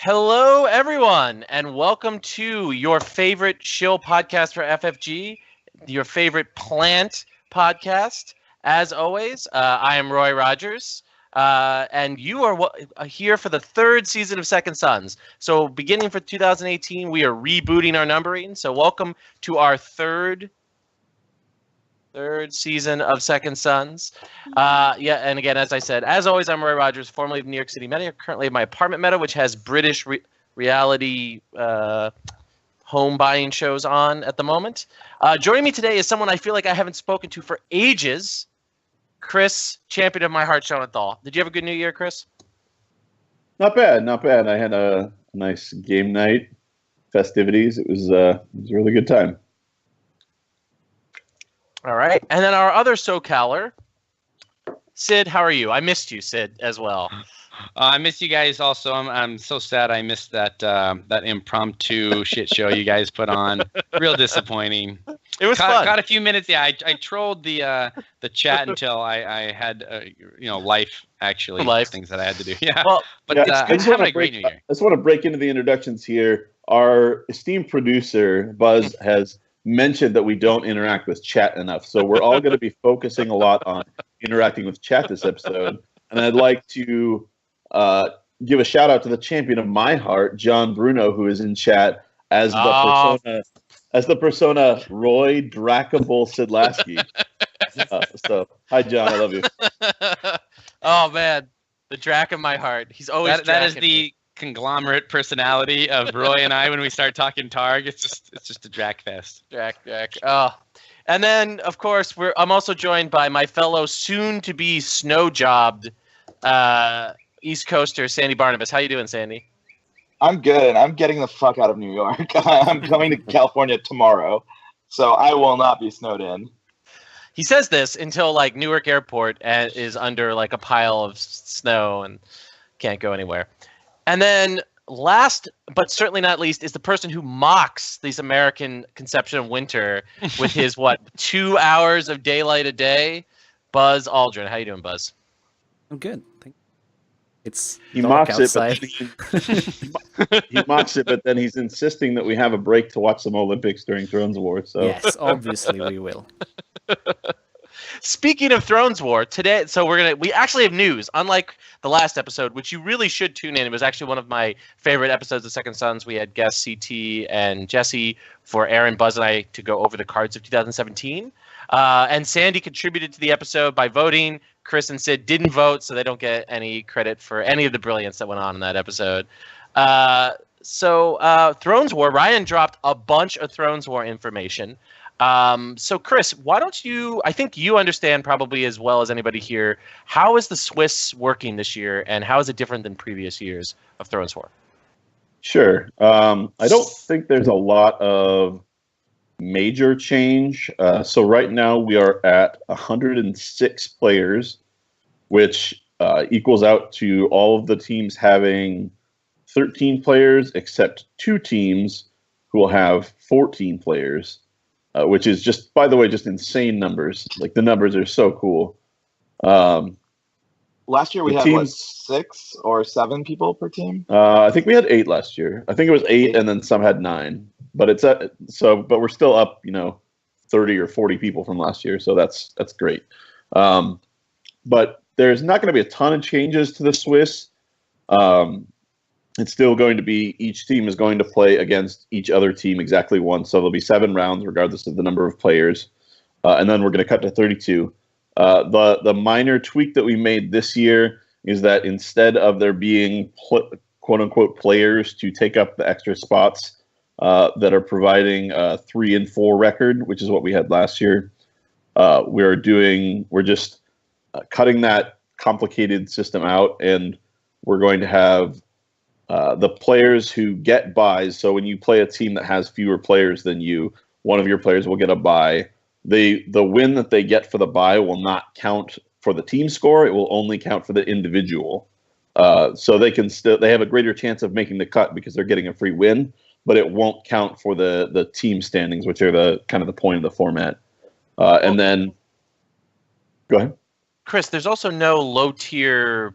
Hello, everyone, and welcome to your favorite shill podcast for FFG, your favorite plant podcast. As always, I am Roy Rogers, and you are here for the third season of Second Sons. So beginning for 2018, we are rebooting our numbering. So welcome to our third season of Second Sons. And again, as I said, as always, I'm Roy Rogers, formerly of New York City Meta, currently in my apartment meta, which has British reality home buying shows on at the moment. Joining me today is someone I feel like I haven't spoken to for ages, Chris, champion of my heart, Shonenthal. Did you have a good New Year, Chris? Not bad. I had a nice game night, festivities. It was a really good time. All right. And then our other SoCaler, Sid, how are you? I missed you, Sid, as well. I miss you guys also. I'm so sad I missed that impromptu shit show you guys put on. Real disappointing. It was fun. Got a few minutes. Yeah, I trolled the chat until I had life things that I had to do. Yeah. Well, but I'm having a great New Year. I just want to break into the introductions here. Our esteemed producer Buzz has mentioned that we don't interact with chat enough, so we're all going to be focusing a lot on interacting with chat this episode. And I'd like to give a shout out to the champion of my heart, John Bruno, who is in chat as the persona Roy Dracable Sidlasky. So hi, John, I love you. Oh man, the Drac of my heart. He's always that is the conglomerate personality of Roy and I when we start talking Targ. It's just a Drac fest. Drac. Oh. And then of course I'm also joined by my fellow soon to be snow jobbed East Coaster Sandy Barnabas. How you doing, Sandy? I'm good. I'm getting the fuck out of New York. I'm going to California tomorrow, so I will not be snowed in. He says this until like Newark Airport is under like a pile of snow and can't go anywhere. And then last, but certainly not least, is the person who mocks this American conception of winter with his, 2 hours of daylight a day? Buzz Aldrin. How you doing, Buzz? I'm good. He mocks it, but then he's insisting that we have a break to watch some Olympics during Thrones W.A.R. So yes, obviously we will. Speaking of Thrones W.A.R, today, so we actually have news, unlike the last episode, which you really should tune in. It was actually one of my favorite episodes of Second Sons. We had guests CT and Jesse for Aaron, Buzz, and I to go over the cards of 2017. And Sandy contributed to the episode by voting. Chris and Sid didn't vote, so they don't get any credit for any of the brilliance that went on in that episode. So Thrones W.A.R, Ryan dropped a bunch of Thrones W.A.R information. So Chris, why don't you, I think you understand probably as well as anybody here, how is the Swiss working this year, and how is it different than previous years of Thrones W.A.R? Sure. I don't think there's a lot of major change. So right now we are at 106 players, which equals out to all of the teams having 13 players, except 2 teams who will have 14 players. Which is just, by the way, just insane numbers. Like the numbers are so cool. Last year we had 6 or 7 people per team. I think we had 8 last year. I think it was 8, and then some had 9. But but we're still up, 30 or 40 people from last year. So that's great. But there's not going to be a ton of changes to the Swiss. It's still going to be, each team is going to play against each other team exactly once. So there'll be 7 rounds regardless of the number of players. And then we're going to cut to 32. The minor tweak that we made this year is that instead of there being quote unquote players to take up the extra spots that are providing a 3 and 4 record, which is what we had last year, we're just cutting that complicated system out, and we're going to have the players who get buys. So when you play a team that has fewer players than you, one of your players will get a buy. The win that they get for the buy will not count for the team score. It will only count for the individual. So they have a greater chance of making the cut because they're getting a free win, but it won't count for the team standings, which are the kind of the point of the format. And then, go ahead, Chris. There's also no low tier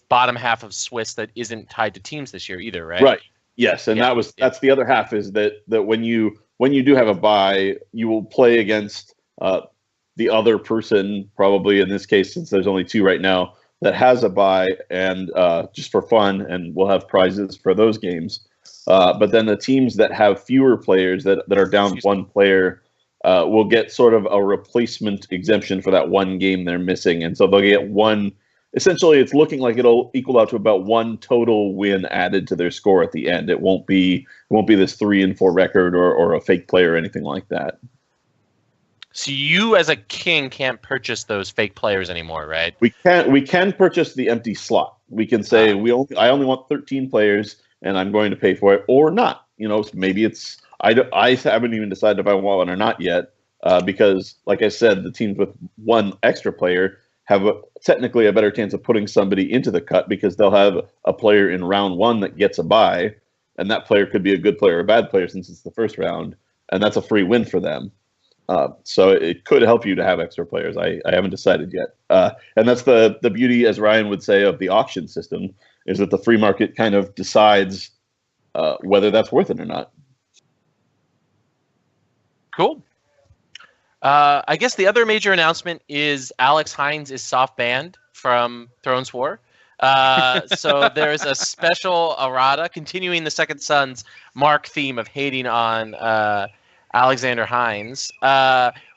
bottom half of Swiss that isn't tied to teams this year either, right? Right. Yes, and that's the other half is that when you do have a bye, you will play against the other person, probably in this case, since there's only 2 right now, that has a bye, and just for fun, and we'll have prizes for those games. But then the teams that have fewer players that are down 1 player will get sort of a replacement exemption for that 1 game they're missing, and so they'll get 1. Essentially, it's looking like it'll equal out to about 1 total win added to their score at the end. It won't be this 3-4 record or a fake player or anything like that. So you, as a king, can't purchase those fake players anymore, right? We can purchase the empty slot. We can say I only want 13 players, and I'm going to pay for it, or not. Maybe it's I haven't even decided if I want one or not yet, because, like I said, the teams with 1 extra player have technically a better chance of putting somebody into the cut because they'll have a player in round 1 that gets a bye, and that player could be a good player or a bad player since it's the first round, and that's a free win for them. So it could help you to have extra players. I haven't decided yet. And that's the beauty, as Ryan would say, of the auction system, is that the free market kind of decides whether that's worth it or not. Cool. I guess the other major announcement is Alex Hines is soft banned from Thrones W.A.R. So there's a special errata continuing the Second Son's Mark theme of hating on Alexander Hines.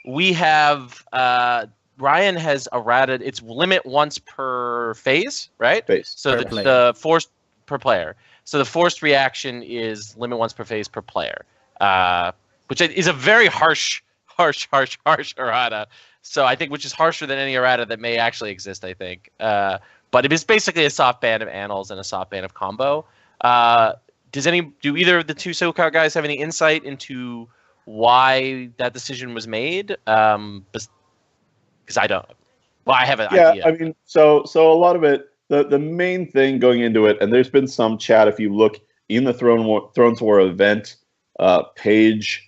We have Ryan has errated its limit once per phase, right? So the forced per player. So the forced reaction is limit once per phase per player, which is a very harsh errata. So I think which is harsher than any errata that may actually exist, I think. But it is basically a soft ban of annals and a soft ban of combo. Do either of the 2 SoCal guys have any insight into why that decision was made? Because I don't. Well, I have an idea. I mean, so a lot of it, the main thing going into it, and there's been some chat if you look in the Thrones W.A.R event page.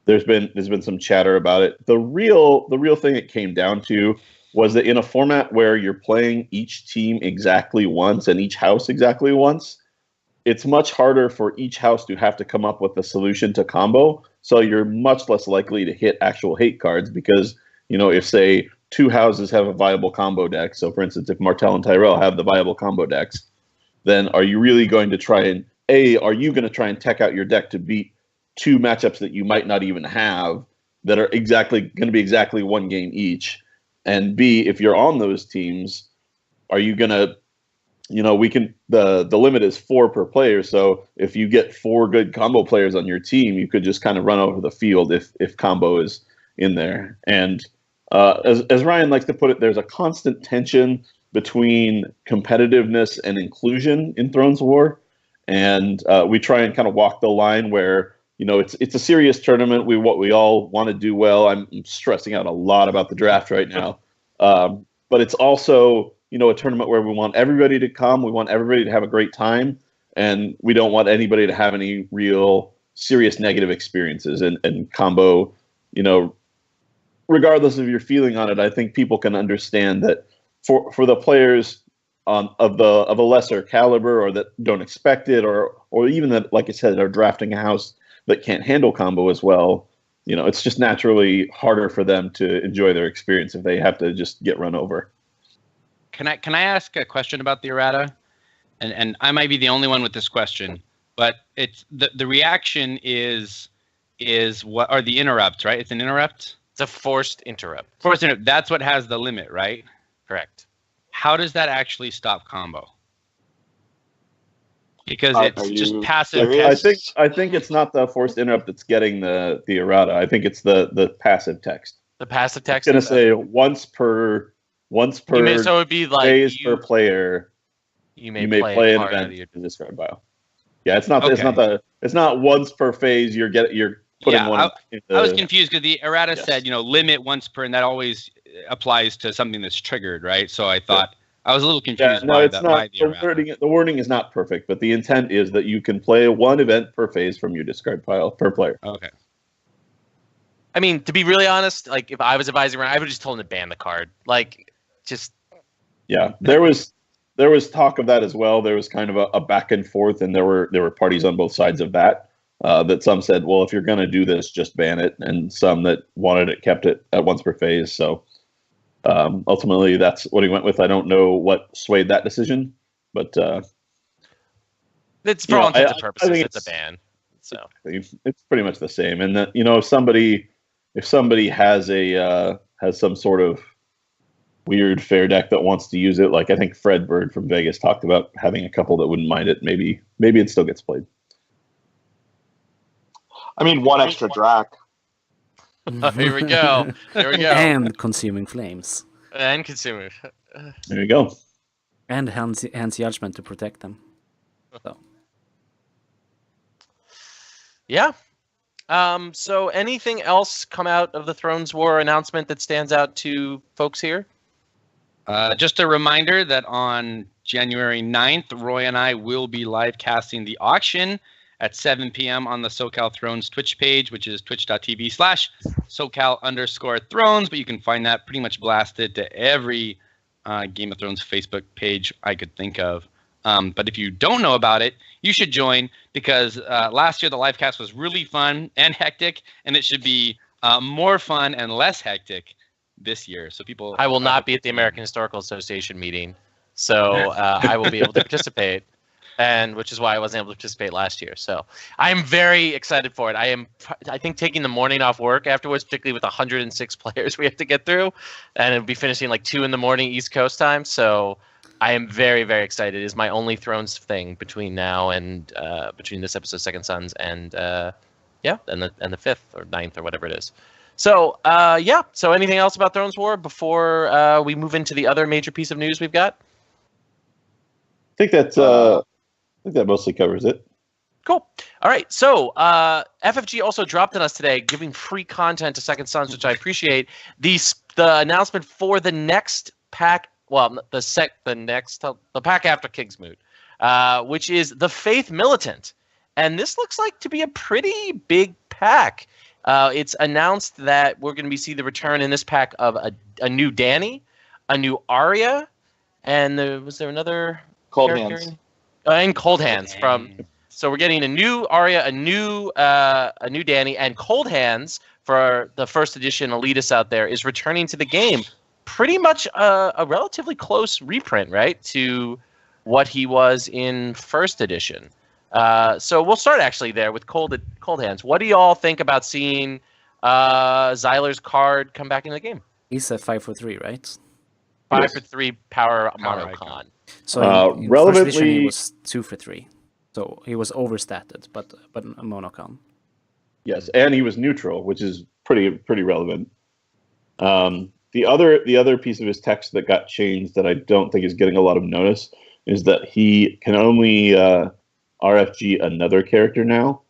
There's been some chatter about it. The real thing it came down to was that in a format where you're playing each team exactly once and each house exactly once, it's much harder for each house to have to come up with a solution to combo. So you're much less likely to hit actual hate cards because, if say 2 houses have a viable combo deck. So for instance, if Martel and Tyrell have the viable combo decks, then are you really going to try and are you going to try and tech out your deck to beat 2 matchups that you might not even have that are going to be exactly 1 game each? And B, if you're on those teams, are you going to, the limit is 4 per player. So if you get 4 good combo players on your team, you could just kind of run over the field if combo is in there. And as Ryan likes to put it, there's a constant tension between competitiveness and inclusion in Thrones W.A.R. And we try and kind of walk the line where, it's a serious tournament. We all want to do well. I'm stressing out a lot about the draft right now. But it's also, a tournament where we want everybody to come. We want everybody to have a great time. And we don't want anybody to have any real serious negative experiences. And combo, regardless of your feeling on it, I think people can understand that for the players of a lesser caliber or that don't expect it or even that, like I said, are drafting a house that can't handle combo as well, it's just naturally harder for them to enjoy their experience if they have to just get run over. Can I ask a question about the errata? And I might be the only one with this question, but it's the reaction is what are the interrupts, right? It's an interrupt? It's a forced interrupt. Forced interrupt. That's what has the limit, right? Correct. How does that actually stop combo? Because it's just passive text. I think it's not the forced interrupt that's getting the errata. I think it's the passive text. The passive text. It's going to say once per so it would be like phase per player. You may play an event in this card bio. Yeah, it's not. Okay. It's not once per phase. You're putting one. I was confused because the errata said limit once per, and that always applies to something that's triggered, right? So I thought. I was a little confused by it's not. The wording is not perfect, but the intent is that you can play 1 event per phase from your discard pile per player. Okay. I mean, to be really honest, like if I was advising Ryan, I would just told him to ban the card. Like, just. Yeah, there was there was talk of that as well. There was kind of a back and forth, and there were parties on both sides of that. That some said, well, if you're going to do this, just ban it, and some that wanted it kept it at once per phase. So ultimately, that's what he went with. I don't know what swayed that decision, but it's for all intents and purposes, it's a ban. So it's pretty much the same. And that if somebody has has some sort of weird fair deck that wants to use it, like I think Fred Bird from Vegas talked about having a couple that wouldn't mind it. Maybe it still gets played. I mean, one extra Drac. Here we go. And consuming flames. And consuming. There you go. And hands judgment to protect them. So. Yeah. So anything else come out of the Thrones War announcement that stands out to folks here? Just a reminder that on January 9th, Roy and I will be live casting the auction at 7 p.m. on the SoCal Thrones Twitch page, which is twitch.tv/SoCal_Thrones. But you can find that pretty much blasted to every Game of Thrones Facebook page I could think of. But if you don't know about it, you should join, because last year the live cast was really fun and hectic, and it should be more fun and less hectic this year. So people, I will not be at the American Historical Association meeting, so I will be able to participate, and which is why I wasn't able to participate last year. So I'm very excited for it. I think taking the morning off work afterwards, particularly with 106 players we have to get through, and it'll be finishing like 2 in the morning East Coast time. So I am very, very excited. It is my only Thrones thing between now and between this episode, Second Sons, and and the 5th or 9th or whatever it is. So So anything else about Thrones War before we move into the other major piece of news we've got? I think that mostly covers it. Cool. All right. So FFG also dropped on us today, giving free content to Second Sons, which I appreciate. The announcement for the next pack. Well, the pack after Kingsmoot, which is the Faith Militant, and this looks like to be a pretty big pack. It's announced that we're going to see the return in this pack of a new Dany, a new Arya, and was there another Cold Hands? And Cold Hands from. So we're getting a new Arya, a new Dany, and Cold Hands for the first edition elitists out there is returning to the game. Pretty much a relatively close reprint, right, to what he was in first edition. So we'll start actually there with Cold Hands. What do you all think about seeing Xyler's card come back into the game? He's a 5/3, right? 5/3 power monocon. So in first edition he was 2/3. So he was overstated, but a monocon. Yes, and he was neutral, which is pretty relevant. The other piece of his text that got changed that I don't think is getting a lot of notice is that he can only RFG another character now.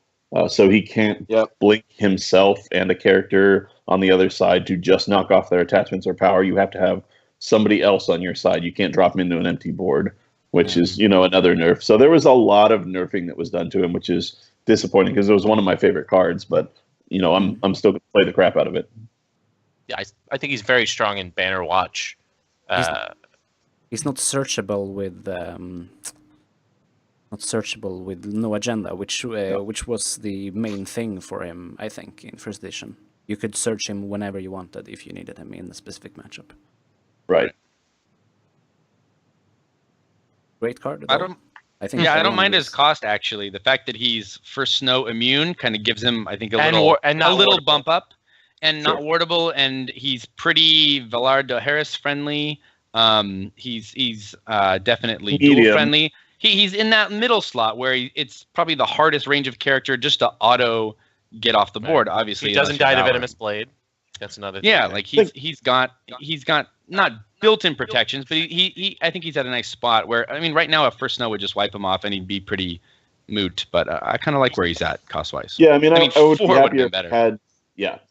So he can't blink himself and a character on the other side to just knock off their attachments or power. You have to have somebody else on your side. You can't drop him into an empty board, which is, another nerf. So there was a lot of nerfing that was done to him, which is disappointing because it was one of my favorite cards, but I'm still going to play the crap out of it. Yeah, I think he's very strong in Banner Watch. He's not searchable with no agenda, which was the main thing for him, I think, in first edition. You could search him whenever you wanted if you needed him in a specific matchup. Right. Great card. I don't mind his cost actually. The fact that he's first snow immune kind of gives him, I think, a little bump up. And not wardable, and he's pretty Valar Dohaeris friendly. He's definitely dual friendly. He's in that middle slot where it's probably the hardest range of character just to auto get off the board. Obviously, he doesn't die to Venomous Blade. That's another thing. Yeah, like he's got not built-in protections, but he I think he's at a nice spot where, I mean, right now a first snow would just wipe him off and he'd be pretty moot. But I kind of like where he's at cost-wise. Yeah, I mean I would be happier better.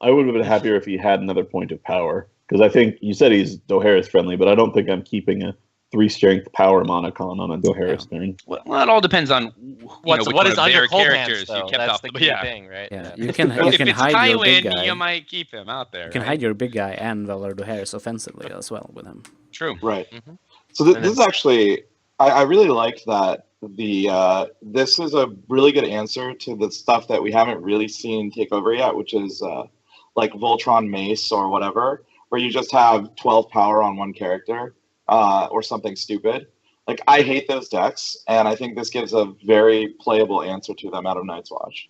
I would have been happier if he had another point of power, because I think you said he's Dohaeris friendly, but I don't think I'm keeping a 3-strength power monocon on a Dohaeris turn. Well, it all depends on what is under Cold characters Hands, you kept that's off the key thing, right? Yeah, you can if hide your big guy. you might keep him out there. You can hide your big guy and Valar Dohaeris offensively as well with him. True. Right. Mm-hmm. So this is actually I really like that this is a really good answer to the stuff that we haven't really seen take over yet, which is like Voltron Mace or whatever, where you just have 12 power on one character or something stupid. Like, I hate those decks, and I think this gives a very playable answer to them out of Night's Watch.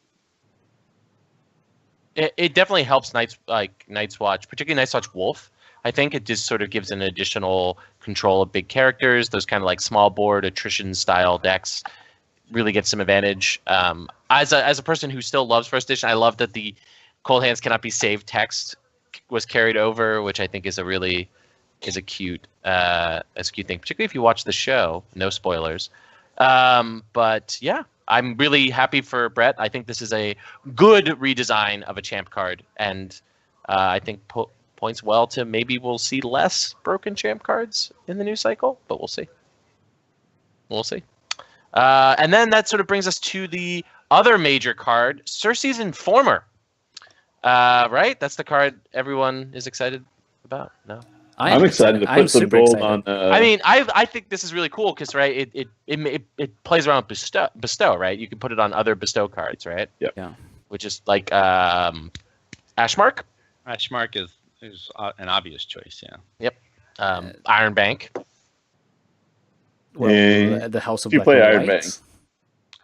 It definitely helps Night's Watch, particularly Night's Watch Wolf. I think it just sort of gives an additional control of big characters. Those kind of like small board attrition style decks really get some advantage. As a person who still loves First Edition, I love that the Cold Hands Cannot Be Saved text was carried over, which I think is a cute thing, particularly if you watch the show. No spoilers. But yeah, I'm really happy for Brett. I think this is a good redesign of a champ card, and I think points well to maybe we'll see less broken champ cards in the new cycle, but we'll see. And then that sort of brings us to the other major card, Cersei's Informer. Right? That's the card everyone is excited about. No, I'm excited to put some gold on. I mean, I think this is really cool because it plays around with bestow, right? You can put it on other bestow cards, right? Yep. Yeah. Which is like Ashmark. Ashmark is an obvious choice, yeah. Yep. Iron Bank. Well, the House of you Black play and Iron White. Bank.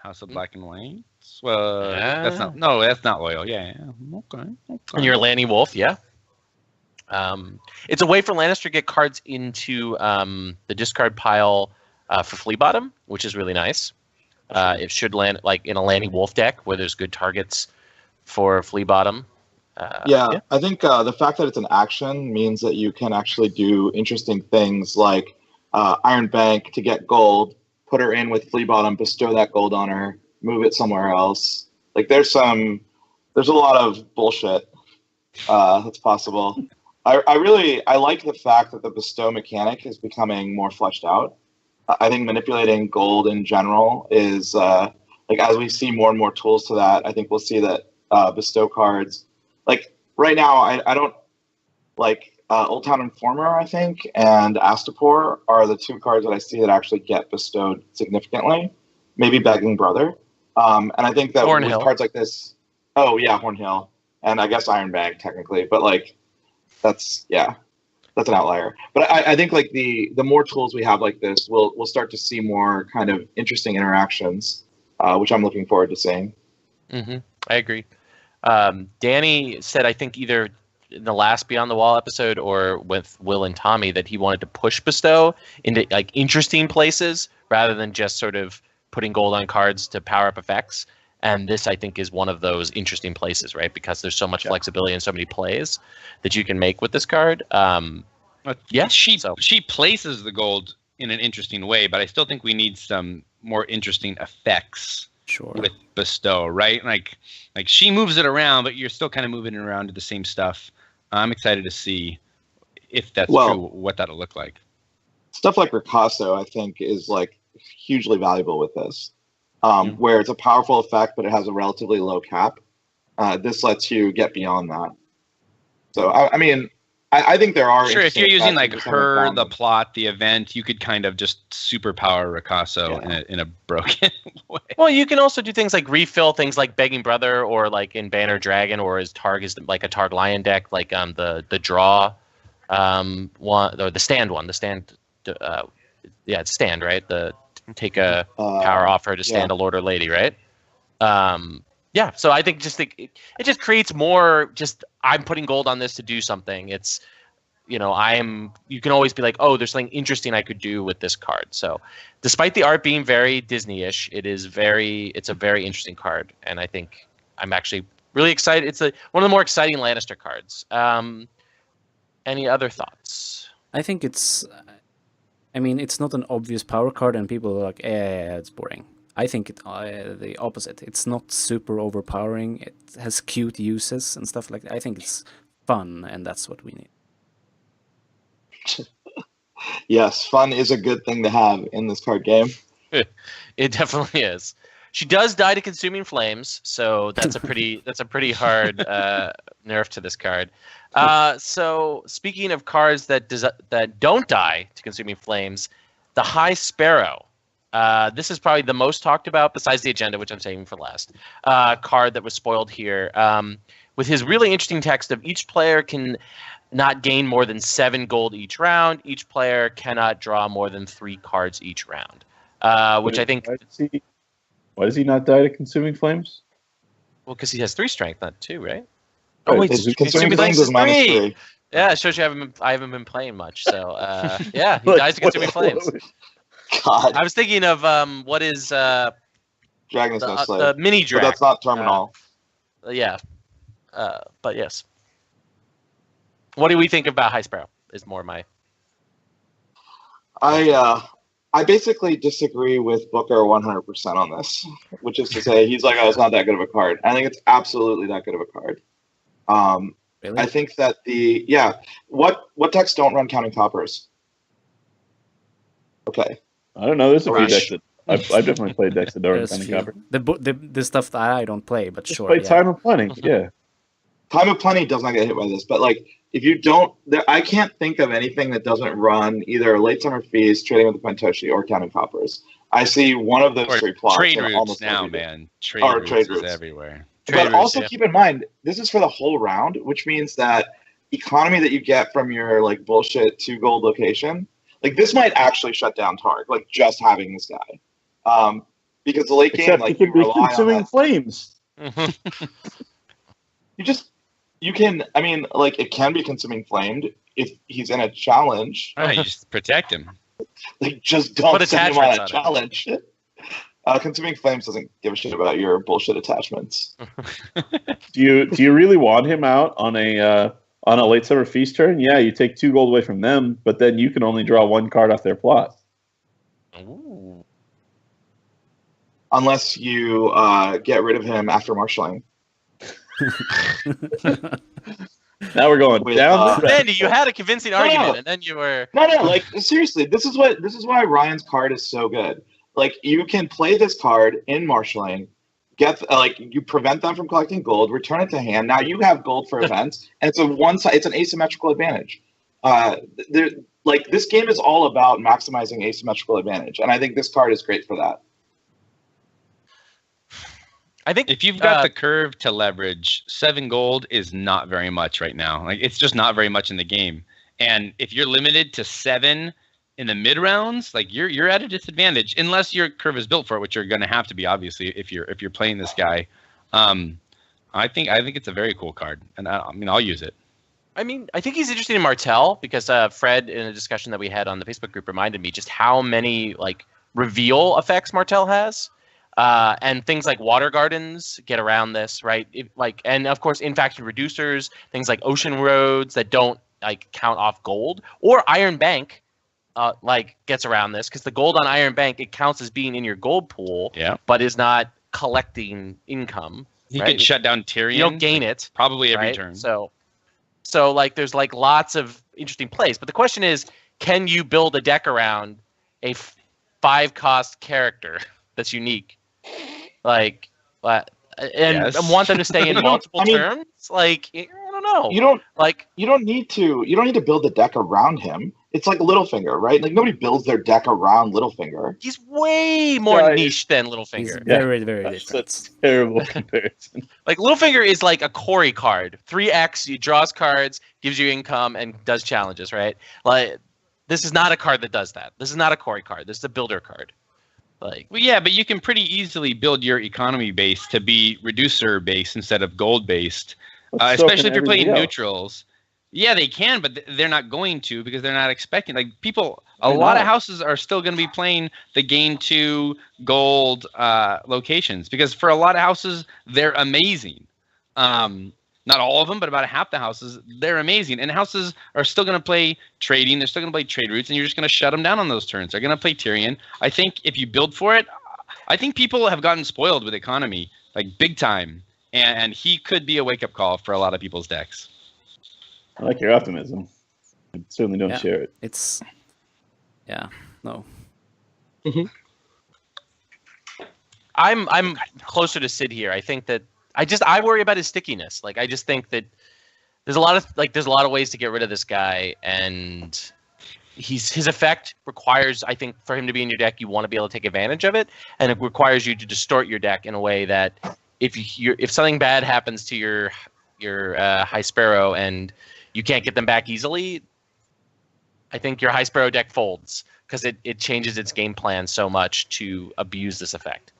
House of Black and White. Well, that's not loyal. Yeah. Okay. And you're a Lanny Wolf, yeah. It's a way for Lannister to get cards into the discard pile for Flea Bottom, which is really nice. It should land like in a Lanny Wolf deck where there's good targets for Flea Bottom. Yeah, I think the fact that it's an action means that you can actually do interesting things like Iron Bank to get gold, put her in with Flea Bottom, bestow that gold on her, move it somewhere else. Like there's a lot of bullshit that's possible. I like the fact that the bestow mechanic is becoming more fleshed out. I think manipulating gold in general is like as we see more and more tools to that, I think we'll see that bestow cards. Like right now, I don't like Old Town Informer, I think, and Astapor are the two cards that I see that actually get bestowed significantly. Maybe Begging Brother. And I think that with cards like this, Hornhill, and I guess Iron Bag technically, but like that's an outlier. But I think like the more tools we have like this, we'll start to see more kind of interesting interactions, which I'm looking forward to seeing. Mm-hmm. I agree. Danny said, I think either in the last Beyond the Wall episode or with Will and Tommy, that he wanted to push bestow into like interesting places rather than just sort of putting gold on cards to power up effects. And this, I think, is one of those interesting places, right? Because there's so much flexibility and so many plays that you can make with this card. She places the gold in an interesting way, but I still think we need some more interesting effects. Sure. With bestow, right? Like she moves it around, but you're still kind of moving it around to the same stuff. I'm excited to see if that's true, what that'll look like. Stuff like Ricasso, I think, is like hugely valuable with this, where it's a powerful effect, but it has a relatively low cap. This lets you get beyond that. So, I mean, I think there are... Sure, if you're using like her, the plot, the event, you could kind of just superpower Ricasso in a broken way. Well, you can also do things like refill things like Begging Brother, or like in Banner Dragon, or as Targ is like a Targ Lion deck, like the draw one, or the stand one. The stand, it's stand, right? The take a power off her to stand a Lord or Lady, right? So I think it just creates more. Just I'm putting gold on this to do something. It's you can always be like, oh, there's something interesting I could do with this card. So despite the art being very Disney-ish, it's a very interesting card, and I think I'm actually really excited. It's one of the more exciting Lannister cards. Any other thoughts? I think it's not an obvious power card, and people are like, it's boring. I think the opposite. It's not super overpowering. It has cute uses and stuff like that. I think it's fun, and that's what we need. Yes, fun is a good thing to have in this card game. It definitely is. She does die to consuming flames, so that's a pretty hard nerf to this card. So speaking of cards that don't die to consuming flames, the High Sparrow. This is probably the most talked about, besides the agenda, which I'm saving for last. Card that was spoiled here. With his really interesting text of each player can not gain more than 7 gold each round. Each player cannot draw more than 3 cards each round. Which I think. Why does he not die to consuming flames? Well, because he has 3 strength, not 2, right? Oh, wait, consuming flames is -3. Yeah, it shows you I haven't been playing much. So yeah, he dies to consuming flames. God. I was thinking of what is Dragon's No Slave. The mini But dragon. that's not terminal. Yeah. But yes. What do we think about High Sparrow? Is more my. I basically disagree with Booker 100% on this, which is to say he's like, oh, it's not that good of a card. I think it's absolutely that good of a card. Really? I think that what decks don't run Counting Coppers? Okay. I don't know. There's a few Rush. decks that I've definitely played decks that don't There's run few. Copper. The stuff that I don't play, but Just sure. play Yeah. Time of Plenty. Yeah. Time of Plenty does not get hit by this, but like if you don't, I can't think of anything that doesn't run either Late Summer Feast, Trading with the Pentoshi, or Counting Coppers. I see one of those Or 3 plots. trade in routes almost now, every deck. man. Trade Or routes trade is routes. everywhere. But also keep in mind, this is for the whole round, which means that economy that you get from your like bullshit 2 gold location, like this might actually shut down Targ, like just having this guy. Because the late game, Except like it could you be rely on consuming that. flames. You can, I mean, like it can be consuming flamed if he's in a challenge. Oh, you just protect him. Like just don't Put send him on a attachments on challenge. Consuming flames doesn't give a shit about your bullshit attachments. Do you really want him out on a Late Summer Feast turn? Yeah, you take 2 gold away from them, but then you can only draw 1 card off their plot. Ooh. Unless you get rid of him after marshalling. Now we're going With, down. the Andy, you had a convincing argument, and then you were. No, like seriously, this is why Ryan's card is so good. Like you can play this card in marshalling, get like you prevent them from collecting gold, return it to hand. Now you have gold for events, and it's an asymmetrical advantage. Like this game is all about maximizing asymmetrical advantage, and I think this card is great for that. I think If you've got the curve to leverage, 7 gold is not very much right now. Like it's just not very much in the game. And if you're limited to 7 in the mid rounds, like you're at a disadvantage unless your curve is built for it, which you're going to have to be obviously if you're playing this guy. I think it's a very cool card, and I mean I'll use it. I mean, I think he's interested in Martel because Fred, in a discussion that we had on the Facebook group, reminded me just how many like reveal effects Martel has. And things like water gardens get around this, right? And of course, in-faction reducers, things like ocean roads that don't like count off gold, or Iron Bank, like gets around this because the gold on Iron Bank it counts as being in your gold pool, but is not collecting income. You right? can shut down Tyrion. You don't gain it probably every right? turn. So like there's like lots of interesting plays, but the question is, can you build a deck around a 5-cost character that's unique? Like, and want them to stay in multiple terms? Like, I don't know. You don't need to build the deck around him. It's like Littlefinger, right? Like nobody builds their deck around Littlefinger. He's way more niche than Littlefinger. He's very, very different. That's a terrible comparison. Like Littlefinger is like a Corey card. 3x, he draws cards, gives you income, and does challenges, right? Like, this is not a card that does that. This is not a Corey card. This is a builder card. Like, well, yeah, but you can pretty easily build your economy base to be reducer based instead of gold based, especially if you're playing neutrals. Yeah, they can, but they're not going to because they're not expecting. Like people, a lot of houses are still going to be playing the gain 2 gold locations because for a lot of houses they're amazing. Not all of them, but about half the houses, they're amazing. And houses are still going to play trading. They're still going to play trade routes, and you're just going to shut them down on those turns. They're going to play Tyrion. I think if you build for it, I think people have gotten spoiled with economy, like big time. And he could be a wake-up call for a lot of people's decks. I like your optimism. I certainly don't share it. It's, no. Mm-hmm. I'm closer to Sid here. I think that I worry about his stickiness. Like I just think that there's a lot of ways to get rid of this guy, and his effect requires, I think, for him to be in your deck, you want to be able to take advantage of it, and it requires you to distort your deck in a way that if something bad happens to your High Sparrow and you can't get them back easily, I think your High Sparrow deck folds because it changes its game plan so much to abuse this effect.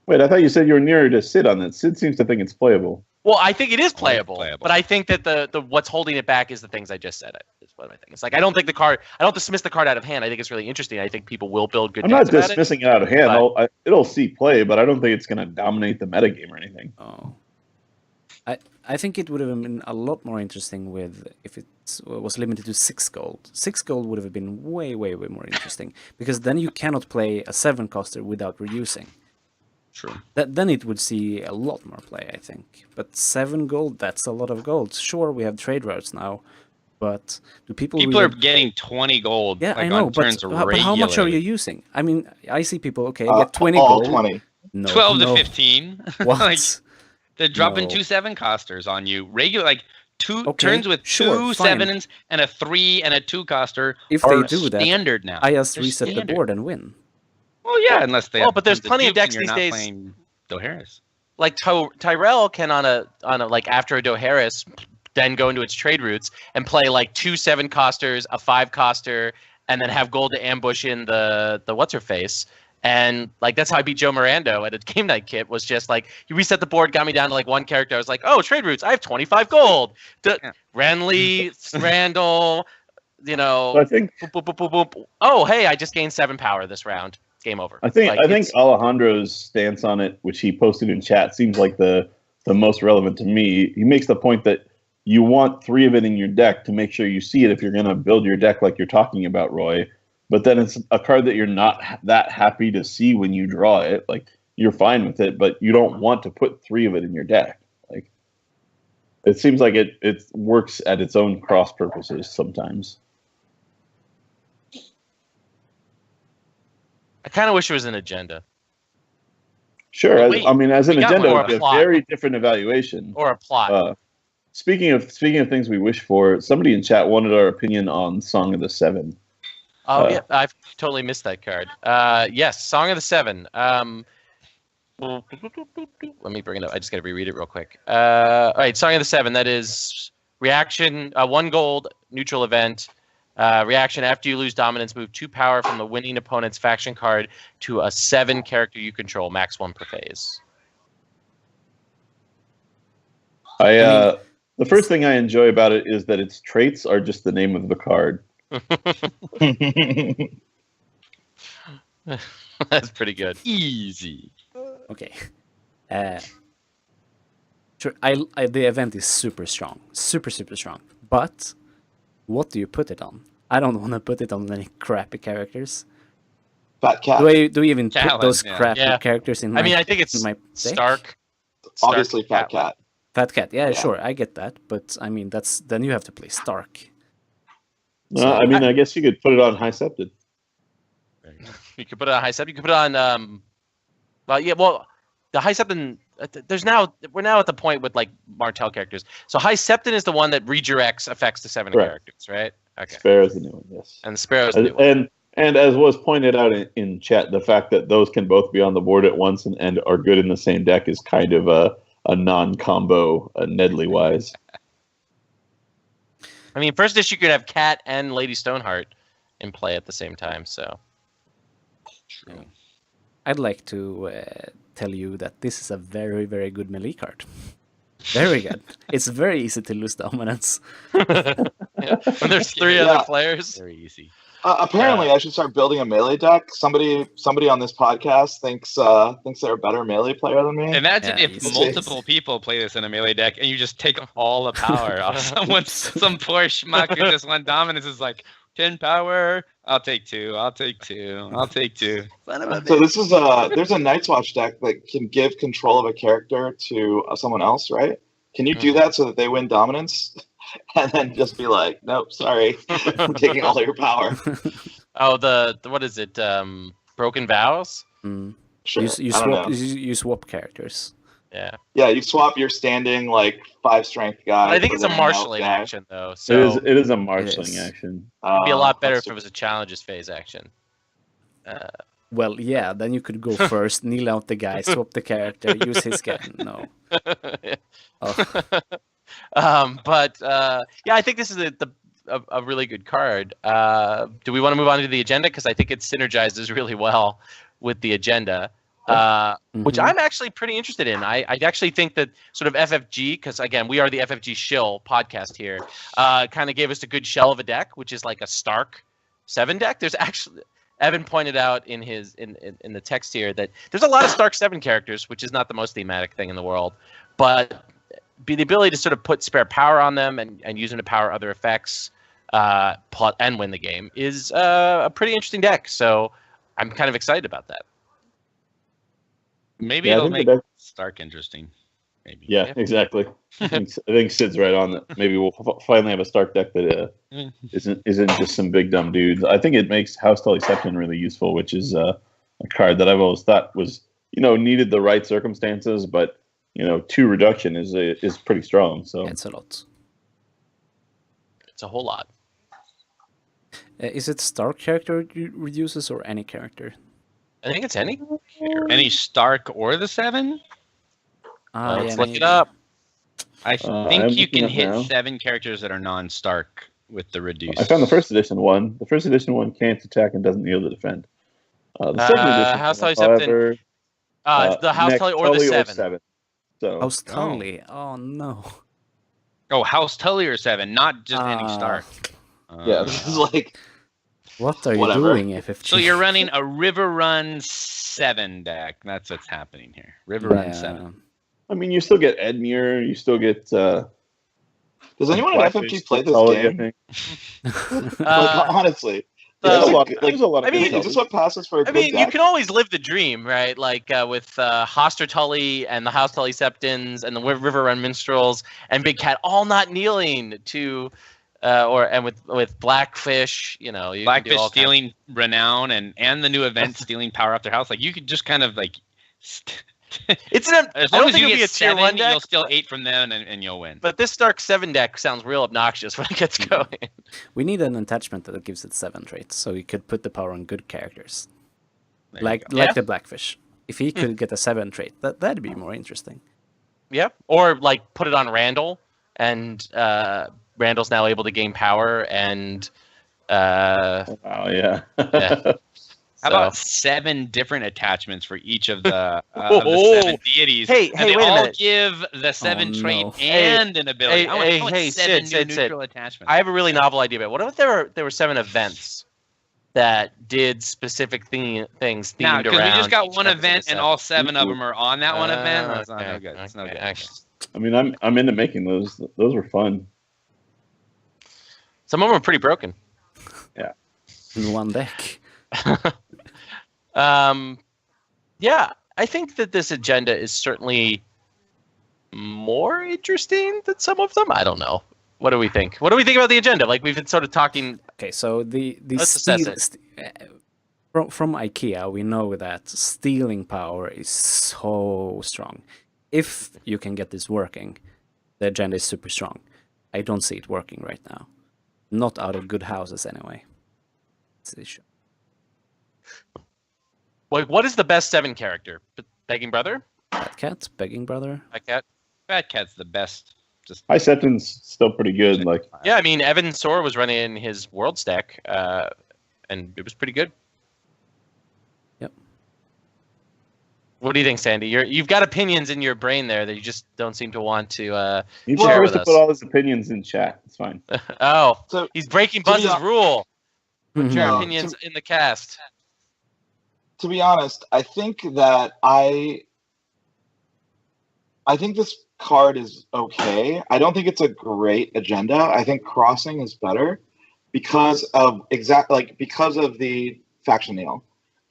Wait, I thought you said you were nearer to Sid on that. Sid seems to think it's playable. Well, I think it is playable, but I think that the what's holding it back is the things I just said. Is what I think. It's like I don't dismiss the card out of hand. I think it's really interesting. I think people will build good. I'm not dismissing it out of hand. It'll see play, but I don't think it's going to dominate the metagame or anything. Oh, I think it would have been a lot more interesting if it was limited to 6 gold. 6 gold would have been way more interesting because then you cannot play a 7-coster without reusing. True. Then it would see a lot more play, I think. But 7 gold, that's a lot of gold. Sure, we have trade routes now, but do people are getting 20 gold? Yeah, like I know, on turns but how much are you using? I mean, I see people, get 20 all gold. 20. No, 12 to 15. What? Like, they're dropping No. 2 7-costers on you. Regular, like, two Okay, turns with sure, 2 fine. 7s and a 3 and a 2-coster If are they do that, standard now. I just They're reset standard. the board and win. Well, yeah, unless they. Well, but there's the plenty of Dukes decks and you're these not days- playing Do-Harris. Like Tyrell can on a like after a Do-Harris then go into its trade routes and play like 2 7-costers, a 5-coster, and then have gold to ambush in the what's her face. And like that's how I beat Joe Mirando at a game night kit. Was just like he reset the board, got me down to like 1 character. I was like, oh, trade routes. I have 25 gold. Renly, Randall, So I think boop, boop, boop, boop, boop. Oh, hey, I just gained 7 power this round. Game over. I think it's- Alejandro's stance on it, which he posted in chat, seems like the most relevant to me. He makes the point that you want 3 of it in your deck to make sure you see it if you're going to build your deck like you're talking about, Roy. But then it's a card that you're not that happy to see when you draw it. Like you're fine with it, but you don't want to put 3 of it in your deck. Like it seems like it works at its own cross purposes sometimes. I kind of wish it was an agenda Sure, Well, as wait, an we got agenda one. would be a Plot. very different evaluation. or a plot. Speaking of things we wish for, somebody in chat wanted our opinion on Song of the Seven. Yeah, I've totally missed that card. Yes, Song of the Seven. Let me bring it up. I just got to reread it real quick. All right, Song of the Seven. That is reaction. 1 gold neutral event. Reaction: after you lose dominance, move 2 power from the winning opponent's faction card to a 7 character you control, max 1 per phase. The first thing I enjoy about it is that its traits are just the name of the card. That's pretty good. Easy. Okay. Sure, the event is super strong. Super strong. But what do you put it on? I don't want to put it on any crappy characters. Fat Cat. Do we even put Talon, those yeah. crappy Yeah. characters in my I mean, I think it's my deck? Stark. Obviously, Stark Fat Cat. Fat Cat, yeah, Yeah. sure, I get that, but I mean then you have to play Stark. No, I mean, I guess you could put it on High Septon. You could put it on High Septon. You could put it on. The High Septon. We're now at the point with like Martel characters. So High Septon is the one that redirects effects to 7 Correct. characters, right? Okay. Sparrow's the new one, yes. And Sparrow's the new one. And as was pointed out in chat, the fact that those can both be on the board at once and are good in the same deck is kind of a non-combo, Nedley wise. I mean, first issue you could have Cat and Lady Stoneheart in play at the same time. So True. I'd like to tell you that this is a very, very good melee card. Very good. It's very easy to lose dominance. yeah. When there's 3 Yeah. other players. Very easy. Apparently, I should start building a melee deck. Somebody on this podcast thinks they're a better melee player than me. Imagine Yeah, if easy. multiple people play this in a melee deck and you just take all the power off someone. Some poor schmuck who just won dominance is like 10 power. I'll take 2. I'll take 2. I'll take 2. Son of a So bitch. this is there's a Night's Watch deck that can give control of a character to someone else, right? Can you do that so that they win dominance, and then just be like, nope, sorry, I'm taking all your power. Oh, the what is it? Broken Vows. Mm. Sure, You I don't know. swap characters. Yeah, you swap your standing like 5 strength guy. But I think it's a for the marshalling guy. action though. So It is a marshalling action. it'd be a lot better That's if it was a challenges phase action. Well, yeah, then you could go first, kneel out the guy, swap the character, use his guy. No. Oh. But yeah, I think this is a really good card. Do we want to move on to the agenda? Because I think it synergizes really well with the agenda, which I'm actually pretty interested in. I actually think that sort of FFG, because again, we are the FFG shill podcast here, kind of gave us a good shell of a deck, which is like a Stark 7 deck. There's actually... Evan pointed out in his in the text here that there's a lot of Stark 7 characters, which is not the most thematic thing in the world, but the ability to sort of put spare power on them and use them to power other effects and win the game is a pretty interesting deck. So I'm kind of excited about that. Maybe it'll make Stark interesting. Maybe. Yeah, exactly. I think Sid's right on that. Maybe we'll finally have a Stark deck that isn't just some big dumb dudes. I think it makes House Tully Septon really useful, which is a card that I've always thought was needed the right circumstances, but 2 reduction is pretty strong. So it's a lot. It's a whole lot. Is it Stark character reduces or any character? I think it's any. Any Stark or the 7? Let's look it up. I think you can hit 7 characters that are non-Stark with the reduce. I found the first edition one. The first edition one can't attack and doesn't kneel to defend. The second edition, House Tully however, the House Tully or the 7. So House Tully. Oh no. Oh, House Tully or 7, not just any Stark. yeah, This is like, What are Whatever. you doing, FFG? So you're running a River Run 7 deck. That's what's happening here. River Run 7. I mean, you still get Edmure. You still get. does anyone at FFG play this game? Honestly, There's a lot I mean, good is this what passes for a good you deck? can always live the dream, right? Like with Hoster Tully and the House Tully Septons and the River Run Minstrels and Big Cat all not kneeling to, with Blackfish, Blackfish stealing renown and the new event stealing power off their house. Like you could just kind of like. As long I don't as think you it'll be a get tier 7, 1 deck. you'll steal 8 from them and you'll win. But this Stark 7 deck sounds real obnoxious when it gets going. We need an attachment that gives it 7 traits, so we could put the power on good characters, like the Blackfish. If he could get a 7 trait, that'd be more interesting. Yeah, or like put it on Randall, and Randall's now able to gain power and. yeah. How about 7 different attachments for each of the 7 deities? Hey, and they wait a all minute. give the 7 trait no. and an ability. I want hey, 7 Sid, new Sid. neutral attachments. I have a really novel idea about it. What if there were 7 events that did specific things themed Now, around? because we just got each one episode event and all 7 of them are on that one event. Oh, That's not no good. That's no good. Okay. I mean, I'm into making those. Those were fun. Some of them are pretty broken. In one deck. Yeah, I think that this agenda is certainly more interesting than some of them. I don't know. What do we think? What do we think about the agenda? Like we've been sort of talking. Okay, so the Let's assess from IKEA, we know that stealing power is so strong. If you can get this working, the agenda is super strong. I don't see it working right now. Not out of good houses, anyway. It's the issue. What is the best 7 character? Begging Brother? Fat Cat, Begging Brother. Fat Cat? Fat Cat's the best. Just High Septon's still pretty good. Like, Yeah, I mean, Evan Soar was running in his World stack, and it was pretty good. Yep. What do you think, Sandy? You've got opinions in your brain there that you just don't seem to want to he's share supposed with to us. put all his opinions in chat. It's fine. Oh, So, he's breaking to be Buzz's hon- rule. Put your Mhm. opinions in the cast. to be honest, I think that I think this card is okay. I don't think it's a great agenda. I think crossing is better because of the faction kneel.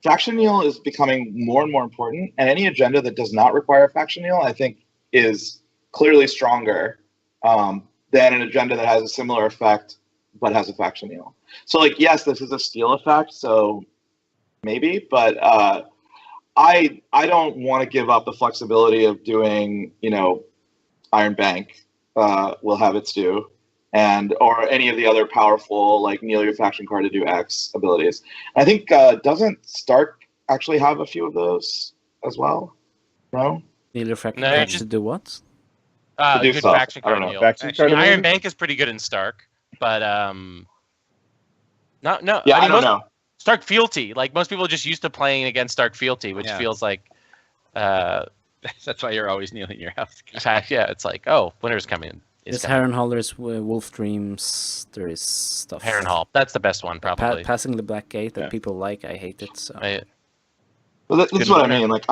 Faction kneel is becoming more and more important, and any agenda that does not require faction kneel, I think, is clearly stronger than an agenda that has a similar effect but has a faction kneel. So, like, yes, this is a steal effect, so maybe, but I don't want to give up the flexibility of doing, Iron Bank will have its due, or any of the other powerful, like kneel your faction card to do X abilities. I think doesn't Stark actually have a few of those as well? No? Kneel your faction No, card just- to do what? do Good stuff. faction I don't card know. deal. Faction Actually, card Iron ability? Bank is pretty good in Stark, but no. Yeah, I mean, don't know. Stark fealty. Like most people are just used to playing against Stark fealty, which Yeah. feels like. That's why you're always kneeling your house. Yeah, it's like, oh, winter's coming. There's Harrenhal, there's Wolf Dreams, there is stuff. Harrenhal. That's the best one, probably. Passing the Black Gate that Yeah. people like, I hate it. So. Well, this Good is what I winner. mean. Like,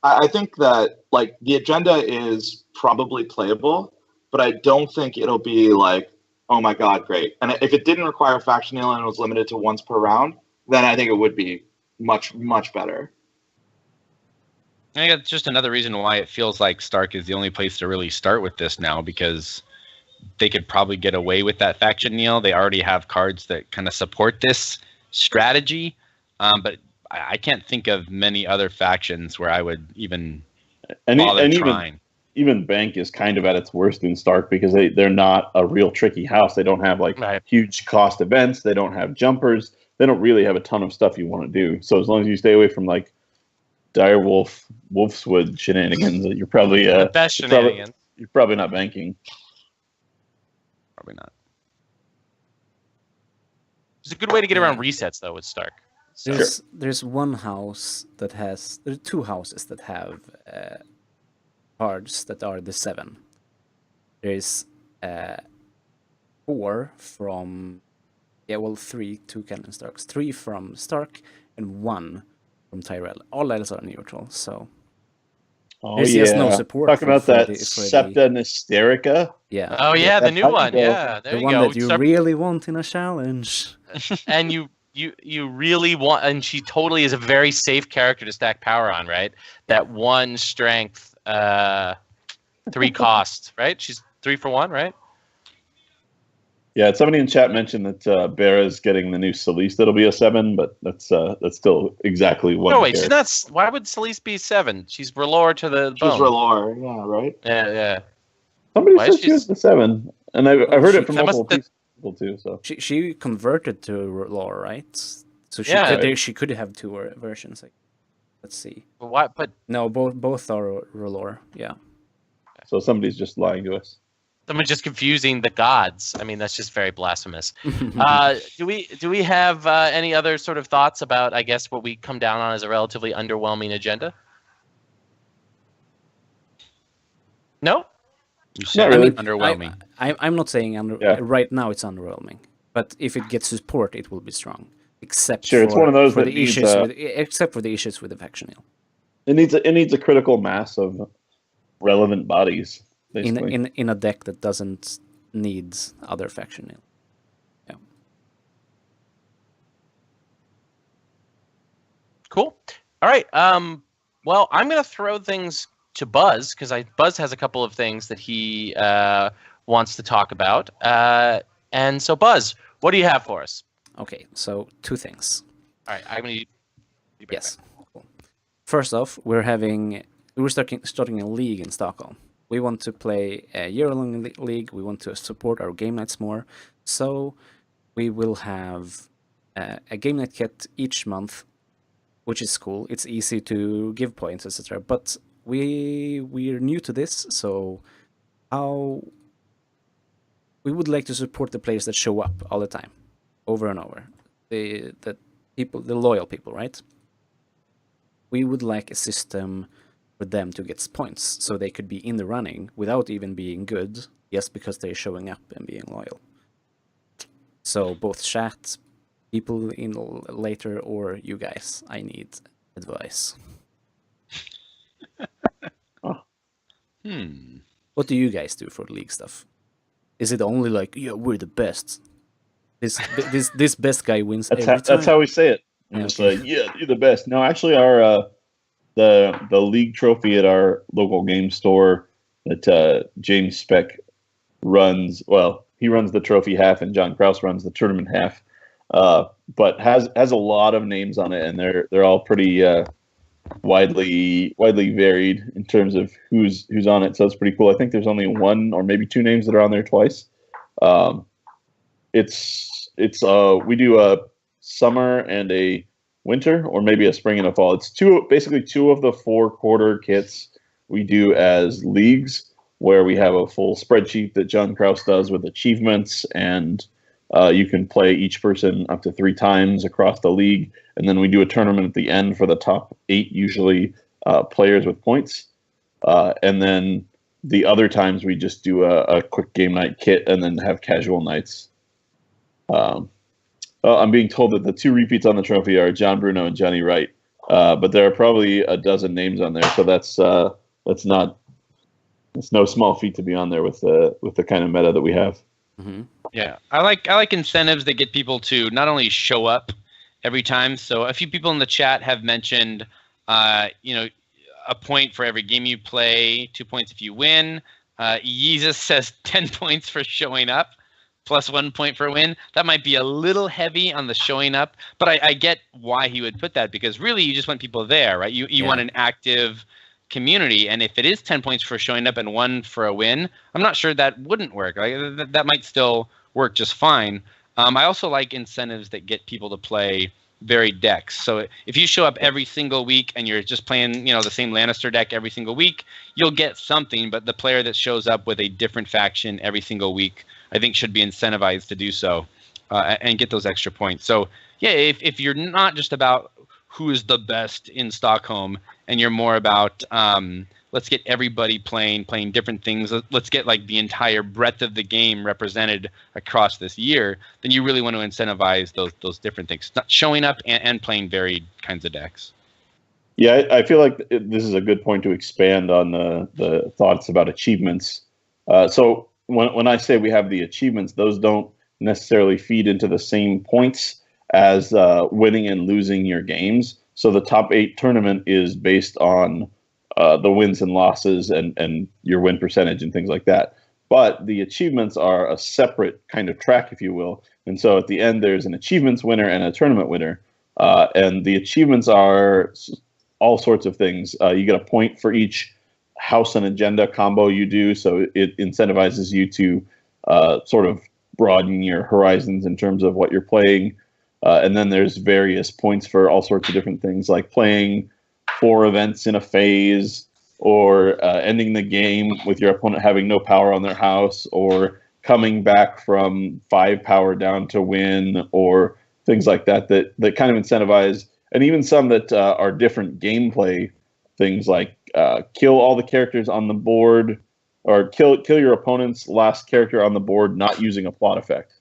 I think that like the agenda is probably playable, but I don't think it'll be like, oh my god, great. And if it didn't require faction kneel and was limited to once per round, then I think it would be much, much better. I think that's just another reason why it feels like Stark is the only place to really start with this now, because they could probably get away with that faction kneel. They already have cards that kind of support this strategy, but I can't think of many other factions where I would even bother trying. Even Bank is kind of at its worst in Stark because they're not a real tricky house. They don't have like Right. huge cost events. They don't have jumpers. They don't really have a ton of stuff you want to do. So as long as you stay away from like Direwolf, Wolfswood shenanigans, you're probably The best shenanigans. you're probably not banking. Probably not. It's a good way to get around resets, though, with Stark. So, There's one house that has. There are two houses that have cards that are the 7. There's 4 from. Yeah, well, 3 2 Cannon Starks. 3 from Stark and 1 from Tyrell. All else are neutral, so Oh There's just no support Talk for- about for that the- for the- Septon Hysterica. yeah. oh yeah, the That's new how you one. go. Yeah, there The you one go. that you So- really want in a challenge. and you really want, and she totally is a very safe character to stack power on, right? That 1 strength, 3 cost, right? She's 3 for 1, right? Yeah, somebody in chat mentioned that Bera's getting the new Celeste that'll be a 7, but that's still exactly one. No, wait, she's character. not. Why would Celeste be 7? She's R'hllor to the She's bone. R'hllor, yeah, right? Yeah. Somebody Why said is she was she- the 7, and I've heard she- it from that must- multiple people too. So She converted to lore, right? So she Yeah. she could have 2 versions. Like, let's see. But why? But No, both are lore. Yeah. somebody's just lying to us. someone's just confusing the gods. I mean, that's just very blasphemous. Do we have any other sort of thoughts about, I guess, what we come down on as a relatively underwhelming agenda? No? You said really. underwhelming. I'm not saying Yeah. right now it's underwhelming, but if it gets support, it will be strong. Except Sure, for, it's one of those for that the needs, issues except for the issues with the faction hill. It needs a critical mass of relevant bodies. Basically. In a deck that doesn't need other faction hill. Cool. All right. Well, I'm going to throw things to Buzz because Buzz has a couple of things that he wants to talk about. And so, Buzz, what do you have for us? Okay, so 2 things. All right. I'm going to. Yes. Cool. First off, we're starting a league in Stockholm. We want to play a year-long league. We want to support our game nights more. So we will have a game night kit each month, which is cool. It's easy to give points, etc. But we're new to this, so we would like to support the players that show up all the time, over and over. The loyal people, right? We would like a system for them to get points, so they could be in the running without even being good, just because they're showing up and being loyal. So both chat, people in later, or you guys, I need advice. What do you guys do for league stuff? Is it only like, yeah, we're the best? This best guy wins every time? That's how we say it. And it's Okay. like, yeah, you're the best. No, actually, our the league trophy at our local game store that James Speck runs. Well, he runs the trophy half, and John Kraus runs the tournament half. But has a lot of names on it, and they're all pretty widely varied in terms of who's on it. So it's pretty cool. I think there's only one or maybe two names that are on there twice. We do a summer and a winter, or maybe a spring and a fall. It's basically two of the 4 quarter kits we do as leagues, where we have a full spreadsheet that John Kraus does with achievements, and you can play each person up to 3 times across the league. And then we do a tournament at the end for the top 8, usually players with points. And then the other times we just do a quick game night kit and then have casual nights. I'm being told that the 2 repeats on the trophy are John Bruno and Johnny Wright, but there are probably a dozen names on there, so that's no small feat to be on there with the kind of meta that we have. Mm-hmm. Yeah, I like incentives that get people to not only show up every time. So a few people in the chat have mentioned, a point for every game you play, 2 points if you win. Yeezus says 10 points for showing up, plus 1 point for a win. That might be a little heavy on the showing up, but I get why he would put that, because really you just want people there, right? You want an active community, and if it is 10 points for showing up and 1 for a win, I'm not sure that wouldn't work. Like, that might still work just fine. I also like incentives that get people to play varied decks. So if you show up every single week and you're just playing, the same Lannister deck every single week, you'll get something. But the player that shows up with a different faction every single week, I think, should be incentivized to do so and get those extra points. So yeah, if you're not just about who is the best in Stockholm, and you're more about let's get everybody playing different things. Let's get like the entire breadth of the game represented across this year. Then you really want to incentivize those different things, not showing up and playing varied kinds of decks. Yeah, I feel like this is a good point to expand on the thoughts about achievements. So when I say we have the achievements, those don't necessarily feed into the same points as winning and losing your games. So the top 8 tournament is based on the wins and losses and your win percentage and things like that. But the achievements are a separate kind of track, if you will. And so at the end, there's an achievements winner and a tournament winner. And the achievements are all sorts of things. You get a point for each house and agenda combo you do. So it incentivizes you to sort of broaden your horizons in terms of what you're playing. And then there's various points for all sorts of different things, like playing 4 events in a phase, or ending the game with your opponent having no power on their house, or coming back from 5 power down to win, or things like that kind of incentivize. And even some that are different gameplay things, like kill all the characters on the board, or kill your opponent's last character on the board not using a plot effect.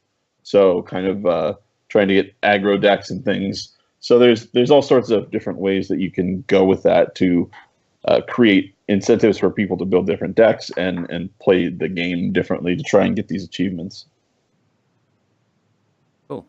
So kind of trying to get aggro decks and things. So there's all sorts of different ways that you can go with that to create incentives for people to build different decks and play the game differently to try and get these achievements. Cool.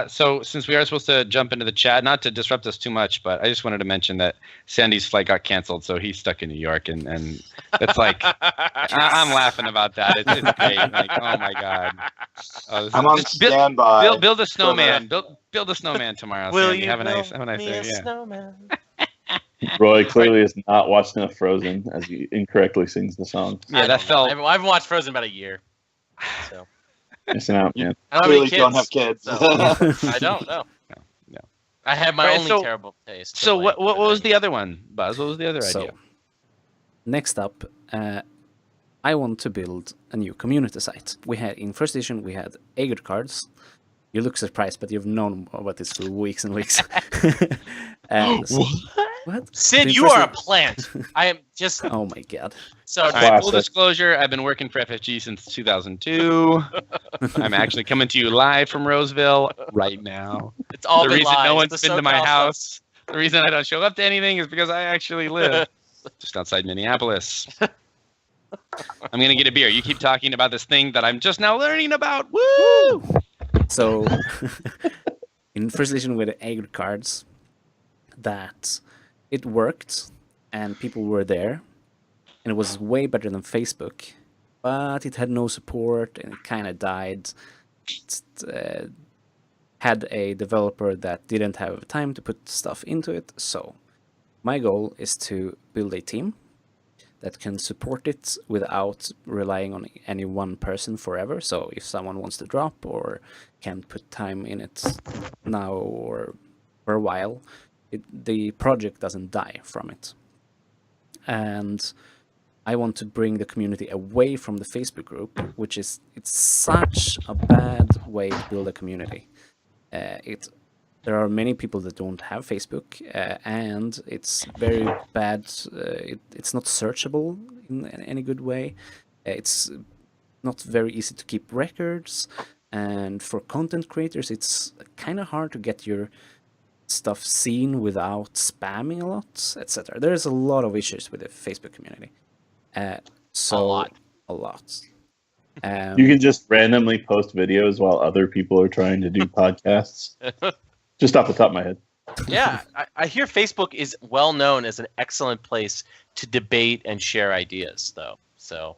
So since we are supposed to jump into the chat, not to disrupt us too much, but I just wanted to mention that Sandy's flight got canceled, so he's stuck in New York, and it's like I'm laughing about that. It's great. Like, oh my god. I'm on standby. Build a snowman. Build a snowman tomorrow. Will Sandy. you Have a nice day. Yeah. Snowman? Roy clearly has not watched enough Frozen, as he incorrectly sings the song. Yeah, that felt. I haven't watched Frozen about a year. So. Missing out, man. I Don't have kids. So, I don't know. No. I have my only terrible taste. So what was the other one, Buzz? What was the other idea? Next up, I want to build a new community site. In first edition we had Aegir cards. You look surprised, but you've known about this for weeks and weeks. And what? Sid, you are a plant. I am just. Oh my god. So full disclosure, I've been working for FFG since 2002. I'm actually coming to you live from Roseville right now. It's all the reason lies. no one's been to my house. The reason I don't show up to anything is because I actually live just outside Minneapolis. I'm gonna get a beer. You keep talking about this thing that I'm just now learning about. Woo! So, in first edition with the Aegir cards, that it worked and people were there, and it was way better than Facebook, but it had no support and it kind of died. It had a developer that didn't have time to put stuff into it. So my goal is to build a team that can support it without relying on any one person forever. So if someone wants to drop or can't put time in it now or for a while, the project doesn't die from it. And I want to bring the community away from the Facebook group, which it's such a bad way to build a community. There are many people that don't have Facebook, and it's very bad. It's not searchable in any good way. It's not very easy to keep records, and for content creators, it's kind of hard to get your stuff seen without spamming a lot, etc. There's a lot of issues with the Facebook community. So a lot. You can just randomly post videos while other people are trying to do podcasts. Just off the top of my head. Yeah, I hear Facebook is well known as an excellent place to debate and share ideas, though. So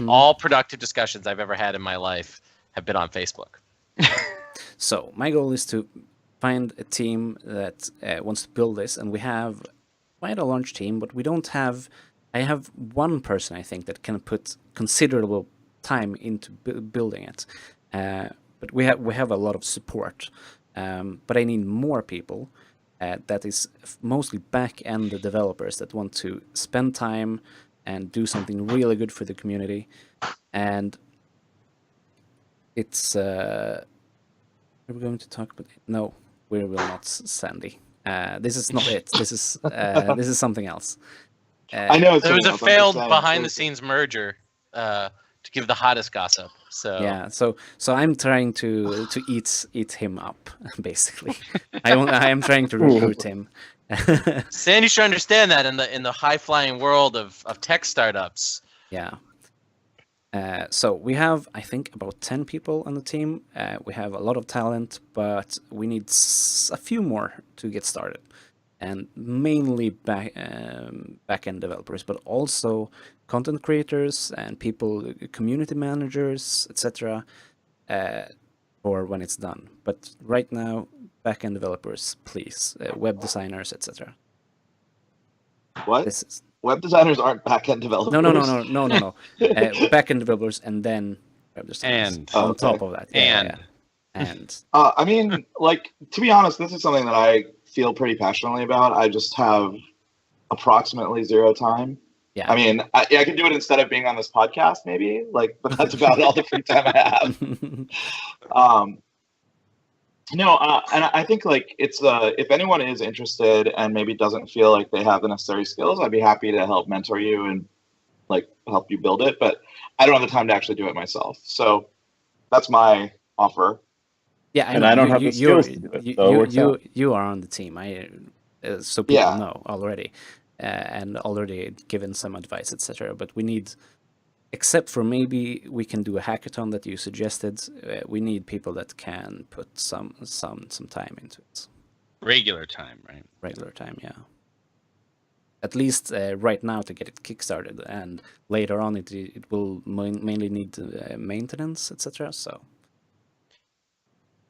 all productive discussions I've ever had in my life have been on Facebook. So my goal is to find a team that wants to build this, and we have quite a large team, but we don't have. I have one person, I think, that can put considerable time into building it, but we have a lot of support. But I need more people. That is mostly back-end developers that want to spend time and do something really good for the community. And it's are we going to talk about it? No, we will not, Sandy. This is not it. This is something else. I know there was a failed behind-the-scenes merger to give the hottest gossip. So yeah, so I'm trying to eat him up, basically. I am trying to recruit him. Sandy should understand that in the high-flying world of tech startups. Yeah. So we have, I think, about 10 people on the team. We have a lot of talent, but we need a few more to get started. And mainly back-end developers, but also content creators and people, community managers, etc. For when it's done. But right now, back-end developers, please, web designers, etc. What? Web designers aren't back-end developers. No. Back-end developers and then web designers. And on top of that. And I mean, like, to be honest, this is something that I feel pretty passionately about. I just have approximately zero time. Yeah. I mean, I could do it instead of being on this podcast, maybe. Like, but that's about all the free time I have. And I think like it's if anyone is interested and maybe doesn't feel like they have the necessary skills, I'd be happy to help mentor you and like help you build it. But I don't have the time to actually do it myself. So that's my offer. Yeah, and I don't have the skills to do it. So you are on the team. So people know already, and already given some advice, etc. But we need, except for maybe we can do a hackathon that you suggested. We need people that can put some time into it. Regular time, right? Regular time, yeah. At least right now to get it kickstarted, and later on it will mainly need maintenance, etc. So.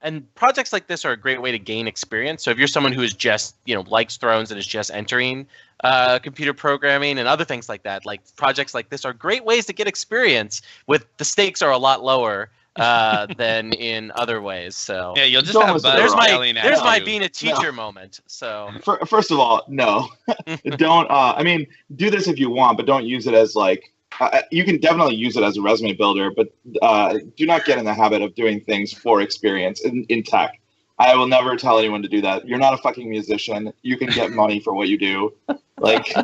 And projects like this are a great way to gain experience. So if you're someone who is just, likes Thrones and is just entering computer programming and other things like that, like projects like this are great ways to get experience. With the stakes are a lot lower than in other ways. So yeah, you'll just have there's my being a teacher moment. So first of all, no, don't. I mean, do this if you want, but don't use it as like. You can definitely use it as a resume builder, but do not get in the habit of doing things for experience in tech. I will never tell anyone to do that. You're not a fucking musician. You can get money for what you do. Like,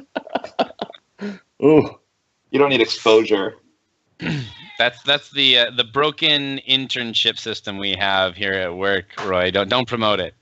ooh, you don't need exposure. That's the broken internship system we have here at work, Roy. Don't promote it.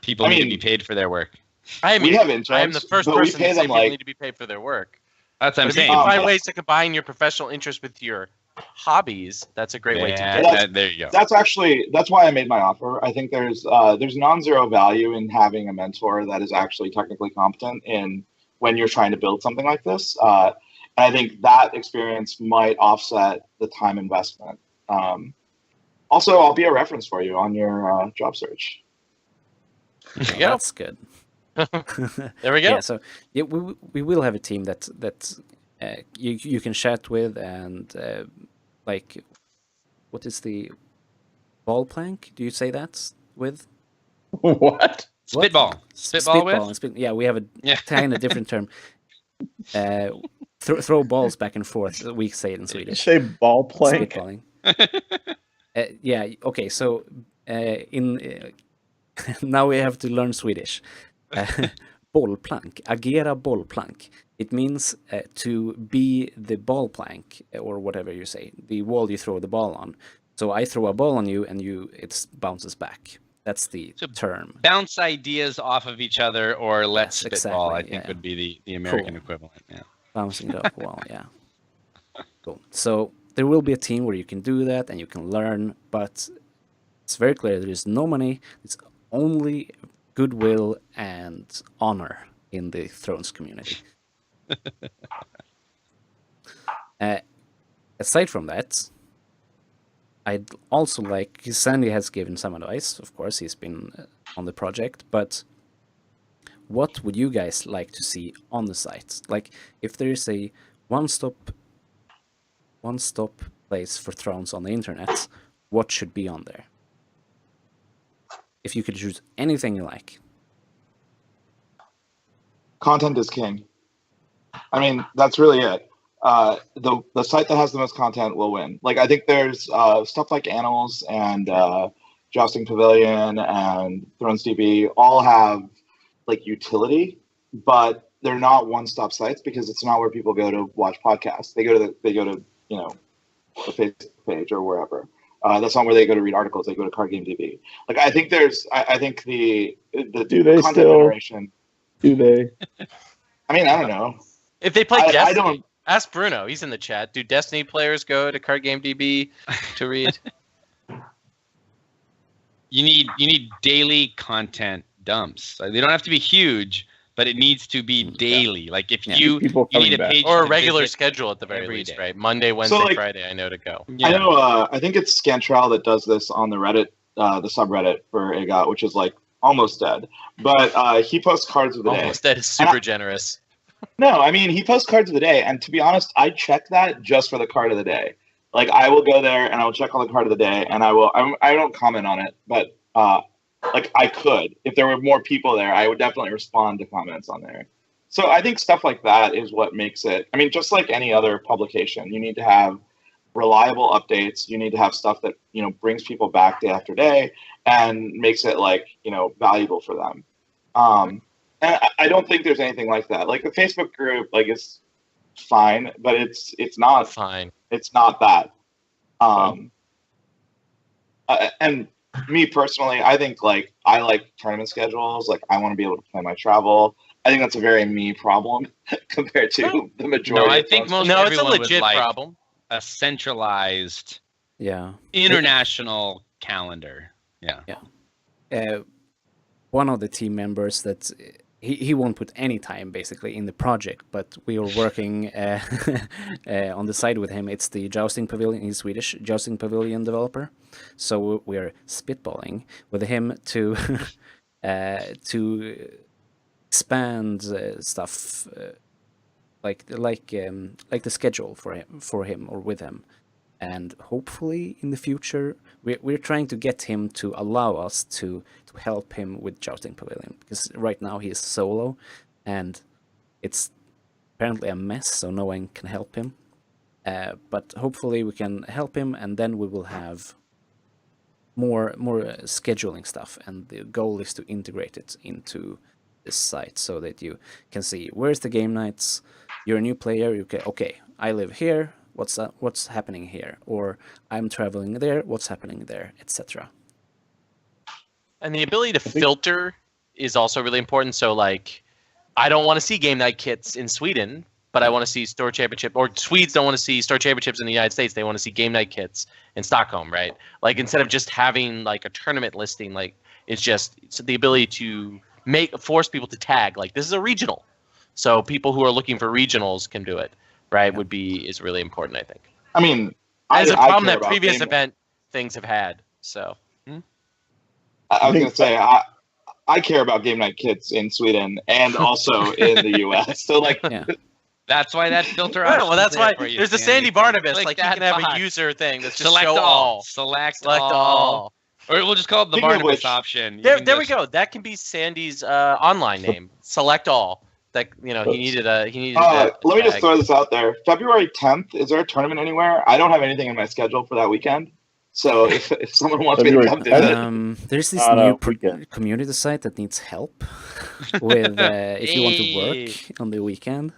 People need to be paid for their work. We have interns. I am the first person to say people need to be paid for their work. That's what I'm saying. If you find ways to combine your professional interest with your hobbies, that's a great way to do it. There you go. That's why I made my offer. I think there's non-zero value in having a mentor that is actually technically competent in when you're trying to build something like this. And I think that experience might offset the time investment. Also, I'll be a reference for you on your job search. There you go. That's good. There we go. Yeah, so yeah, we will have a team that you can chat with, and like, what is the ball plank? Do you say that with? What? Spitball. Spitball with? Yeah, we have a kind of different term. Throw balls back and forth. We say it in Swedish. Say ball plank. Spitballing. Yeah. Okay. So now we have to learn Swedish. Bollplank. Agera bollplank. It means to be the ball plank, or whatever you say, the wall you throw the ball on. So I throw a ball on you, and it bounces back. That's the term. Bounce ideas off of each other, or let's spitball, exactly, I think would be the American equivalent. Yeah. Bouncing it off the wall, yeah. Cool. So there will be a team where you can do that and you can learn, but it's very clear there is no money. It's only goodwill and honor in the Thrones community. Aside from that, I'd also like, Sandy has given some advice, of course, he's been on the project, but what would you guys like to see on the site? Like, if there is a one-stop place for Thrones on the internet, what should be on there? If you could choose anything you like. Content is king. I mean, that's really it. The site that has the most content will win. Like, I think there's stuff like Animals and Jousting Pavilion and Thrones DB all have like utility, but they're not one-stop sites because it's not where people go to watch podcasts. They go to the Facebook page or wherever. That's not where they go to read articles. They go to Card Game DB. Like, I think I think the content generation. Do they? I mean, I don't know. If they play Destiny, I don't. Ask Bruno. He's in the chat. Do Destiny players go to Card Game DB to read? You need daily content dumps. They don't have to be huge, but it needs to be daily. Like, if you need a page or a regular schedule at the very least, right? Monday, Wednesday, Friday. I know to go. Yeah. I know. I think it's Scantrell that does this on the Reddit, the subreddit for AGOT, which is like almost dead. But he posts cards of the day. Almost dead is super generous. No, I mean, he posts cards of the day, and to be honest, I check that just for the card of the day. Like, I will go there and I will check on the card of the day, and I don't comment on it, but like, I could. If there were more people there, I would definitely respond to comments on there. So I think stuff like that is what makes it. I mean, just like any other publication, you need to have reliable updates. You need to have stuff that, brings people back day after day and makes it, like, valuable for them. And I don't think there's anything like that. Like, the Facebook group, like, is fine, but it's not fine. It's not that. And me personally, I think, like, I like tournament schedules. Like, I want to be able to plan my travel. I think that's a very me problem compared to the majority. No, I think it's a legit problem. A centralized, international calendar. Yeah. One of the team members that he won't put any time basically in the project, but we are working on the side with him. It's the Jousting Pavilion. He's Swedish, Jousting Pavilion developer. So we're spitballing with him to expand stuff like the schedule for him or with him, and hopefully in the future we're trying to get him to allow us to help him with Jousting Pavilion, because right now he is solo and it's apparently a mess, so no one can help him. But hopefully we can help him, and then we will have more scheduling stuff, and the goal is to integrate it into this site so that you can see where's the game nights. You're a new player, you can, okay, I live here, what's happening here, or I'm traveling there, what's happening there, etc. And the ability to filter is also really important. So, like, I don't want to see game night kits in Sweden, but I want to see Store Championship, or Swedes don't want to see Store Championships in the United States. They want to see game night kits in Stockholm, right? Like, instead of just having like a tournament listing, like, it's the ability to force people to tag, like, this is a regional. So people who are looking for regionals can do it, right? Yeah. Is really important, I think. I mean, as a problem that previous event things have had. So I was going to say, I care about game night kits in Sweden and also in the US. So like, Yeah. That's why that filter Right, option. well, that's why for you, there's the Sandy. Sandy Barnabas. Click Like you that can have box. a user thing that's just Select show all. Select Select all. Or we'll just call it the Speaking of Barnabas which, option. You There can we just- go. That can be Sandy's online name. Select all. That he needed that. let me just tag. throw this out there. February 10th, is there a tournament anywhere? I don't have anything in my schedule for that weekend. So if someone wants me to come visit, There's this On a new weekend. community site that needs help with if you want to work on the weekend.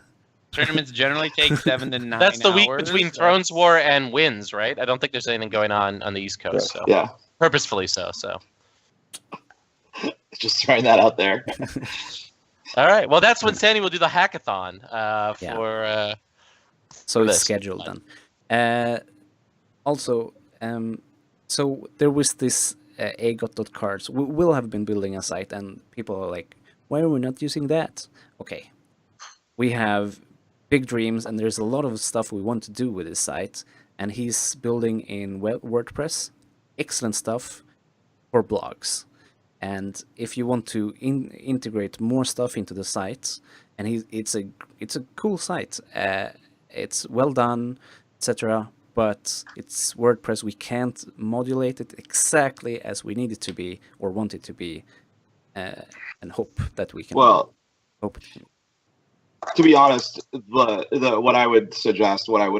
Tournaments generally take 7 to 9 That's the week hours. between Thrones War and Wins, right? I don't think there's anything going on the East Coast. So yeah, purposefully so. just throwing that out there. All right. Well, that's when Sandy will do the hackathon Yeah. for. So it's this. scheduled then. Also, so there was this agot.cards. We'll have been building a site, and people are like, why are we not using that? Okay. We have big dreams, and there's a lot of stuff we want to do with this site, and he's building in WordPress. Excellent stuff for blogs. And if you want to integrate more stuff into the site, and it's a cool site. It's well done, etc. But it's WordPress. We can't modulate it exactly as we need it to be or want it to be, and hope that we can. Well, hope. to be honest, what I would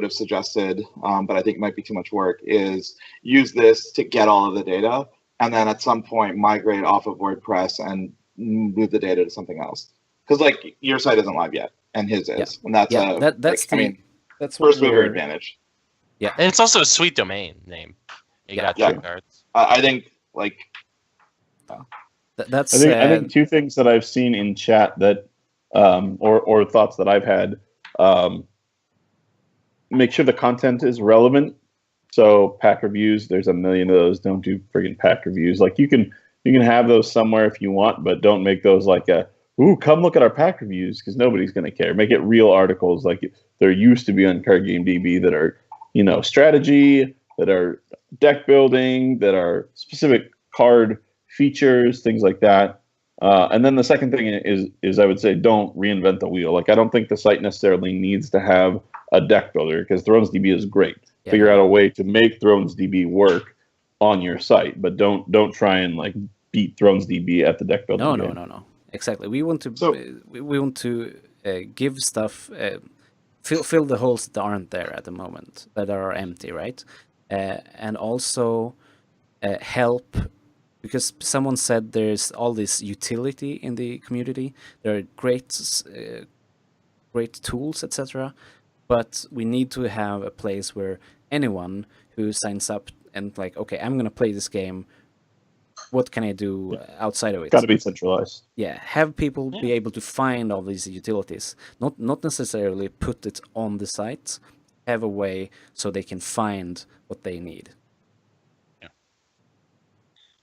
have suggested, but I think might be too much work, is use this to get all of the data, and then at some point migrate off of WordPress and move the data to something else. Because like your site isn't live yet, and his is, and that's that's that's first mover advantage. Yeah, and it's also a sweet domain name. You got yeah. cards. I think like that's. I think two things that I've seen in chat that, or thoughts that I've had, make sure the content is relevant. So pack reviews, there's a million of those. Don't do friggin' pack reviews. Like you can have those somewhere if you want, but don't make those like ooh, come look at our pack reviews, because nobody's going to care. Make it real articles like there used to be on Card Game DB that are, strategy, that are deck building, that are specific card features, things like that. And then the second thing is I would say don't reinvent the wheel. Like I don't think the site necessarily needs to have a deck builder, because Thrones DB is great. Yeah. Figure out a way to make Thrones DB work on your site, but don't try and like beat Thrones DB at the deck building. No. Exactly. We want to we want to give stuff, fill the holes that aren't there at the moment, that are empty, right? And also help, because someone said there's all this utility in the community. There are great tools, etc. But we need to have a place where anyone who signs up and like, okay, I'm gonna play this game. What can I do outside of it? Got to be centralized. Yeah, have people be able to find all these utilities. Not necessarily put it on the site. Have a way so they can find what they need. Yeah.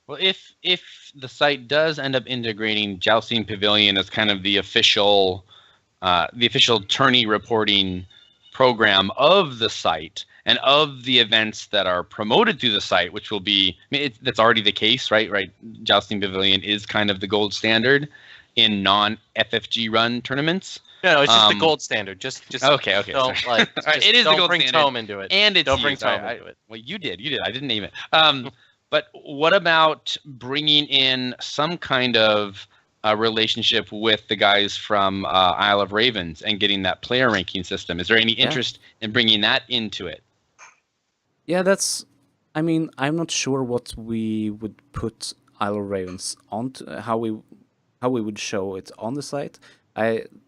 Well, if the site does end up integrating Jousting Pavilion as kind of the official tourney reporting program of the site and of the events that are promoted through the site, which will be, that's already the case, right? Right. Jousting Pavilion is kind of the gold standard in non-FFG run tournaments. No, it's just the gold standard. Just okay. Don't sorry. It is the gold bring standard. Tome into it. And it's don't bring Tome into it. Well, you did. I didn't name it. But what about bringing in some kind of relationship with the guys from Isle of Ravens and getting that player ranking system? Is there any interest in bringing that into it? Yeah, I'm not sure what we would put Isle of Ravens onto, how we would show it on the site.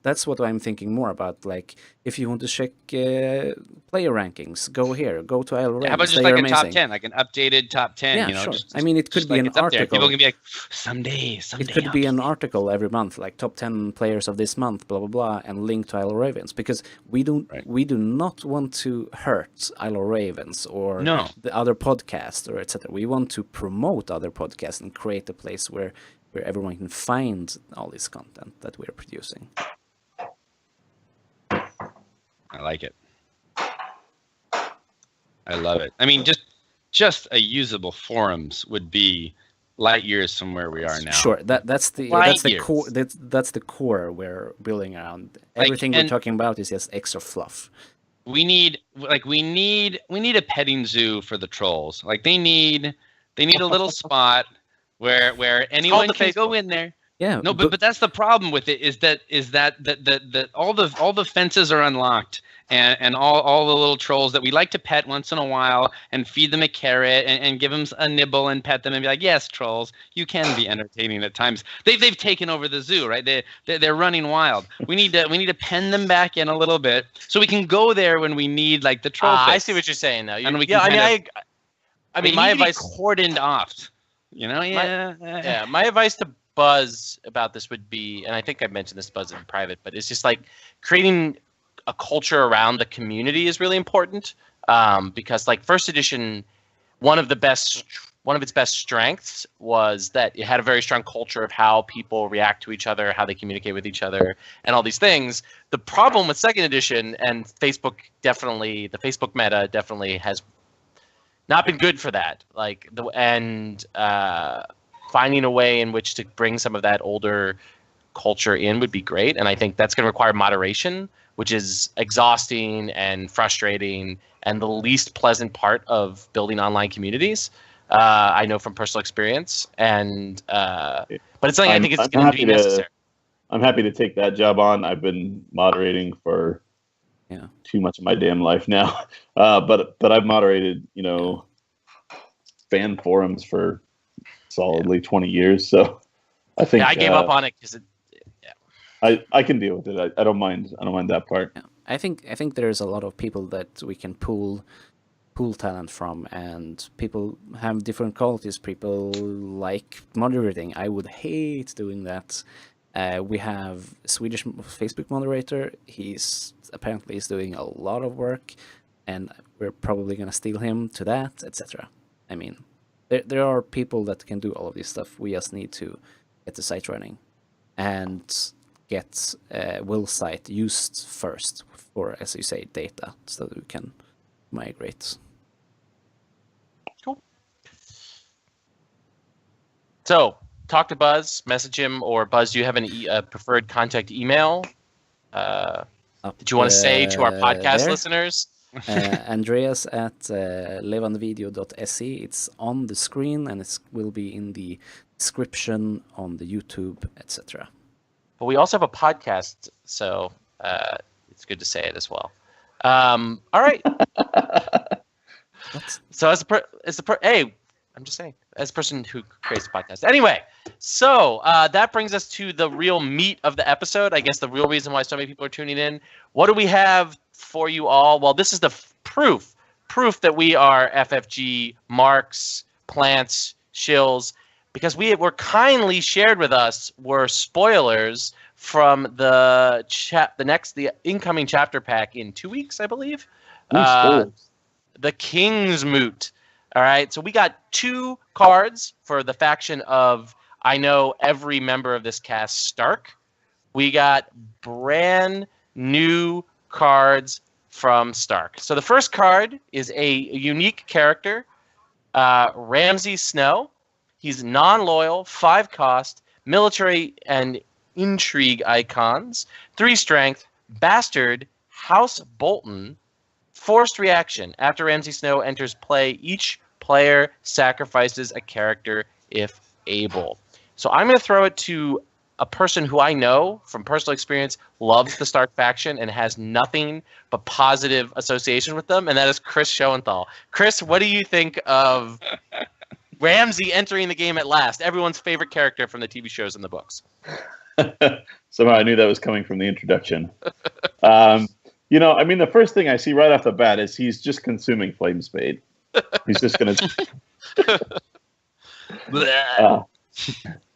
That's what I'm thinking more about. Like, if you want to check player rankings, go here. Go to Isle of Ravens. How about just like a top 10, like an updated top 10? Yeah, sure. It could be an article. People can be like, someday. It could be an article every month, like top 10 players of this month, blah blah blah, and link to Isle of Ravens, because we do not want to hurt Isle of Ravens or the other podcasts or etc. We want to promote other podcasts and create a place where everyone can find all this content that we're producing. I like it. I love it. just a usable forums would be light years from where we are now. Sure, that's the core. That's the core we're building around. Everything we're talking about is just extra fluff. We need a petting zoo for the trolls. Like they need a little spot where anyone can go in there. Yeah. No, but that's the problem with it is that all the fences are unlocked and all the little trolls that we like to pet once in a while and feed them a carrot and give them a nibble and pet them and be like, yes, trolls, you can be entertaining at times. They've taken over the zoo, right? They're running wild. We need to pen them back in a little bit so we can go there when we need like the troll. I see what you're saying now. And we yeah, can I mean, my advice cordoned off. You know, my advice to Buzz about this would be, and I think I mentioned this to Buzz in private, but it's just like creating a culture around the community is really important, because like first edition, one of its best strengths was that it had a very strong culture of how people react to each other, how they communicate with each other, and all these things. The problem with second edition and the Facebook meta definitely has not been good for that. Finding a way in which to bring some of that older culture in would be great. And I think that's going to require moderation, which is exhausting and frustrating and the least pleasant part of building online communities. I know from personal experience, but it's something I think it's going to be necessary. I'm happy to take that job on. I've been moderating for too much of my damn life now, but I've moderated, fan forums for solidly 20 years. So I think I gave up on it because I can deal with it. I don't mind. I don't mind that part. Yeah. I think there's a lot of people that we can pool talent from, and people have different qualities. People like moderating. I would hate doing that. We have a Swedish Facebook moderator. He's apparently doing a lot of work, and we're probably gonna steal him to that, etc. I mean, there are people that can do all of this stuff. We just need to get the site running and get Will's site used first for, as you say, data, so that we can migrate. Cool. So, talk to Buzz, message him, or Buzz, do you have a preferred contact email? Did you want to say to our podcast listeners? Andreas at levandvideo.se. It's on the screen and it will be in the description on the YouTube, etc. But we also have a podcast, so it's good to say it as well. All right. So hey, I'm just saying, as a person who creates a podcast. Anyway, so that brings us to the real meat of the episode. I guess the real reason why so many people are tuning in. What do we have for you all? Well, this is the proof that we are FFG marks, plants, shills, because were kindly shared with us were spoilers from the incoming chapter pack in 2 weeks, I believe. The King's Moot. All right, so we got 2 cards for the faction of, I know every member of this cast, Stark. We got brand new cards from Stark. So the first card is a unique character, Ramsay Snow. He's non-loyal, 5 cost, military and intrigue icons, 3 strength, bastard, House Bolton, forced reaction. After Ramsay Snow enters play, each player sacrifices a character if able. So I'm going to throw it to a person who I know from personal experience loves the Stark faction and has nothing but positive association with them, and that is Chris Schoenthal. Chris, what do you think of Ramsay entering the game at last? Everyone's favorite character from the TV shows and the books. Somehow I knew that was coming from the introduction. The first thing I see right off the bat is he's just consuming Flamespade. He's just going to...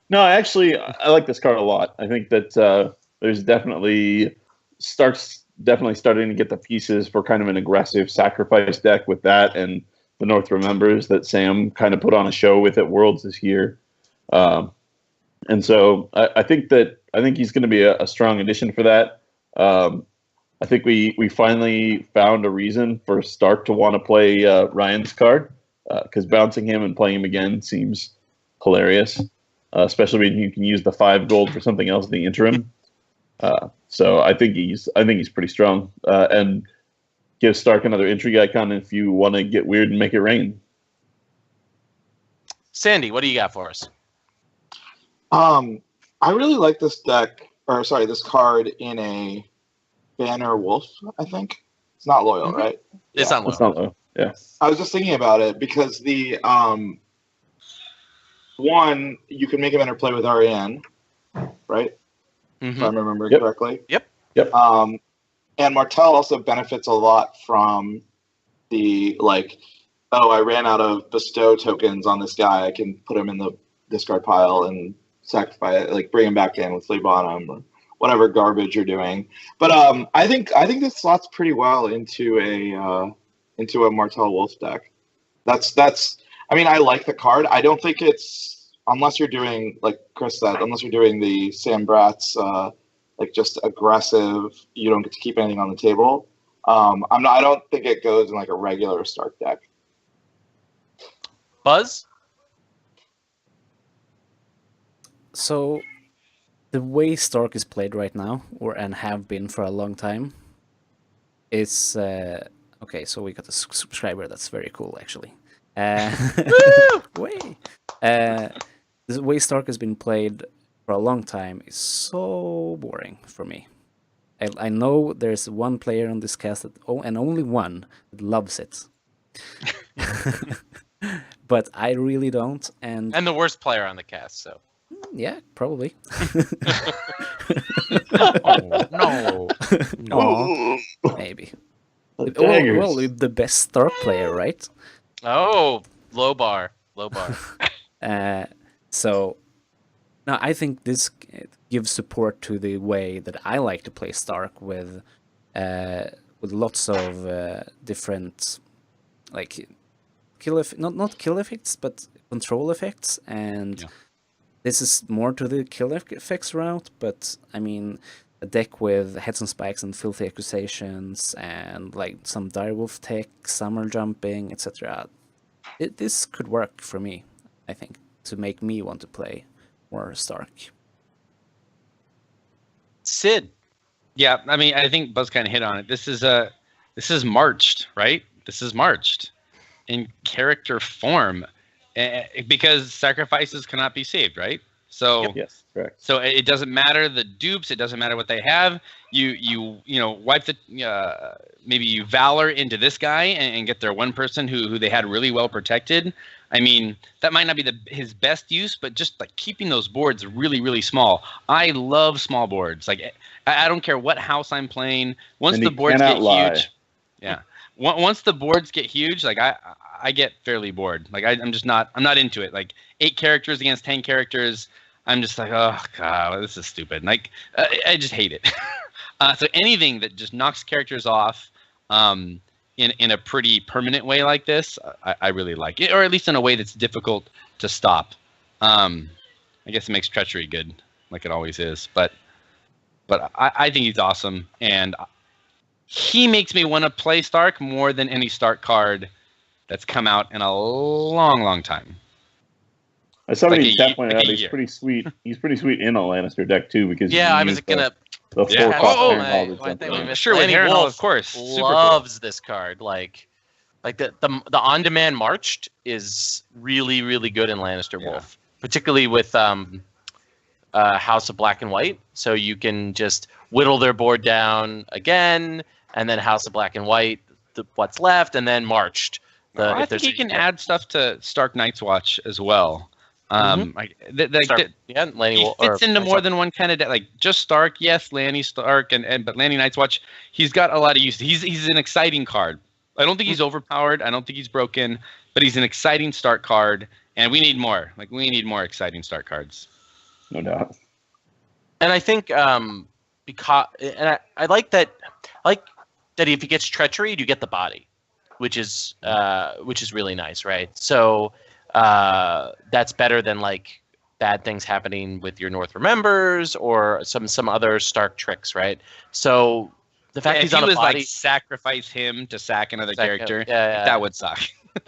No, actually, I like this card a lot. I think that there's definitely starting to get the pieces for kind of an aggressive sacrifice deck with that, and the North Remembers that Sam kind of put on a show with at Worlds this year. And so I think he's going to be a strong addition for that. I think we finally found a reason for Stark to want to play Ryan's card. because bouncing him and playing him again seems hilarious, especially when you can use the 5 gold for something else in the interim. So I think he's pretty strong, and give Stark another intrigue icon if you want to get weird and make it rain. Sandy, what do you got for us? I really like this this card in a Banner Wolf, I think. It's not loyal, right? It's not loyal. It's not low. Yeah. I was just thinking about it because the one, you can make him interplay with Ariane, right? If I remember correctly. Yep. And Martel also benefits a lot from the I ran out of bestow tokens on this guy. I can put him in the discard pile and sacrifice it, bring him back in with flea bottom or whatever garbage you're doing. But I think this slots pretty well into a Martel Wolf deck. That's. I mean, I like the card. I don't think it's, unless you're doing, like Chris said, unless you're doing the Sam Bratz, just aggressive, you don't get to keep anything on the table. I don't think it goes in a regular Stark deck. Buzz? So, the way Stark is played right now, and have been for a long time, is okay. So we got a subscriber. That's very cool, actually. The way Stark has been played for a long time is so boring for me. I know there's one player on this cast and only one that loves it. But I really don't. And the worst player on the cast, so. Yeah, probably. No. Maybe. Well, the best Stark player, right? Oh, low bar. So, now I think this gives support to the way that I like to play Stark with lots of different, not kill effects, but control effects, and this is more to the kill effects route. But I mean, a deck with Heads on Spikes and Filthy Accusations and some direwolf tech, summer jumping, etc. This could work for me, I think, to make me want to play more Stark. Sid. Yeah, I mean, I think Buzz kind of hit on it. This is marched, right? This is marched in character form, because sacrifices cannot be saved, right? So yes, correct. So it doesn't matter the dupes. It doesn't matter what they have. You wipe the maybe you valor into this guy and get their one person who they had really well protected. I mean, that might not be his best use, but just keeping those boards really, really small. I love small boards. I don't care what house I'm playing. Once the boards get huge, yeah. Once the boards get huge, I get fairly bored. I'm not into it. 8 characters against 10 characters. I'm just oh god, this is stupid. I just hate it. So anything that just knocks characters off, in a pretty permanent way like this, I really like it, or at least in a way that's difficult to stop. I guess it makes treachery good, like it always is. But I think he's awesome, and he makes me want to play Stark more than any Stark card that's come out in a long, long time. I saw what Chat pointed out. He's pretty sweet. He's pretty sweet in a Lannister deck too, because I was gonna. The full cost sure, with Lanny Wolf, of course, loves this card. The on-demand marched is really, really good in Lannister Wolf, particularly with House of Black and White. So you can just whittle their board down again, and then House of Black and White, what's left, and then marched. I think you can add stuff to Stark Night's Watch as well. Lanny Wolf fits into more than one kind of deck. Just Stark, yes, Lanny Stark, but Lanny Night's Watch, he's got a lot of use. He's an exciting card. I don't think he's overpowered. I don't think he's broken, but he's an exciting Stark card, and we need more. We need more exciting Stark cards. No doubt. And I think because I like that. That if he gets treachery, you get the body, which is really nice, right? So. That's better than bad things happening with your North Remembers or some other Stark tricks, right? So the fact he's on a body, sacrifice him to sack another character, that would suck.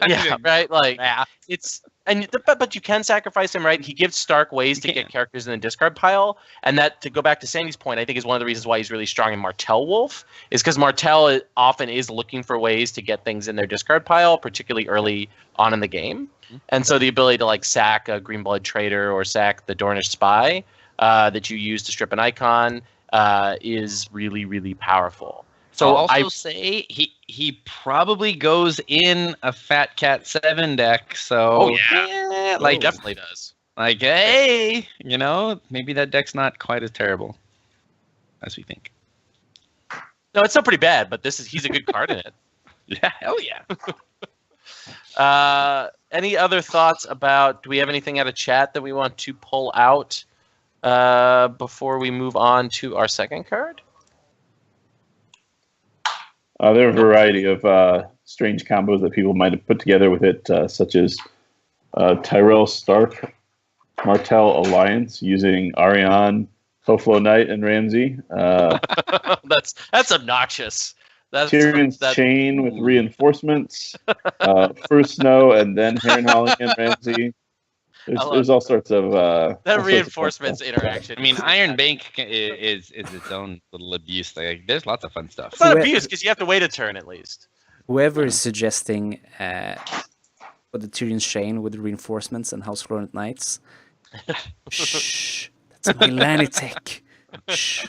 Yeah, right. Like Yeah. it's but you can sacrifice him, right? He gives Stark ways to get characters in the discard pile, and that, to go back to Sandy's point, I think is one of the reasons why he's really strong in Martel Wolf, is because Martel often is looking for ways to get things in their discard pile, particularly early on in the game, and so the ability to like sack a Green Blood Traitor or sack the Dornish Spy that you use to strip an icon is really, really powerful. So I'll also say he probably goes in a Fat Cat 7 deck. So like definitely does. Like, hey, maybe that deck's not quite as terrible as we think. No, it's still pretty bad, but he's a good card in it. Yeah, hell yeah. Any other thoughts about? Do we have anything out of chat that we want to pull out before we move on to our second card? There are a variety of strange combos that people might have put together with it, such as Tyrell Stark, Martel Alliance using Ariane, Foflo Knight, and Ramsey. That's obnoxious. Tyrion's Chain with reinforcements, first Snow, and then Harrenhalling and Ramsey. There's all sorts of that reinforcements interaction. I mean, Iron Bank is its own little abuse. Like, there's lots of fun stuff. It's not abuse because you have to wait a turn at least. Whoever is suggesting for the Tyrion's Chain with reinforcements and House Coronet Knights, shh, that's my Lanny tech. Shh.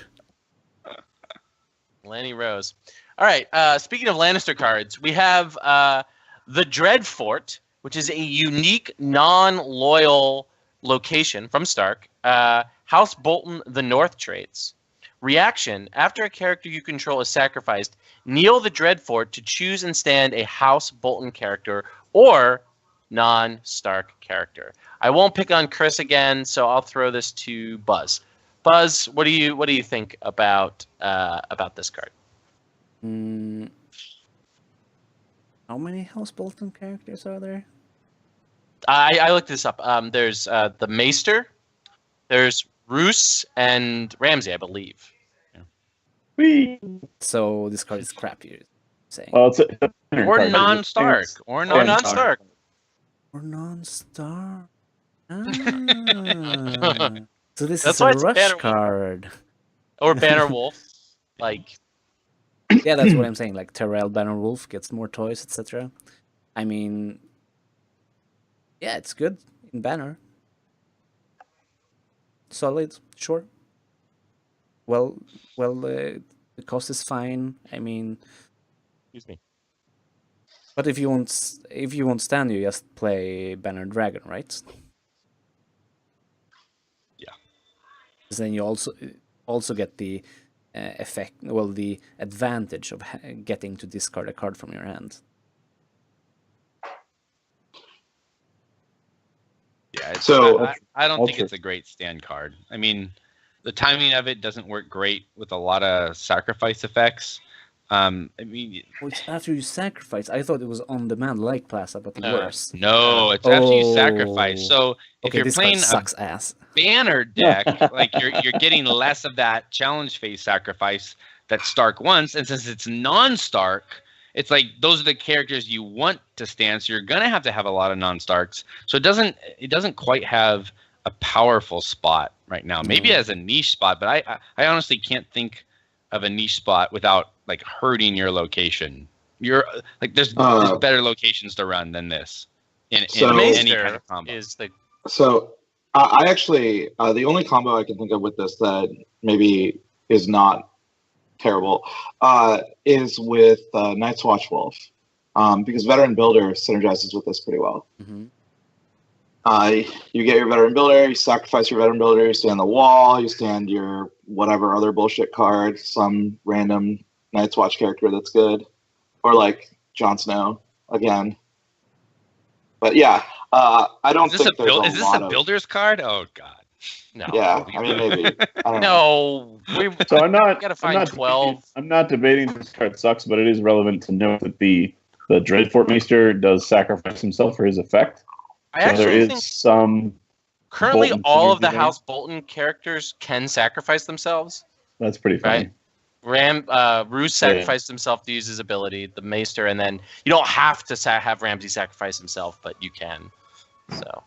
Lanny Rose. All right. Speaking of Lannister cards, we have the Dreadfort, which is a unique, non-loyal location from Stark. House Bolton, the North traits. Reaction: after a character you control is sacrificed, kneel the Dreadfort to choose and stand a House Bolton character or non-Stark character. I won't pick on Chris again, so I'll throw this to Buzz. Buzz, what do you think about this card? How many House Bolton characters are there? I looked this up. There's the Maester, there's Roose, and Ramsey, I believe. Whee! So this card is crap, you're saying. Well, it's Or non-Stark. Or non-Stark. Or non-Stark. So this That's is why a it's rush Banner card. Or Banner Wolf. Like, Yeah, that's what I'm saying. Like Tyrell Banner Wolf gets more toys, etc. I mean, yeah, it's good in Banner. Solid, sure. Well, the cost is fine. I mean, excuse me. but if you want stand, you just play Banner Dragon, right? Yeah. Because then you also get the effect, the advantage of getting to discard a card from your hand. Yeah, So I don't think it's a great stand card. I mean, the timing of it doesn't work great with a lot of sacrifice effects. I mean, it's after you sacrifice. I thought it was on demand like Plaza, but worse. No, it's after you sacrifice. So if you're this playing card sucks ass. Banner deck, like you're getting less of that challenge phase sacrifice that Stark wants, and since it's non-Stark, it's like those are the characters you want to stand. So you're gonna have to have a lot of non-Starks. So it doesn't quite have a powerful spot right now. Maybe as a niche spot, but I honestly can't think of a niche spot without like hurting your location. You're like there's better locations to run than this in any kind of combo. So I actually the only combo I can think of with this that maybe is not terrible is with Night's Watch Wolf, because Veteran Builder synergizes with this pretty well. Mm-hmm. You get your Veteran Builder, you sacrifice your Veteran Builder, you stand the wall, you stand your whatever other bullshit card, some random Night's Watch character that's good, or like Jon Snow again. But yeah, I don't think there's is this a builder's card? Oh god, no. Yeah, I mean maybe. I don't know. So I'm not. Gotta find 12. I'm not debating this card sucks, but it is relevant to note that the Dreadfort Maester does sacrifice himself for his effect. I actually think some. Currently, Bolton all of the there. House Bolton characters can sacrifice themselves. That's pretty funny. Right? Roose sacrificed himself to use his ability, the Maester, and then you don't have to have Ramsay sacrifice himself, but you can. So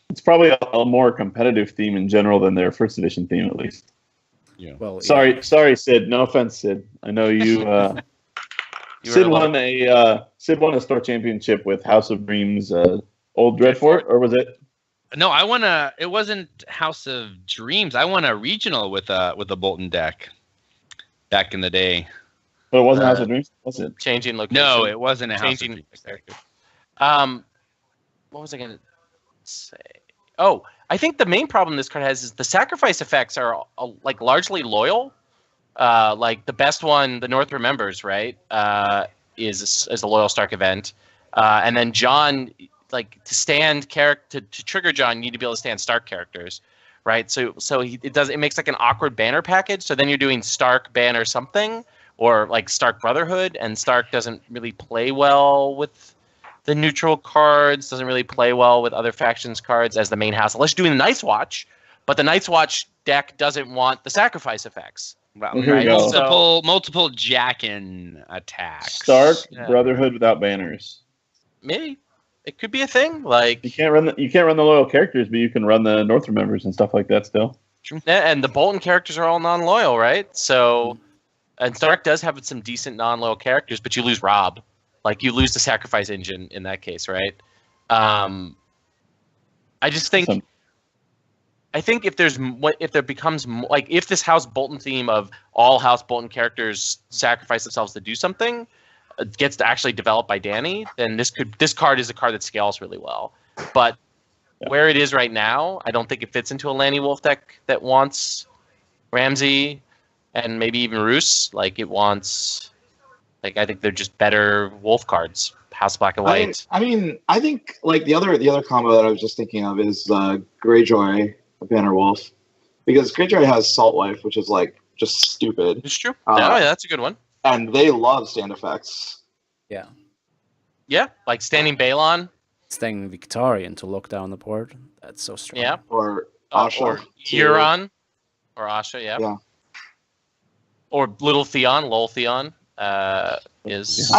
it's probably a more competitive theme in general than their first edition theme, at least. Yeah. Well, Sorry, Sid. No offense, Sid. I know you. Sid won a Store Championship with House of Dreams, Old Dreadfort, or was it? No, I won a. It wasn't House of Dreams. I won a regional with a Bolton deck back in the day. But it wasn't House of Dreams, was it? Changing location. No, it wasn't a House of Changing Dreams. What was I gonna say? Oh, I think the main problem this card has is the sacrifice effects are like largely loyal. Like the best one, the North Remembers, right? Is a loyal Stark event, and then John. Like to stand to trigger John, you need to be able to stand Stark characters, right? So it makes like an awkward banner package. So then you're doing Stark banner something or like Stark Brotherhood, and Stark doesn't really play well with the neutral cards. Doesn't really play well with other factions cards as the main house, unless you're doing the Night's Watch. But the Night's Watch deck doesn't want the sacrifice effects. Well, Right? multiple jack-in attacks. Stark Brotherhood without banners. Maybe. It could be a thing. Like you can't run the loyal characters, but you can run the North Remembers and stuff like that still. Yeah, and the Bolton characters are all non-loyal, right? So, and Stark does have some decent non-loyal characters, but you lose Rob. Like you lose the sacrifice engine in that case, right? I just think. I think if there becomes like if this House Bolton theme of all House Bolton characters sacrifice themselves to do something gets to actually developed by Danny, then this card is a card that scales really well. But where it is right now, I don't think it fits into a Lanny Wolf deck that wants Ramsay and maybe even Roose. Like it wants, like I think they're just better Wolf cards. House Black and White. I think like the other combo that I was just thinking of is Greyjoy Banner Wolf, because Greyjoy has Salt Wife, which is like just stupid. It's true. Yeah, that's a good one. And they love stand effects. Yeah. Yeah, like standing Balon. Staying Victorian to lock down the board. That's so strong. Yeah. Or Asha. Or Euron. Or Asha, yeah. Or Little Theon, Lol Theon is...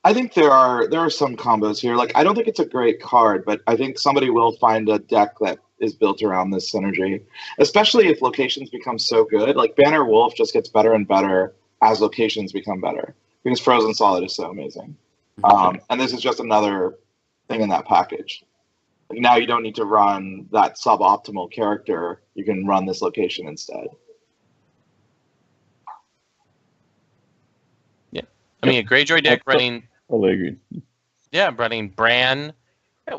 I think there are some combos here. Like, I don't think it's a great card, but I think somebody will find a deck that is built around this synergy, especially if locations become so good. Like, Banner Wolf just gets better and better as locations become better, because Frozen Solid is so amazing. And this is just another thing in that package. Like, now you don't need to run that suboptimal character. You can run this location instead. Yeah. I mean, a Greyjoy deck running... Totally agreed. Yeah, running Bran.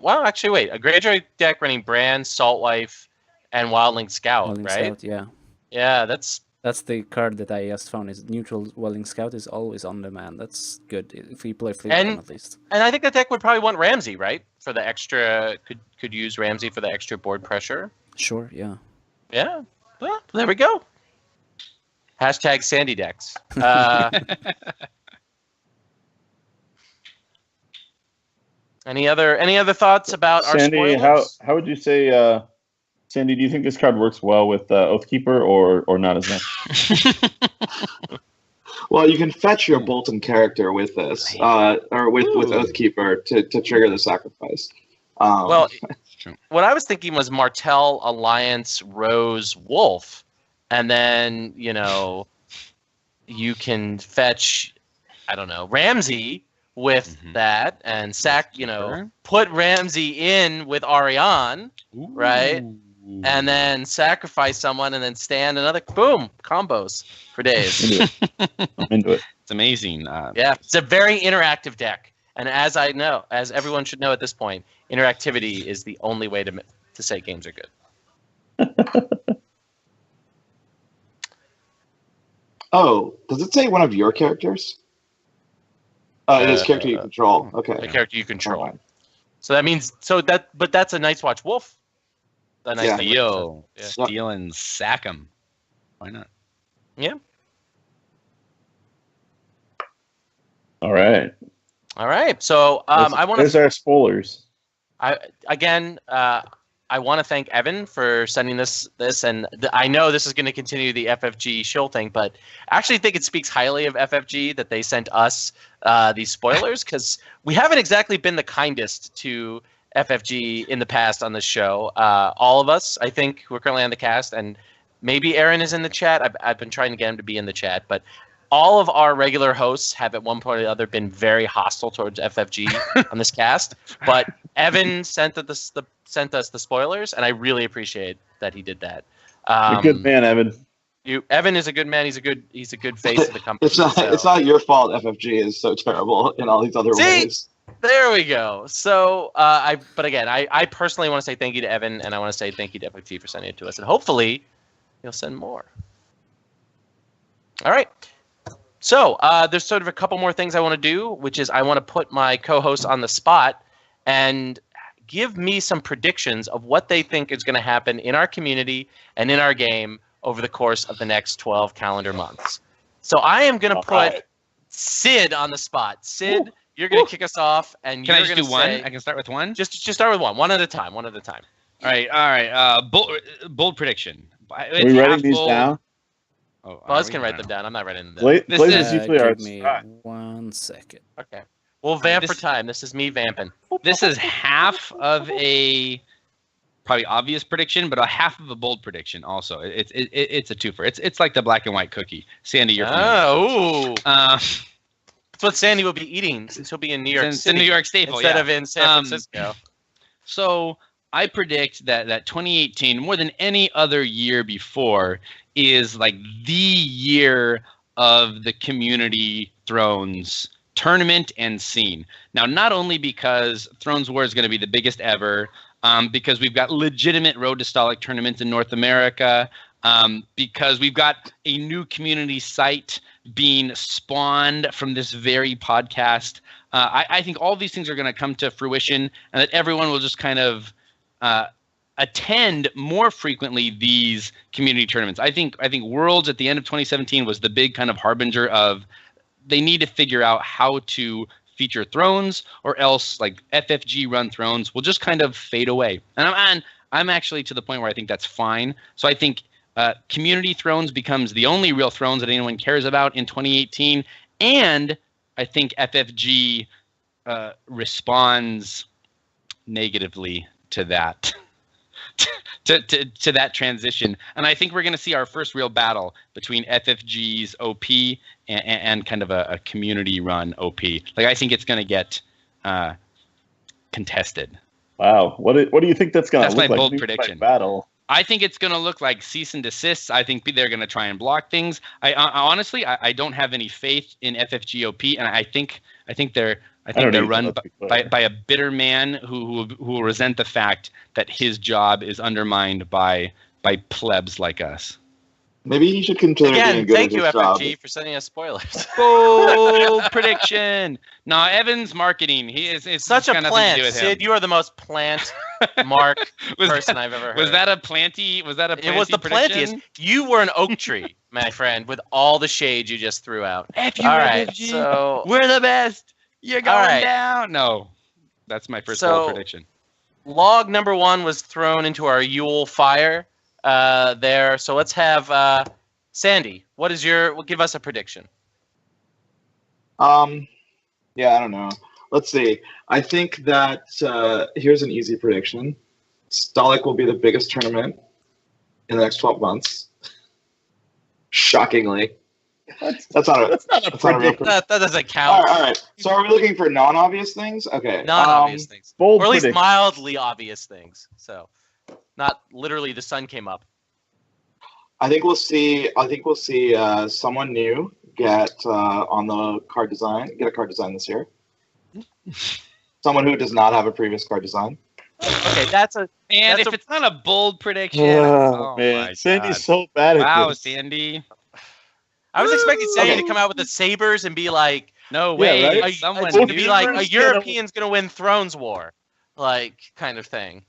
Well, actually, wait. A Greyjoy deck running Bran, Salt Wife, and Wildling Scout, Wildling right? Scout, yeah. Yeah, that's the card that I just found. Is neutral Wildling Scout is always on demand. That's good if we play Fleet at least. And I think the deck would probably want Ramsay, right? For the extra, could use Ramsay for the extra board pressure. Sure, yeah. Yeah. Well, there we go. Hashtag Sandy decks. Any other thoughts about Sandy, our spoilers? how would you say, Sandy, do you think this card works well with Oathkeeper or not as much? Well, you can fetch your Bolton character with this, or with Oathkeeper to trigger the sacrifice. Well, what I was thinking was Martel, Alliance, Rose, Wolf, and then you can fetch, I don't know, Ramsay with that and put Ramsay in with Ariane, right? And then sacrifice someone and then stand another combos for days. I'm into it. It's amazing. Yeah, it's a very interactive deck. And as everyone should know at this point, interactivity is the only way to say games are good. Oh, does it say one of your characters? It is character you control. Okay. The character you control. Right. So that means but that's a Night's Watch Wolf. Steal and sack him. Why not? Yeah. All right. So I want to. There's our spoilers. I I want to thank Evan for sending this, and I know this is going to continue the FFG shill thing, but I actually think it speaks highly of FFG that they sent us these spoilers, because we haven't exactly been the kindest to FFG in the past on this show. All of us, I think, who are currently on the cast, and maybe Aaron is in the chat. I've been trying to get him to be in the chat, but all of our regular hosts have at one point or the other been very hostile towards FFG on this cast. But Evan sent us the spoilers, and I really appreciate that he did that. You're a good man, Evan. Evan is a good man. He's a good face of the company. It's not your fault. FFG is so terrible in all these other ways. There we go. So, I personally want to say thank you to Evan, and I want to say thank you to FFG for sending it to us, and hopefully he'll send more. All right. So there's sort of a couple more things I want to do, which is I want to put my co-hosts on the spot and give me some predictions of what they think is going to happen in our community and in our game over the course of the next 12 calendar months. So I am going to put Sid on the spot. Sid, you're going to kick us off, and Can you're I just going do to one? say, I can start with one. Just start with one at a time. All right. Bold prediction. Are we writing these down? Oh, Buzz can write them down. I'm not writing them down. Blazes usually are. Give me 1 second. Okay. We'll vamp for time. This is me vamping. This is half of a probably obvious prediction, but a half of a bold prediction also. It's a twofer. It's like the black and white cookie. Sandy, you're ooh. That's what Sandy will be eating since he'll be in New York City. In New York Staple, instead of in San Francisco. So I predict that 2018, more than any other year before, is like the year of the Community Thrones tournament and scene. Now, not only because Thrones W.A.R is going to be the biggest ever, because we've got legitimate Road to Stalic tournaments in North America, because we've got a new community site being spawned from this very podcast. I think all these things are going to come to fruition, and that everyone will just kind of attend more frequently these community tournaments. I think Worlds at the end of 2017 was the big kind of harbinger of they need to figure out how to feature Thrones, or else like FFG run Thrones will just kind of fade away. And I'm actually to the point where I think that's fine. So I think Community Thrones becomes the only real Thrones that anyone cares about in 2018, and I think FFG responds negatively to that. to that transition, and I think we're going to see our first real battle between FFG's OP and kind of a community run OP. Like I think it's going to get contested. Wow, what do you think that's going to look like? That's my bold prediction. Battle. I think it's going to look like cease and desists. I think they're going to try and block things. I honestly don't have any faith in FFG OP, and I think they're run by a bitter man who will resent the fact that his job is undermined by plebs like us. Maybe he should consider being good at his job. Thank you, FFG, for sending us spoilers. Bold prediction. No, Evan's marketing. It's such a got plant. nothing to do with Sid, him. you are the most plant Mark person I've ever heard. Was that a planty? It was the plantiest. You were an oak tree, my friend, with all the shade you just threw out. F you, all FFG. Right, so we're the best. You're going down. No, that's my first bold prediction. Log number 1 was thrown into our Yule fire there. So let's have Sandy. Give us a prediction. Yeah, I don't know. Let's see. I think that here's an easy prediction. Stalic will be the biggest tournament in the next 12 months. Shockingly. That's not a real prediction. That doesn't count. All right. So are we looking for non-obvious things? Okay. Non-obvious things. Bold or at least prediction. mildly obvious things. So not literally the sun came up. I think we'll see someone new get on the card design. Get a card design this year. Someone who does not have a previous card design. Okay, if it's not a bold prediction, oh man, Sandy's so bad at this. Wow, Sandy. I was expecting Sandy to come out with the sabers and be like, "No way, right? someone to new." be like a European's gonna win Thrones War, like kind of thing."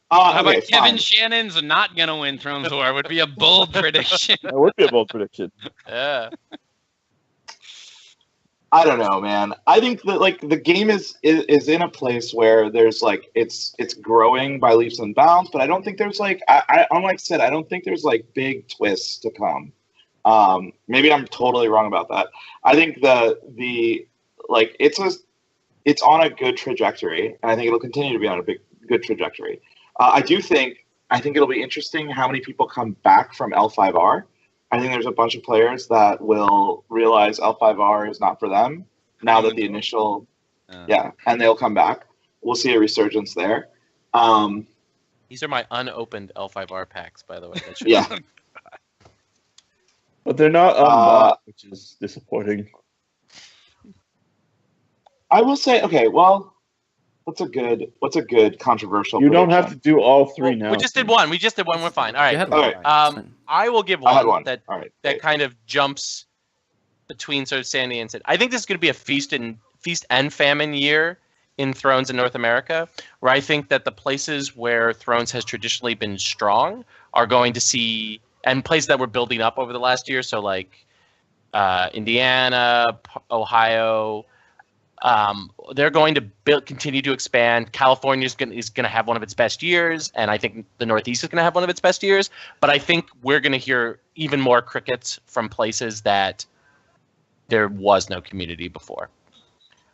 How about Kevin Shannon's not gonna win Thrones War? Would be a bold prediction. That would be a bold prediction. Yeah. I don't know, man. I think that like the game is in a place where there's like it's growing by leaps and bounds, but I don't think there's like unlike I said, I don't think there's like big twists to come. Maybe I'm totally wrong about that. I think the like it's on a good trajectory, and I think it'll continue to be on a good trajectory. I think it'll be interesting how many people come back from L5R. I think there's a bunch of players that will realize L5R is not for them now that the initial, and they'll come back. We'll see a resurgence there. These are my unopened L5R packs, by the way. Yeah. But they're not unlocked, which is disappointing. I will say, okay, well, what's a good controversial? You don't prediction? have to do all three now. We just did one. We're fine. All right. You had All one. right. I will give I had one one. All right. that kind of jumps between sort of Sandy and Sid. I think this is going to be a feast and famine year in Thrones in North America, where I think that the places where Thrones has traditionally been strong are going to see, and places that were building up over the last year, so like Indiana, Ohio. They're going to continue to expand. California is going to have one of its best years, and I think the Northeast is going to have one of its best years. But I think we're going to hear even more crickets from places that there was no community before.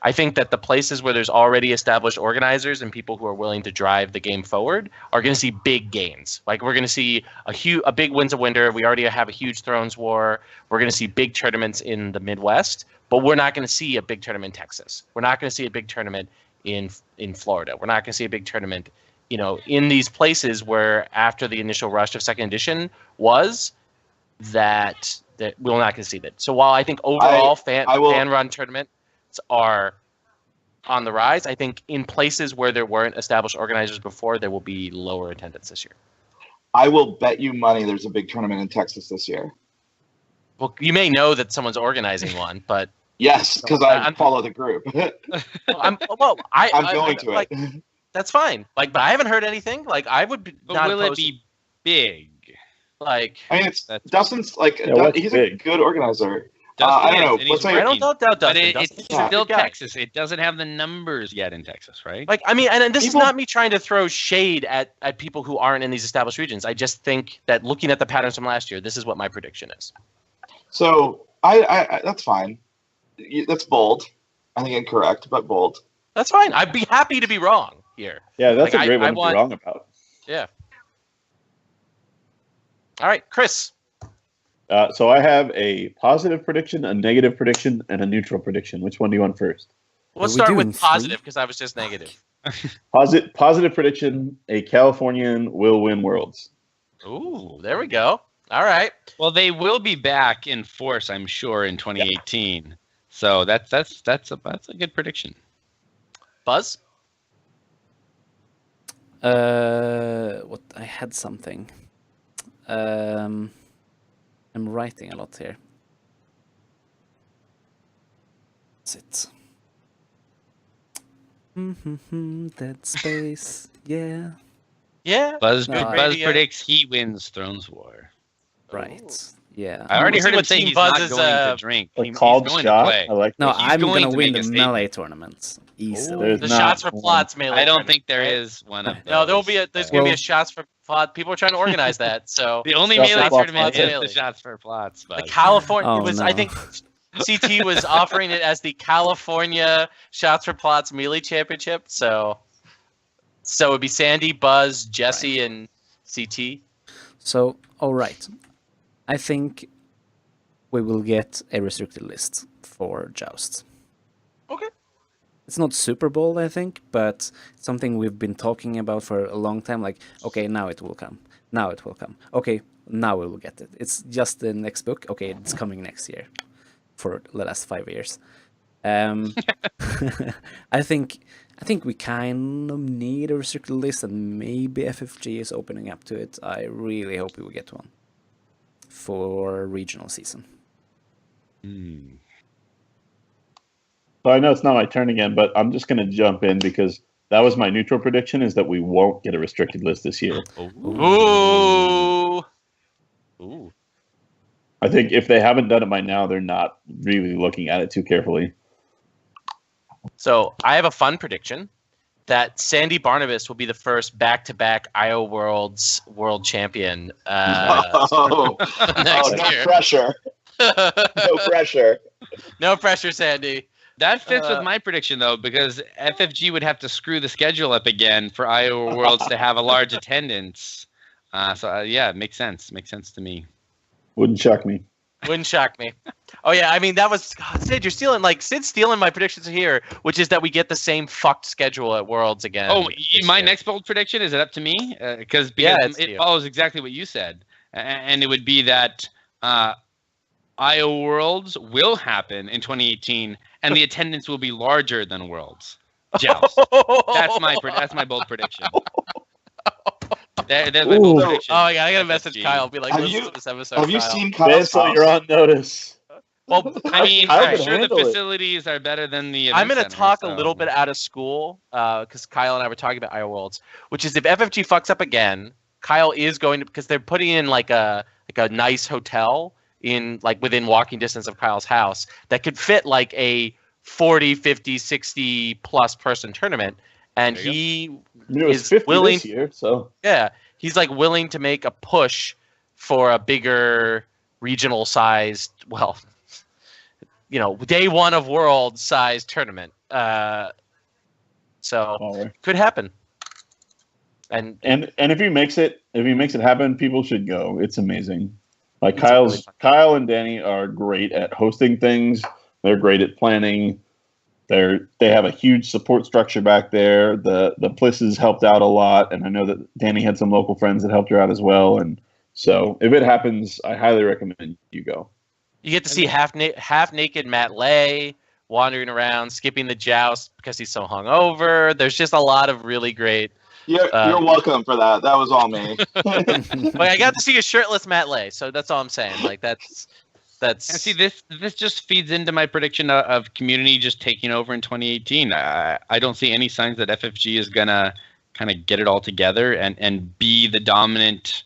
I think that the places where there's already established organizers and people who are willing to drive the game forward are going to see big gains. Like we're going to see a big Winds of Winter. We already have a huge Thrones War. We're going to see big tournaments in the Midwest, but we're not going to see a big tournament in Texas. We're not going to see a big tournament in Florida. We're not going to see a big tournament, in these places where after the initial rush of second edition was that we're not going to see that. So while I think overall fan run tournaments are on the rise, I think in places where there weren't established organizers before, there will be lower attendance this year. I will bet you money there's a big tournament in Texas this year. Well, you may know that someone's organizing one, but yes, because I follow the group. I'm going to like, it. That's fine. Like, but I haven't heard anything. Like, I would be. But will it be big? Like, I mean, Dustin's like he's big? A good organizer. Dustin I don't know. Let's say I don't doubt Dustin. But it's still guy. Texas. It doesn't have the numbers yet in Texas, right? Like, I mean, and this is not me trying to throw shade at people who aren't in these established regions. I just think that looking at the patterns from last year, this is what my prediction is. So I that's fine. That's bold. I think incorrect, but bold. That's fine. I'd be happy to be wrong here. Yeah, that's a great one to be wrong about. Yeah. All right, Chris. So I have a positive prediction, a negative prediction, and a neutral prediction. Which one do you want first? Let's start with positive because I was just negative. Positive prediction: a Californian will win Worlds. Ooh, there we go. All right. Well, they will be back in force, I'm sure, in 2018. Yeah. So that's a good prediction. Buzz? What I had something. I'm writing a lot here. That's it. Dead Space. Yeah. Yeah. Buzz predicts he wins Thrones W.A.R. Right. Yeah. I already heard him say he's not going to drink. He's going to play. I'm going to win the melee tournaments easily. The shots for plots melee. I don't think there is one of those. No, there's going to be a shots for plot. People are trying to organize that. So the only melee tournament is the shots for plots. The California I think CT was offering it as the California Shots for Plots Melee Championship. So it would be Sandy, Buzz, Jesse, and CT. So, all right. I think we will get a restricted list for Joust. Okay. It's not super bold, I think, but something we've been talking about for a long time. Like, okay, now it will come. Now it will come. Okay, now we will get it. It's just the next book. Okay, it's coming next year for the last 5 years. I think we kind of need a restricted list, and maybe FFG is opening up to it. I really hope we will get one for regional season. So I know it's not my turn again, but I'm just going to jump in because that was my neutral prediction, is that we won't get a restricted list this year. Ooh. I think if they haven't done it by now, they're not really looking at it too carefully. So I have a fun prediction that Sandy Barnabas will be the first back-to-back IO Worlds world champion next no year. pressure. No pressure. No pressure, Sandy. That fits with my prediction, though, because FFG would have to screw the schedule up again for Iowa Worlds to have a large attendance. Yeah, it makes sense. Makes sense to me. Wouldn't shock me. Wouldn't shock me. Oh yeah, I mean that was Sid. You're Sid's stealing my predictions here, which is that we get the same fucked schedule at Worlds again. Oh, my next bold prediction, is it up to me? Because it follows exactly what you said, and it would be that Iowa Worlds will happen in 2018, and the attendance will be larger than Worlds. Joust. That's my bold prediction. There's my bold prediction. Oh yeah, I gotta message Kyle. Be like, listen to this episode. Have you Kyle. seen Kyle's So house? you're on notice. Well, I mean, I I'm can sure the handle it. facilities are better than the. I'm going to event talk center, a little bit out of school because Kyle and I were talking about Iowa Worlds, which is if FFG fucks up again, Kyle is going to, because they're putting in like a nice hotel in like within walking distance of Kyle's house that could fit like a 40, 50, 60 plus person tournament, and he It was is 50 willing. this year, so Yeah, he's like willing to make a push for a bigger regional sized, well, day one of world sized tournament. So could happen. And if he makes it happen, people should go. It's amazing. Like It's really fun. Kyle and Danny are great at hosting things. They're great at planning. They have a huge support structure back there. The Plisses helped out a lot, and I know that Danny had some local friends that helped her out as well. And so if it happens, I highly recommend you go. you get to see half naked Matt Lay wandering around, skipping the joust because he's so hungover. There's just a lot of really great. You're welcome for that. That was all me. But I got to see a shirtless Matt Lay, so that's all I'm saying. Like that's. And see, this just feeds into my prediction of community just taking over in 2018. I don't see any signs that FFG is gonna kind of get it all together and be the dominant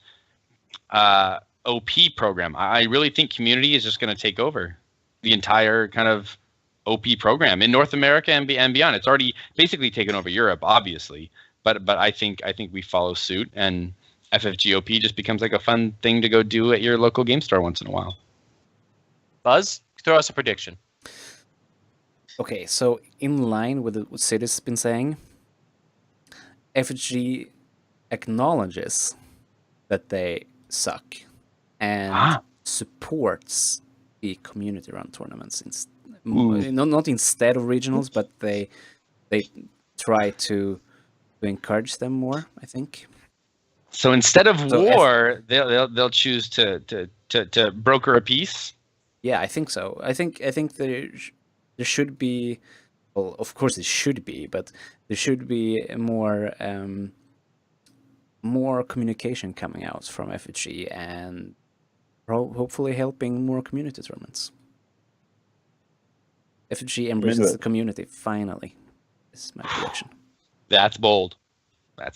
OP program. I really think community is just going to take over the entire kind of OP program in North America and beyond. It's already basically taken over Europe, obviously, but I think we follow suit, and FFG OP just becomes like a fun thing to go do at your local game store once in a while. Buzz, throw us a prediction. Okay, so in line with what Sid has been saying, FFG acknowledges that they suck and supports the community-run tournaments. Not instead of regionals, but they try to encourage them more, I think. So instead of war, they'll choose to broker a peace. Yeah, I think so. I think there should be, well, of course it should be, but there should be more communication coming out from FFG and hopefully helping more community tournaments. FFG embraces the community finally. This is my prediction. That's bold.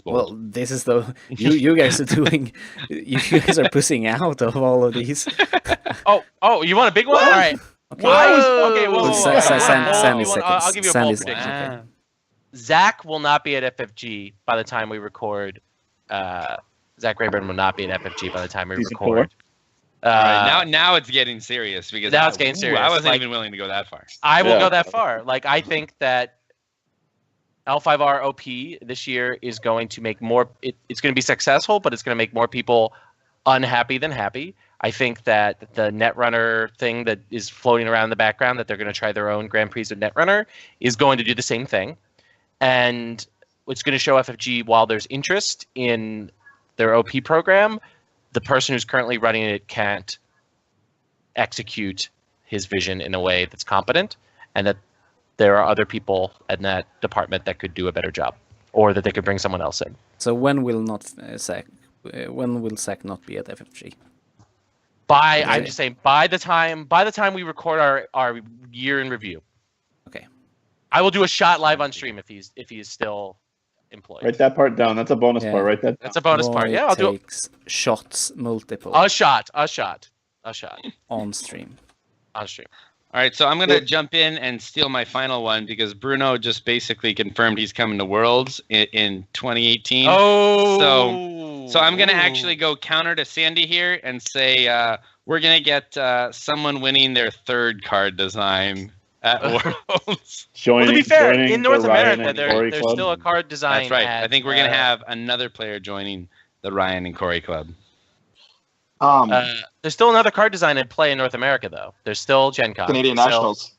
Well, this is you guys are doing. You guys are pushing out of all of these. Oh, you want a big one? All right. Okay. Whoa. Sandy's second. I'll give you a bold Sandy's prediction. second. Zach will not be at FFG by the time we record. Zach Rayburn will not be at FFG by the time we record. Right, now it's getting serious because now it's getting serious. I wasn't even willing to go that far. I will go that far. Like I think that L5R OP this year is going to make more. It's going to be successful, but it's going to make more people unhappy than happy. I think that the Netrunner thing that is floating around in the background, that they're going to try their own Grand Prix of Netrunner, is going to do the same thing. And it's going to show FFG, while there's interest in their OP program, the person who's currently running it can't execute his vision in a way that's competent, and that there are other people in that department that could do a better job, or that they could bring someone else in. So when will Zach not be at FFG? I'm just saying by the time we record our year in review. Okay. I will do a shot live on stream if he is still employed. Write that part down. That's a bonus part. Write that down. That's a bonus part. Yeah, I'll do it. Shots multiple. A shot. On stream. On stream. All right, so I'm going to jump in and steal my final one because Bruno just basically confirmed he's coming to Worlds in 2018. Oh. So I'm going to actually go counter to Sandy here and say we're going to get someone winning their third card design at Worlds. Well, to be fair, in North the Ryan America, and there's Corey club. still a card design. That's right. At, I think we're going to have another player joining the Ryan and Corey club. There's still another card design in play in North America, though. There's still Gen Con. Canadian Nationals.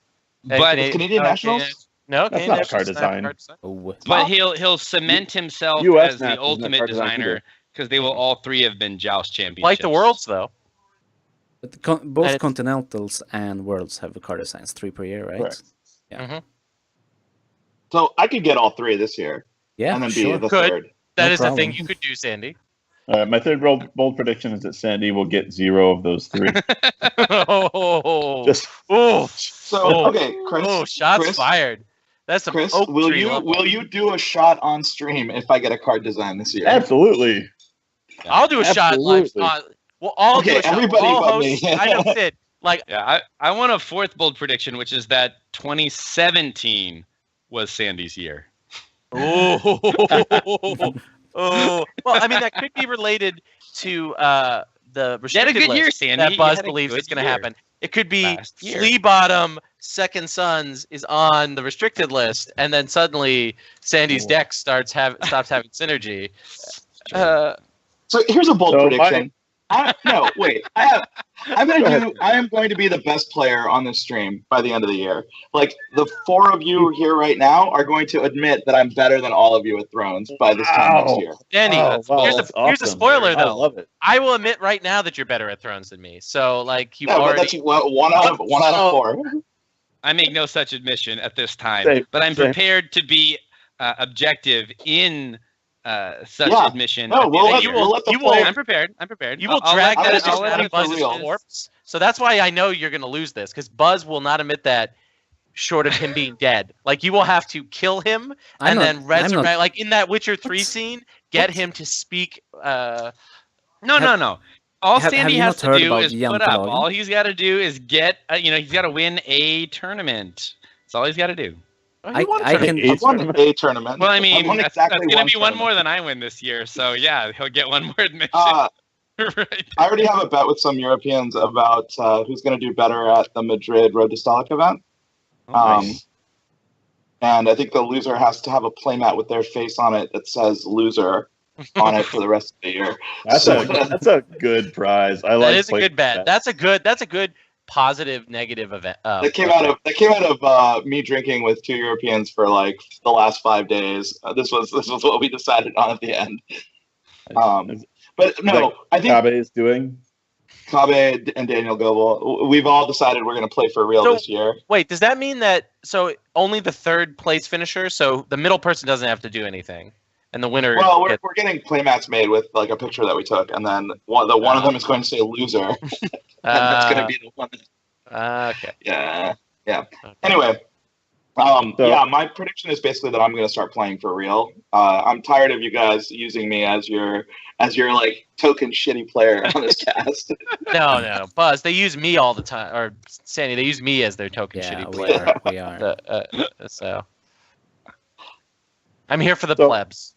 But Canadian Nationals? No, That's Canadian not Nationals card is not a design. card design. Oh, But he'll cement himself US as the Nationals isn't a ultimate card design designer either. because they will all three have been Joust championships. Like the Worlds, though. but both it's- Continentals and Worlds have the card designs, 3 per year, right? Correct. Yeah. Mm-hmm. So I could get all 3 this year. Yeah, And then sure. be the Could. third. That No is a thing problem. you could do, Sandy. My third bold prediction is that Sandy will get 0 of those 3. Oh, Just So okay, Chris. oh, shots Chris, fired. That's some Chris, oak will tree you level. do a shot on stream if I get a card design this year? absolutely. I'll do a shot live. Absolutely. Well, all Okay, do a shot. everybody all but me. hosts, I know Sid. Like, Yeah, I want a fourth bold prediction, which is that 2017 was Sandy's year. oh, oh. Well, I mean, that could be related to the restricted good list year, Sandy. that You Buzz had a believes good is going to year. happen. It could be Last year. Flea Bottom, Second Sons is on the restricted list, and then suddenly Sandy's deck stops having synergy. So here's a bold So prediction. I am going to be the best player on this stream by the end of the year. Like the 4 of you here right now are going to admit that I'm better than all of you at Thrones by this time next year. Sandy, Oh, wow, here's that's a awesome. spoiler I though. love it. I will admit right now that you're better at Thrones than me. So like you Yeah, but that's already. one out of 4. I make no such admission at this time, Same, but I'm same. prepared to be objective in such Yeah. admission. No, at the we'll end of let, the year. we'll let the you will- player. I'm prepared. I'm prepared. You will I'll drag let- that that I'll out let of it for Buzz's real. corpse. So that's why I know you're going to lose this, because Buzz will not admit that short of him being dead. Like, you will have to kill him I'm and not- then I'm resurrect. not- Like, in that Witcher 3 What? scene, get What? him to speak. No. All Have Sandy you has not to heard do about is Jan put up. Pelagan? All he's got to do is get, he's got to win a tournament. That's all he's got to do. I can. I've won a tournament. Well, I mean, I've won that's exactly going to be one tournament. more than I win this year. So, yeah, he'll get one more admission. Right. I already have a bet with some Europeans about who's going to do better at the Madrid Road to Stolic event. Nice. And I think the loser has to have a playmat with their face on it that says "loser" on it for the rest of the year. That's So- a good prize. I like That is a good bet. that. That's a good positive negative event. That came out of me drinking with 2 Europeans for like the last 5 days. This was what we decided on at the end. But no, I think Kabe is doing. Kabe and Daniel Goebel, we've all decided we're going to play for real So- this year. Wait, does that mean that only the third place finisher? So the middle person doesn't have to do anything, and the winner. Well, we're gets- getting playmats made with like a picture that we took, and then one of them is going to say "loser," and that's going to be the one. Okay. Yeah. Okay. Anyway, So- yeah, my prediction is basically that I'm going to start playing for real. I'm tired of you guys using me as your like token shitty player on this cast. No, Buzz. They use me all the time, or Sandy. They use me as their token Yeah, shitty we player. are. We are. So I'm here for the So- plebs.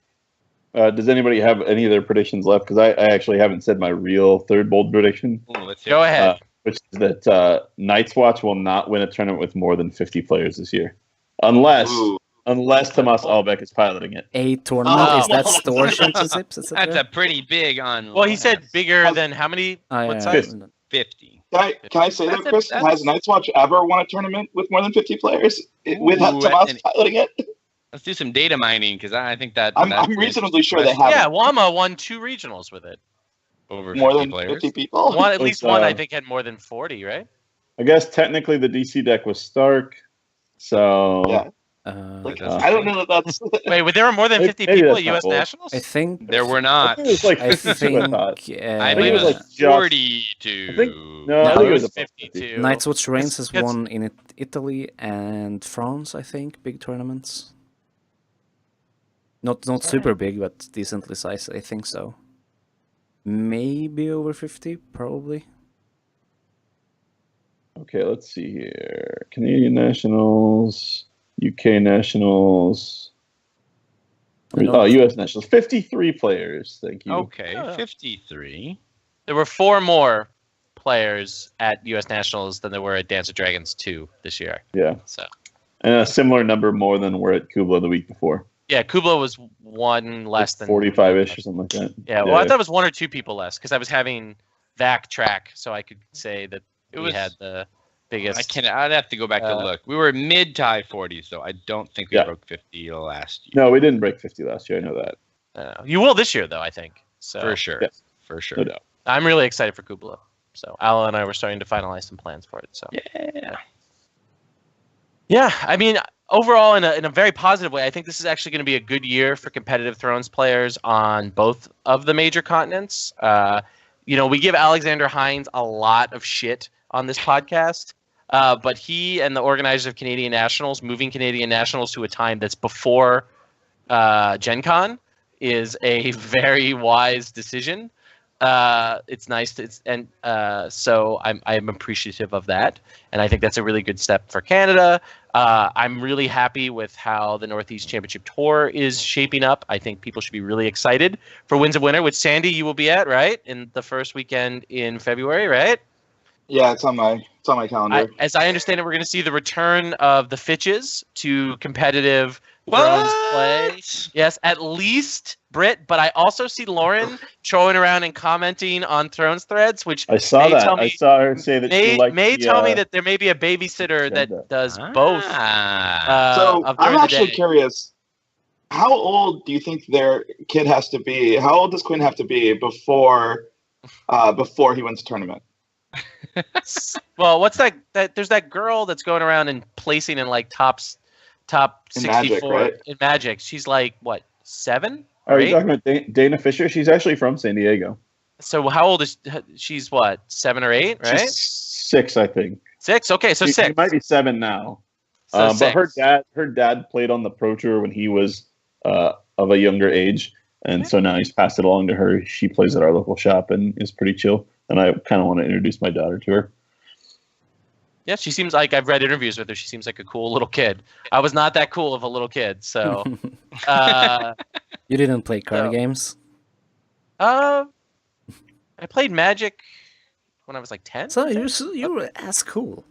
Does anybody have any of their predictions left? Because I actually haven't said my real third bold prediction, Ooh, let's hear Go it. ahead. which is that Night's Watch will not win a tournament with more than 50 players this year, unless Ooh. Tomas Albeck is piloting it. A tournament, Oh. is that store championships, That's etc.? a pretty big on. Well, he said bigger than how many? What size? 50. Can I say that, That's a- Chris? that's- Has Night's Watch ever won a tournament with more than 50 players with Ooh, Tomas and- piloting it? Let's do some data mining because I think that I'm that's reasonably sure they have Yeah, Wama won 2 regionals with it. over more 50 than players. 50 people. One, at least one, I uh, think, had more than 40, right? I guess technically the DC deck was Stark, so Yeah. Like, I don't know that that's. Wait, there were more than Maybe 50 people that's at not U.S. bold. Nationals? I think. there were I not. think it was like I 52. think. I thought. I believe it it was was like just- 42. I think no, I No, think it it was was about 52. Night's Watch Reigns has It's- won in Italy and France, I think, big tournaments. Not super big, but decently sized. I think so. Maybe over 50, probably. Okay, let's see here. Canadian Nationals, UK Nationals. U.S. Nationals. 53 players. Thank you. Okay, 53. There were 4 more players at U.S. Nationals than there were at Dance of Dragons 2 this year. Yeah. So. And a similar number more than were at Kubla the week before. Yeah, Kubla was 1 less than 45-ish or something like that. Yeah, well, I thought it was 1 or 2 people less because I was having VAC track, so I could say that we had the biggest. I'd have to go back to look. We were mid to high 40s, though. I don't think we broke 50 last year. No, we didn't break 50 last year. I know that. You will this year, though, I think. So for sure. Yes. For sure. No doubt. I'm really excited for Kubla. So Al and I were starting to finalize some plans for it. So yeah. I mean, overall, in a very positive way, I think this is actually going to be a good year for competitive Thrones players on both of the major continents. We give Alexander Hines a lot of shit on this podcast, but he and the organizers of Canadian Nationals, moving Canadian Nationals to a time that's before Gen Con, is a very wise decision. It's nice so I'm appreciative of that, and I think that's a really good step for Canada. I'm really happy with how the Northeast Championship Tour is shaping up. I think people should be really excited for Winds of Winter, which Sandy you will be at, right, in the first weekend in February, right? Yeah, it's on my calendar. As I understand it, we're going to see the return of the Fitches to competitive Thrones play. Yes, at least Britt, but I also see Lauren trolling around and commenting on Thrones threads, which I saw that. I saw her say that she liked tell me that there may be a babysitter that does both. So I'm actually curious. How old do you think their kid has to be? How old does Quinn have to be before he wins the tournament? Well, what's that? There's that girl that's going around and placing in like top 64 Magic, right? In Magic. She's like what, 7? Are you talking about Dana Fisher? She's actually from San Diego. So how old is she's? What, 7 or 8? Right? She's 6, I think. 6. Okay, so 6. She might be 7 now. So but her dad played on the Pro Tour when he was of a younger age, and so now he's passed it along to her. She plays at our local shop and is pretty chill. And I kind of want to introduce my daughter to her. Yeah, she seems like, I've read interviews with her. She seems like a cool little kid. I was not that cool of a little kid, so. You didn't play card games? I played Magic when I was like 10. So you were as cool.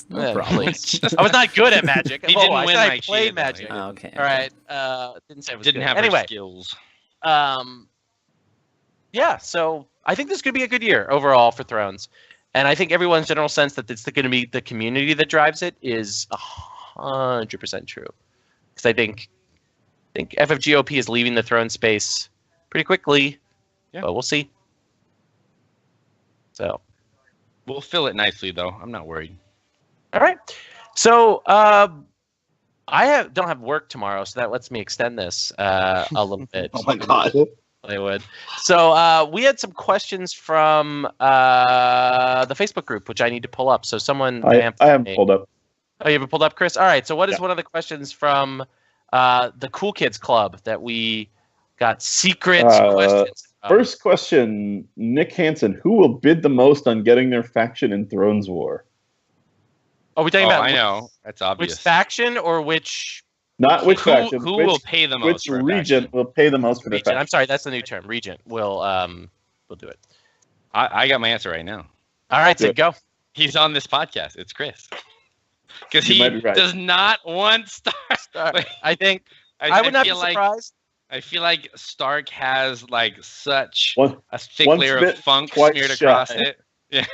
No problem. I was not good at Magic. He didn't win I like played shit, Magic. Oh, okay. All right. Didn't say it was Didn't good. have anyway, her skills. Yeah, so I think this could be a good year overall for Thrones. And I think everyone's general sense that it's going to be the community that drives it is 100% true. Because I think FFGOP is leaving the Throne space pretty quickly, but we'll see. So we'll fill it nicely, though. I'm not worried. All right. So I don't have work tomorrow, so that lets me extend this a little bit. Oh my god. They would. So we had some questions from the Facebook group, which I need to pull up. So someone I haven't pulled up. Oh, you haven't pulled up, Chris? All right. So what is one of the questions from the Cool Kids Club that we got secret questions about? First question, Nick Hansen. Who will bid the most on getting their faction in Thrones War? Are we talking about? I know. That's obvious. Which faction or which? Not which faction. Who will pay the most? Which regent will pay the most for their faction? I'm sorry, that's the new term. Regent will do it. I got my answer right now. All right, so go. He's on this podcast. It's Chris. Because he right. does not want Stark. I think I would not be like, surprised. I feel like Stark has like such a thick one layer spit, of funk twice smeared shy. across it. Yeah.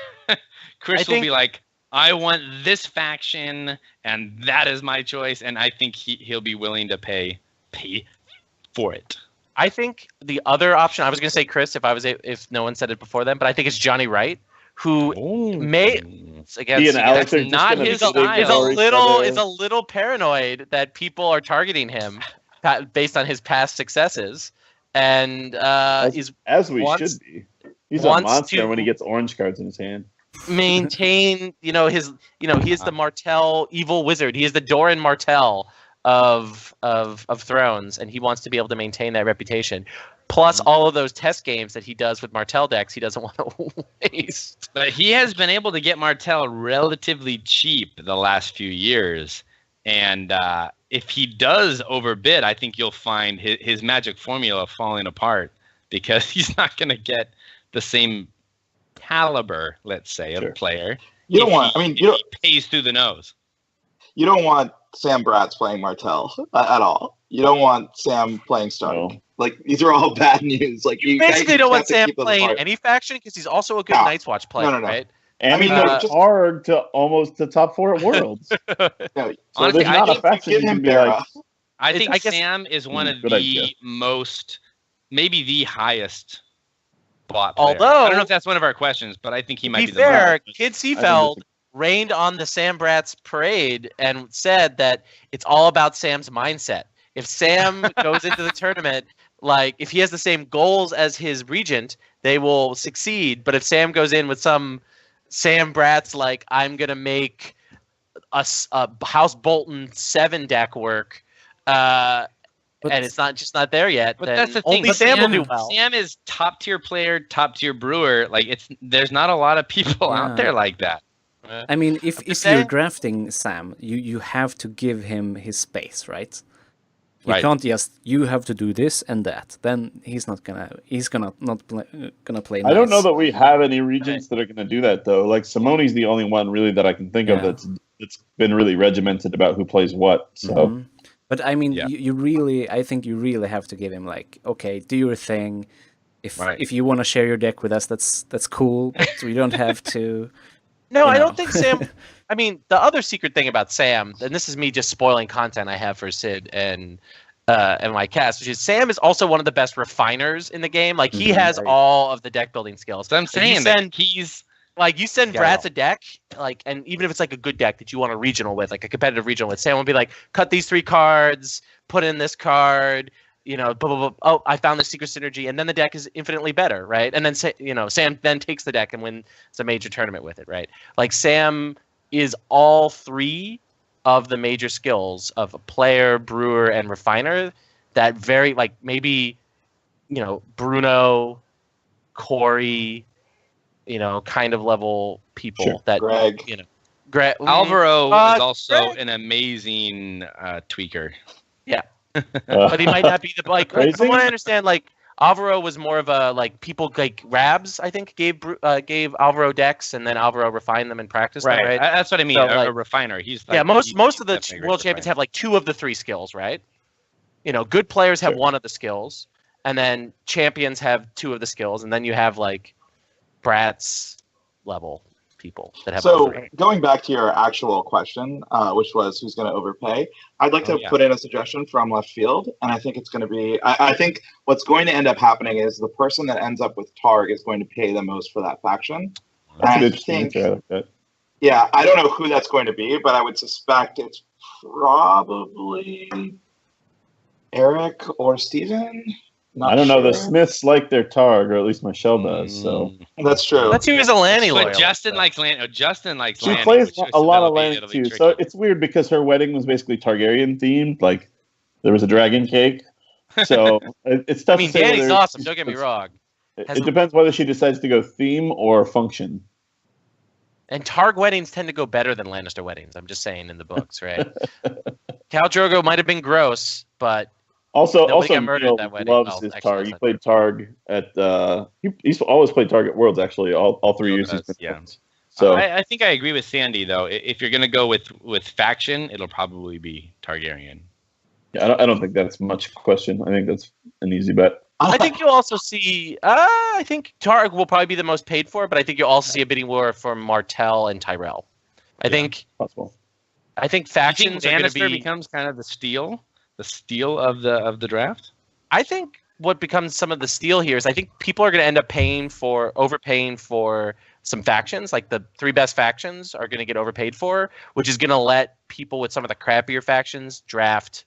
Chris will be like, I want this faction, and that is my choice, and I think he'll be willing to pay for it. I think the other option, I was going to say Chris if no one said it before then, but I think it's Johnny Wright, who again, he and Alex that's not his style. Is a little paranoid that people are targeting him based on his past successes, and as we should be. He's a monster when he gets orange cards in his hand. Maintain, he is the Martel evil wizard. He is the Doran Martel of Thrones, and he wants to be able to maintain that reputation. Plus all of those test games that he does with Martel decks, he doesn't want to waste. But he has been able to get Martel relatively cheap the last few years. And if he does overbid, I think you'll find his magic formula falling apart because he's not going to get the same caliber, let's say, of player. You don't want, he pays through the nose. You don't want Sam Bratz playing Martel at all. You don't want Sam playing Stark. No. Like, these are all bad news. Like, you basically don't want Sam playing any faction because he's also a good Night's Watch player, right? And it's hard to almost the top 4 at Worlds. So honestly, I think give him like, I think Sam is one of the most, maybe the highest bot player. Although, I don't know if that's one of our questions, but I think he might be the fair, Kid Seafeld rained on the Sam Bratz parade and said that it's all about Sam's mindset. If Sam goes into the tournament, like if he has the same goals as his regent, they will succeed. But if Sam goes in with some Sam Bratz, like I'm gonna make a House Bolton 7 deck work, and it's not there yet. But that's the thing. Only Sam will do well. Sam is top tier player, top tier brewer. Like there's not a lot of people out there like that. I mean, if you're drafting Sam, you have to give him his space, right? You can't just, you have to do this and that. Then he's not gonna play nice. I don't know that we have any regents that are gonna do that though. Like Simone's the only one really that I can think of that's been really regimented about who plays what. So, but I mean, I think you really have to give him like, okay, do your thing. If you want to share your deck with us, that's cool. So you don't have to. No, I don't think Sam. I mean, the other secret thing about Sam, and this is me just spoiling content I have for Sid and my cast, which is Sam is also one of the best refiners in the game. Like he has all of the deck building skills. So I'm saying that he's like you send Bratz a deck, like, and even if it's like a good deck that you want a regional with, like a competitive regional with, Sam will be like, cut these 3 cards, put in this card. You know, blah, blah, blah. Oh, I found the secret synergy, and then the deck is infinitely better, right? And then, Sam then takes the deck and wins a major tournament with it, right? Like, Sam is all 3 of the major skills of a player, brewer, and refiner that very, like, maybe, Bruno, Corey, kind of level people that, Greg. Alvaro is also an amazing tweaker. Yeah. But he might not be the from what I understand, like Alvaro was more of a people like Rabs, I think, gave Alvaro decks and then Alvaro refined them and practiced them, right? That's what I mean. So, a refiner. He's most of the world champions have like 2 of the 3 skills, right? Good players have 1 of the skills, and then champions have 2 of the skills, and then you have like Bratz level people that have. So going back to your actual question, which was who's going to overpay, I'd like to put in a suggestion from left field, and I think it's going to be. I think what's going to end up happening is the person that ends up with Targ is going to pay the most for that faction. I think, I don't know who that's going to be, but I would suspect it's probably Eric or Steven. I don't know. The Smiths like their Targ, or at least Michelle does. So that's true. Let's use a Lanny loyal. But Justin likes Lanny. Justin likes She Lanny. She plays a lot of Lanny too. So it's weird because her wedding was basically Targaryen themed. Like there was a dragon cake. So it's tough. I mean, Danny's awesome. Don't get me wrong. It depends whether she decides to go theme or function. And Targ weddings tend to go better than Lannister weddings. I'm just saying in the books, right? Khal Drogo might have been gross, but. Also, Neil that loves his Targ. He played Targ at he's always played Targ at Worlds. Actually, all 3 years he's been Worlds. So I think I agree with Sandy though. If you're going to go with faction, it'll probably be Targaryen. Yeah, I don't think that's much question. I think that's an easy bet. I think you'll also see. I think Targ will probably be the most paid for, but I think you'll also see a bidding war for Martel and Tyrell. I think possible. I think factions are going to be becomes kind of the steal of the draft. I think what becomes some of the steal here is I think people are going to end up overpaying for some factions. Like the 3 best factions are going to get overpaid for, which is going to let people with some of the crappier factions draft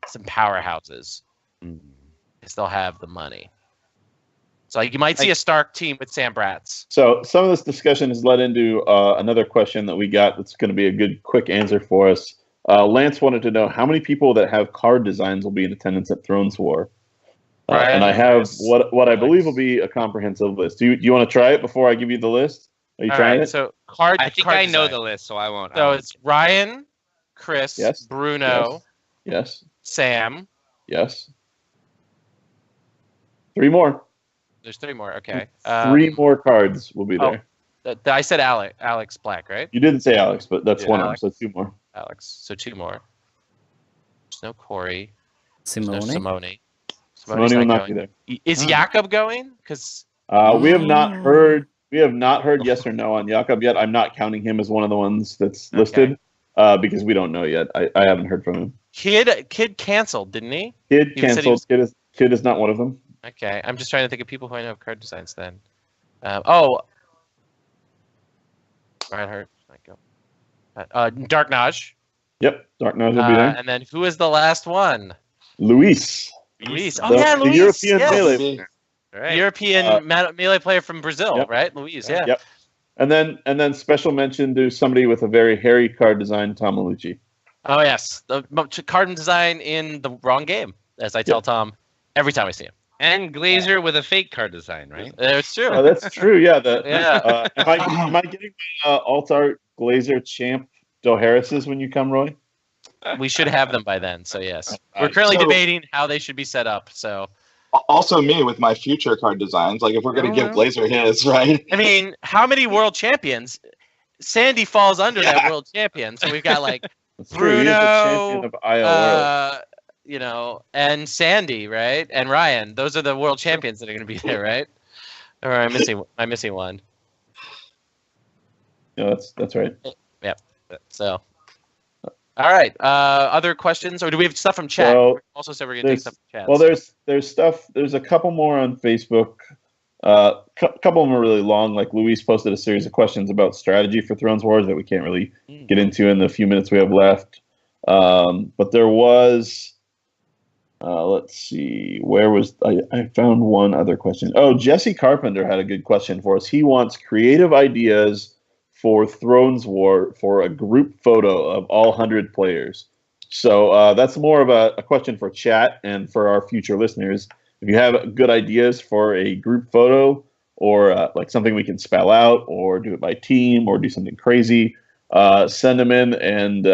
some powerhouses. They still have the money. So you might see a Stark team with Sam Bratz. So some of this discussion has led into another question that we got that's going to be a good quick answer for us. Lance wanted to know how many people that have card designs will be in attendance at Thrones War. And I have what I believe will be a comprehensive list. Do you want to try it before I give you the list? Are you trying it? So I think card I know design. the list, so I won't. So it's Ryan, Chris, Yes. Bruno, Yes. Sam. Yes. 3 more. There's 3 more. Okay. 3 more cards will be there. I said Alex Black, right? You didn't say Alex, but that's one Alex. of them. So 2 more. Alex. So 2 more. There's no Corey. Simone. There's no Simone. Simone will not be there. Is Jakob going? Because We have not heard. We have not heard yes or no on Jakob yet. I'm not counting him as one of the ones that's listed because we don't know yet. I haven't heard from him. Kid canceled, didn't he? Kid He said he canceled. Kid is not one of them. Okay, I'm just trying to think of people who I know have card designs. Then, Reinhardt might go. Dark Naj. Yep, Dark Knight will be there. And then who is the last one? Luis. Luis. The Luis. European melee. Right. European melee player from Brazil, Yep. right? Luis, yeah. Yep. And then special mention to somebody with a very hairy card design, Tom Malucci. Oh yes, the card design in the wrong game, as I tell Tom every time I see him. And Glazer with a fake card design, right? It's true. Oh, that's true. Yeah. Yeah. Am I getting my alt art Glazer champ Doharris's when you come, Roy? We should have them by then. So yes, we're currently debating how they should be set up. So also me with my future card designs. Like if we're going to give Glazer his, right? I mean, how many world champions? Sandy falls under that world champion. So we've got like Bruno, of ILO. and Sandy, right? And Ryan. Those are the world champions that are going to be there, right? Or I'm missing one. Yeah, that's right. Yep. So, all right. Other questions, or do we have stuff from chat? Well, Also said we're going to take stuff from chat. Well, there's stuff. There's a couple more on Facebook. Couple of them are really long. Like Luis posted a series of questions about strategy for Thrones Wars that we can't really get into in the few minutes we have left. But there was, let's see, where was I found one other question. Oh, Jesse Carpenter had a good question for us. He wants creative ideas for Thrones War for a group photo of all 100 players. So that's more of a question for chat and for our future listeners. If you have good ideas for a group photo or like something we can spell out or do it by team or do something crazy, send them in and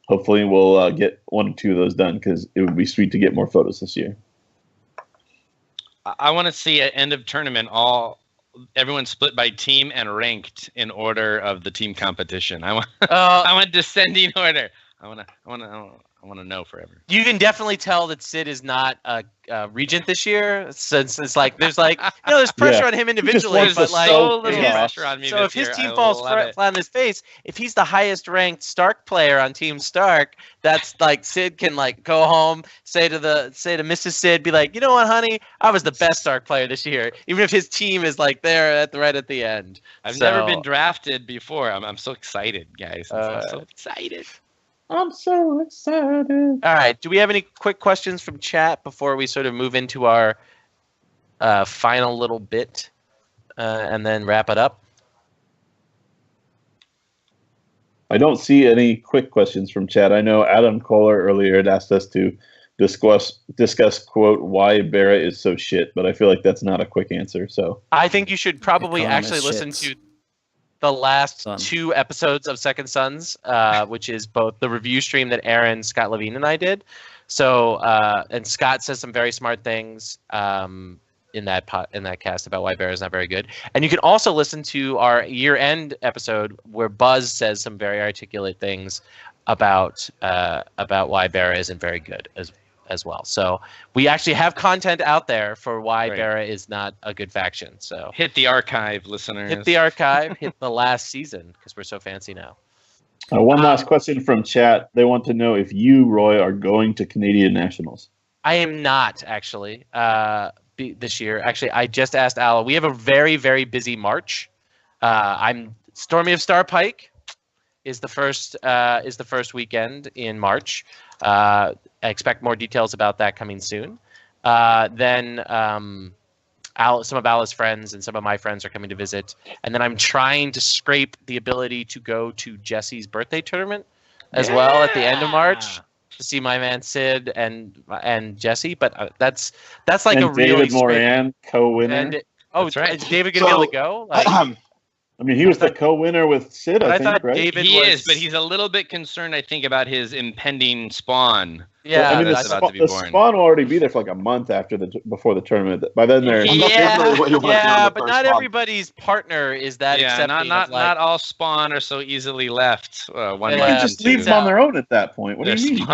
hopefully we'll get 1 or 2 of those done because it would be sweet to get more photos this year. I want to see at end of tournament everyone split by team and ranked in order of the team competition. I want descending order. I want to know forever. You can definitely tell that Sid is not a regent this year, since it's like there's pressure on him individually, but like so little pressure on me. So if his team falls flat on his face, if he's the highest ranked Stark player on Team Stark, that's like Sid can like go home, say to Mrs. Sid, be like, you know what, honey, I was the best Stark player this year, even if his team is like there right at the end. I've never been drafted before. I'm so excited, guys. I'm so excited. I'm so excited. All right. Do we have any quick questions from chat before we sort of move into our final little bit and then wrap it up? I don't see any quick questions from chat. I know Adam Kohler earlier had asked us to discuss quote, why Barra is so shit, but I feel like that's not a quick answer. So I think you should probably Economist actually listen shits. to the last Son. 2 episodes of Second Sons, which is both the review stream that Aaron, Scott Levine, and I did. So, and Scott says some very smart things in that cast about why Bear is not very good. And you can also listen to our year-end episode where Buzz says some very articulate things about why Bear isn't very good as well. So we actually have content out there for why Barra is not a good faction. So hit the archive, listeners. Hit the archive. Hit the last season because we're so fancy now. One last question from chat. They want to know if you, Roy, are going to Canadian Nationals. I am not actually this year. Actually, I just asked Al. We have a very, very busy March. I'm Stormy of Starpike is the first weekend in March. I expect more details about that coming soon. Then some of Ala's friends and some of my friends are coming to visit. And then I'm trying to scrape the ability to go to Jesse's birthday tournament as well at the end of March to see my man Sid and Jesse. But that's like and a really David Moran, co-winner. That's right. Is David gonna be able to go? Like, I mean, he was the co-winner with Sid, I think, right? David is, but he's a little bit concerned, I think, about his impending spawn. Yeah, I mean, that's about to be the born. spawn will already be there for like a month before the tournament. By then, they're but not everybody's partner is that accepting. Not all spawn are so easily left. You can just leave them on their own at that point. What do you mean?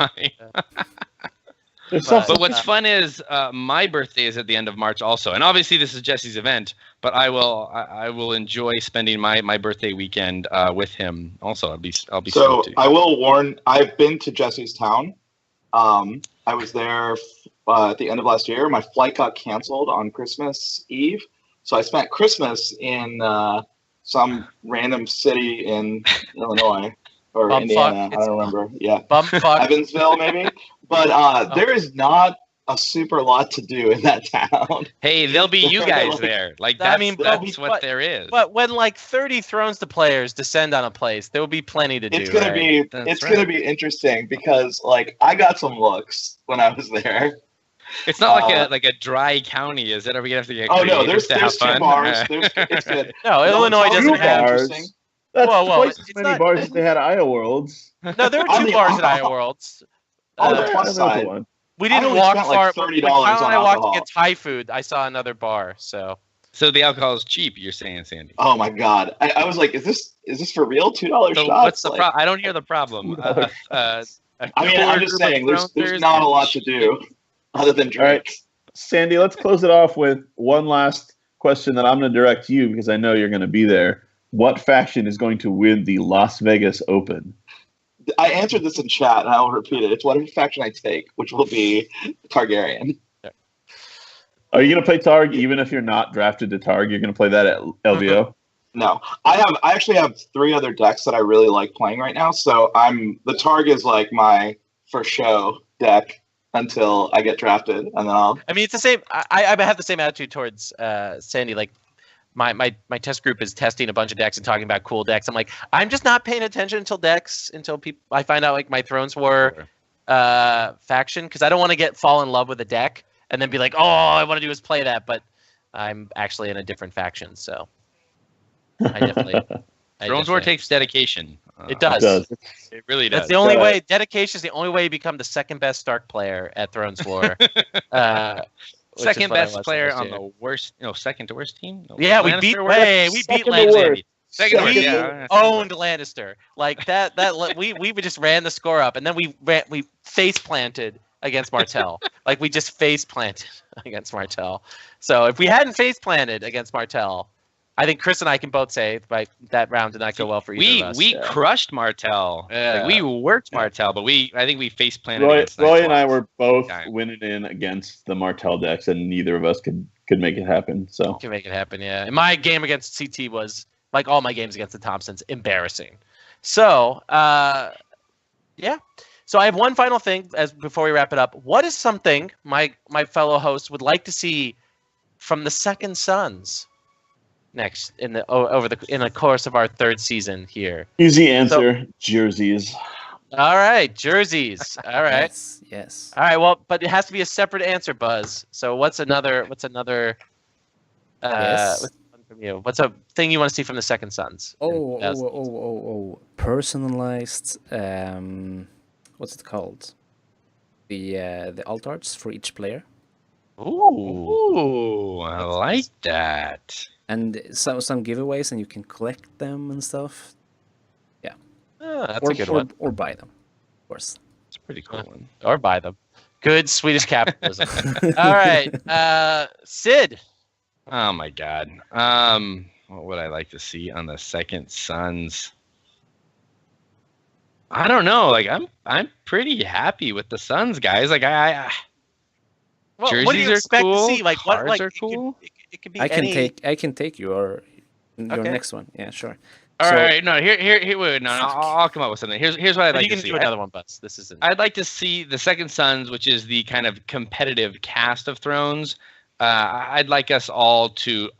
But what's fun is my birthday is at the end of March also, and obviously this is Jesse's event. But I will enjoy spending my birthday weekend with him. Also, I'll be so I will warn. I've been to Jesse's town. I was there at the end of last year. My flight got canceled on Christmas Eve, so I spent Christmas in some random city in Illinois or Indiana. I don't remember. Yeah, Evansville maybe. But there is not a super lot to do in that town. Hey, there'll be you guys there. Like that's what there is. But when like 30 Thrones to players descend on a place, there will be plenty to do. It's gonna be interesting because like I got some looks when I was there. It's not like a dry county, is it? Are we gonna have to get creative no, there's to have 2 fun? bars. It's good. No, Illinois doesn't have interesting. That's twice as many bars as they had at Iowa Worlds. No, there were 2 bars at Iowa Worlds. On the plus side. We didn't walk far. $30 when Kyle and I walked alcohol. to get Thai food, I saw another bar. So the alcohol is cheap. You're saying, Sandy? Oh my God! I was like, is this for real? $2 shots? What's the problem? I don't hear the problem. I mean, I'm just saying, there's not a lot to do other than drink. All right, Sandy, let's close it off with one last question that I'm going to direct to you because I know you're going to be there. What faction is going to win the Las Vegas Open? I answered this in chat, and I will repeat it. It's whatever faction I take, which will be Targaryen. Are you going to play Targ even if you're not drafted to Targ? You're going to play that at LVO? No, I actually have 3 other decks that I really like playing right now. So the Targ is like my for show deck until I get drafted, and then I'll. I mean, it's the same. I have the same attitude towards Sandy. Like my test group is testing a bunch of decks and talking about cool decks. I'm like, I'm just not paying attention until people. I find out like my Thrones W.A.R faction because I don't want to fall in love with a deck and then be like, oh, all I want to do is play that, but I'm actually in a different faction, so. I definitely. Thrones W.A.R takes dedication. It does. It really does. That's the only way. Dedication is the only way you become the second best Stark player at Thrones W.A.R. Second best player on the worst. Second to worst team. No, yeah, we beat Lannister. We owned Lannister. Like that. We just ran the score up, and then we face planted against Martel. Like we just face planted against Martel. So if we hadn't face planted against Martel. I think Chris and I can both say that round did not go well for either of us. We crushed Martel. Yeah. Like, we worked Martel, but I think we face planted. Roy and I were both winning in against the Martel decks, and neither of us could make it happen. So can make it happen, yeah. And my game against CT was like all my games against the Thompsons, embarrassing. So yeah. So I have one final thing before we wrap it up. What is something my fellow hosts would like to see from the Second Sons? Next in the course of our 3rd season here. Easy answer, jerseys. All right, jerseys. All right. Yes. All right. Well, but it has to be a separate answer, Buzz. So what's another? Yes. From you? What's a thing you want to see from the Second Sons? Personalized. What's it called? The altars for each player. Ooh, I like that. And some giveaways, and you can collect them and stuff. Yeah. That's a good one. Or buy them, of course. It's a pretty cool one. Or buy them. Good Swedish capitalism. All right. Sid. Oh, my God. What would I like to see on the Second Sons? I don't know. Like, I'm pretty happy with the Sons, guys. Like, jerseys what do you expect cool. to see? Like, what? Like, are cool. It could be. I can take your next one. Yeah, sure. All right. No, here. Wait, no. I'll come up with something. Here's what I'd like to see. You can do another one, Buzz. This isn't. I'd like to see the Second Sons, which is the kind of competitive cast of Thrones. I'd like us all to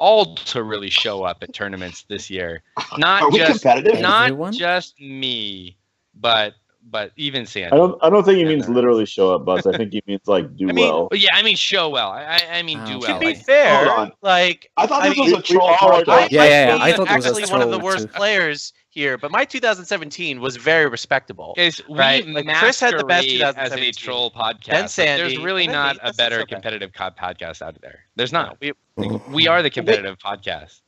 really show up at tournaments this year. Not Are we just competitive? not Everyone? just me, but but even Sandy. I don't think he means literally show up, Buzz. I think he means like do well. Yeah, I mean show well. I mean do well. To be fair, Hold on. like I thought this was a troll I podcast. Yeah, might I be thought it was a actually one of the troll, worst too. players here, but my 2017 was very respectable. Guys, Right, we like, Chris had the best masquerade as 2017. a troll podcast. Then Sandy, There's really and then not me. a That's better so bad. competitive podcast out there. There's not. We, We are the competitive podcast.